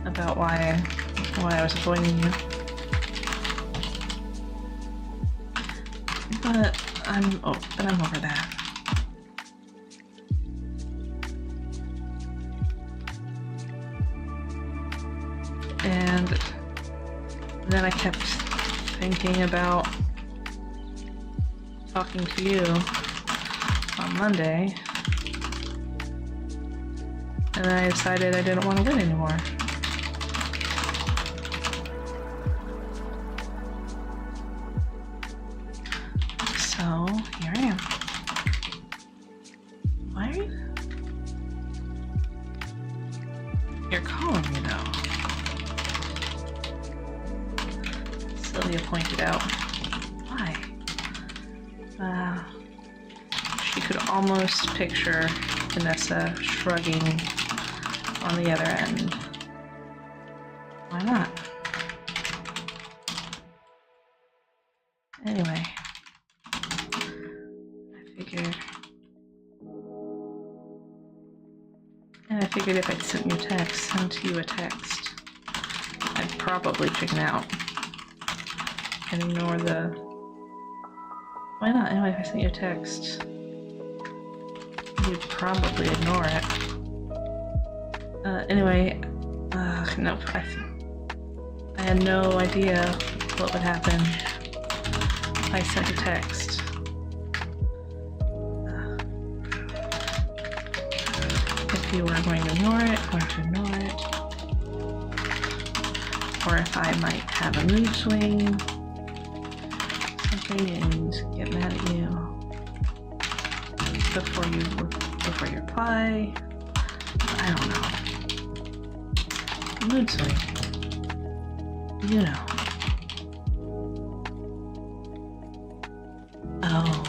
S1: about why I was avoiding you. But I'm over that. And then I kept thinking about talking to you on Monday, and then I decided I didn't want to win anymore. So here I am. Why are you? You're calling me though. Sylvia pointed out. Why? She could almost picture Vanessa shrugging on the other end. Why not? Anyway, I figured if I'd sent you a text, I'd probably chicken out and ignore the... Why not? Anyway, if I sent you a text, you'd probably ignore it. Anyway, nope. I had no idea what would happen if I sent a text. If you were going to ignore it, or if I might have a mood swing, something, and get mad at you before you reply. I don't know. Mood swing. You know. Oh.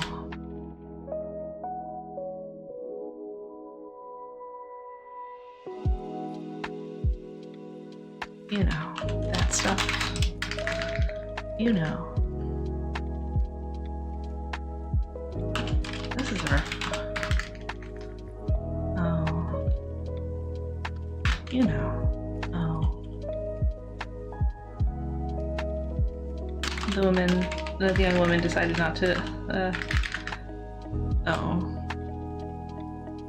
S1: You know, that stuff. You know. This is rough. Oh. You know. Oh. The young woman decided not to, oh.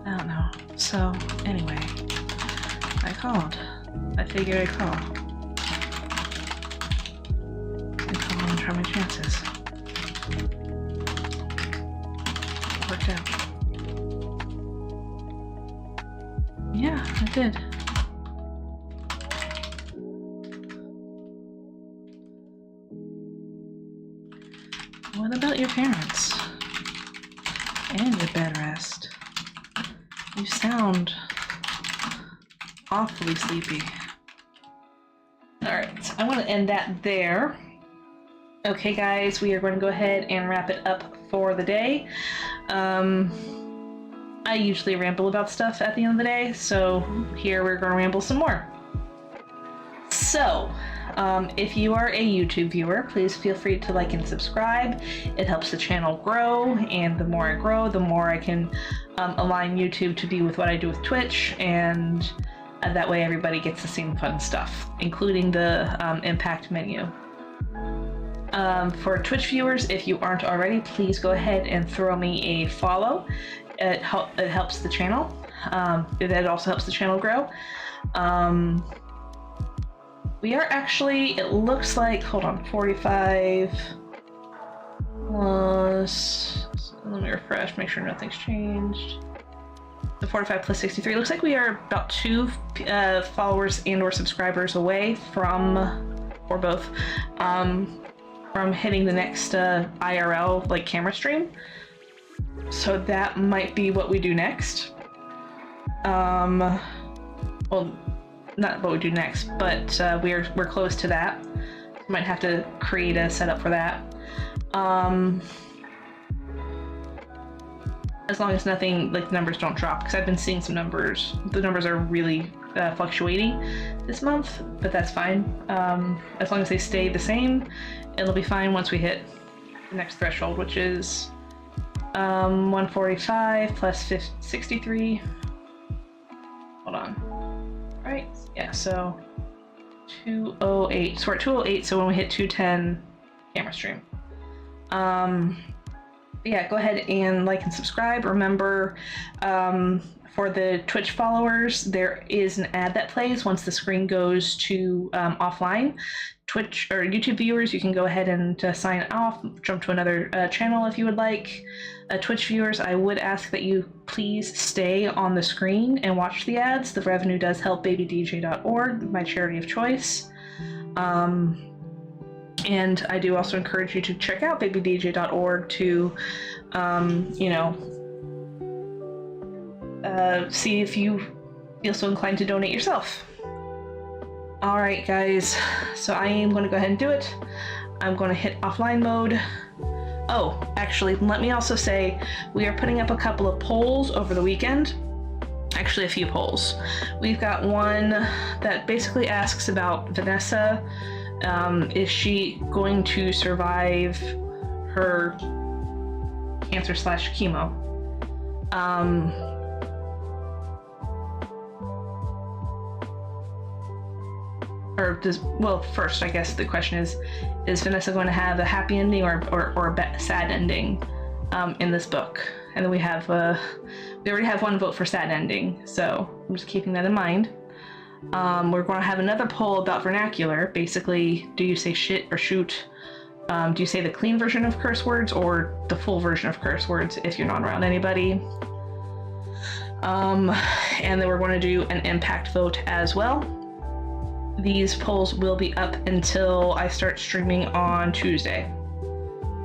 S1: I don't know. So, anyway. I called. I figured I'd call. And try my chances. It worked out. Yeah, it did. What about your parents? And your bed rest? You sound awfully sleepy. Alright, so I want to end that there. Okay guys, we are going to go ahead and wrap it up for the day. I usually ramble about stuff at the end of the day, so here we're going to ramble some more. So, if you are a YouTube viewer, please feel free to like and subscribe. It helps the channel grow, and the more I grow, the more I can align YouTube to be with what I do with Twitch, and that way everybody gets the same fun stuff, including the impact menu. For Twitch viewers, if you aren't already, please go ahead and throw me a follow. It helps the channel. It also helps the channel grow. We are actually, it looks like, hold on, 45 plus, let me refresh, make sure nothing's changed. The 45 plus 63, looks like we are about 2 followers and or subscribers away from, or both, from hitting the next IRL, like, camera stream. So that might be what we do next. Well, not what we do next, but we're close to that. Might have to create a setup for that. as long as nothing, like the numbers don't drop, because I've been seeing some numbers. The numbers are really fluctuating this month, but that's fine. As long as they stay the same, it'll be fine once we hit the next threshold, which is 145 plus 63. Hold on. Right? Yeah, so 208. So we're at 208, so when we hit 210, camera stream. Yeah, go ahead and like and subscribe. Remember, for the Twitch followers, there is an ad that plays once the screen goes to offline. Twitch or YouTube viewers, you can go ahead and sign off, jump to another channel if you would like. Twitch viewers, I would ask that you please stay on the screen and watch the ads. The revenue does help babydj.org, my charity of choice. And I do also encourage you to check out babydj.org to, you know, see if you feel so inclined to donate yourself. All right, guys, so I am going to go ahead and do it. I'm going to hit offline mode. Oh, actually, let me also say we are putting up a couple of polls over the weekend. Actually, a few polls. We've got one that basically asks about Vanessa. Is she going to survive her cancer/chemo? Well, first, I guess the question is Vanessa going to have a happy ending or a sad ending in this book? And then we already have one vote for sad ending, so I'm just keeping that in mind. We're going to have another poll about vernacular. Basically, do you say shit or shoot? Do you say the clean version of curse words or the full version of curse words if you're not around anybody? And then we're going to do an impact vote as well. These polls will be up until I start streaming on Tuesday.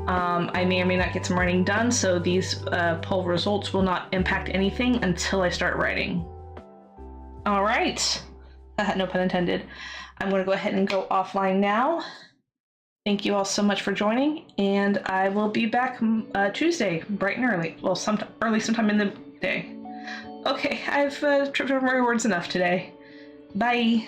S1: I may or may not get some writing done, so these poll results will not impact anything until I start writing. All right. No pun intended. I'm going to go ahead and go offline now. Thank you all so much for joining, and I will be back Tuesday, bright and early. Well, sometime in the day. Okay, I've tripped over my words enough today. Bye.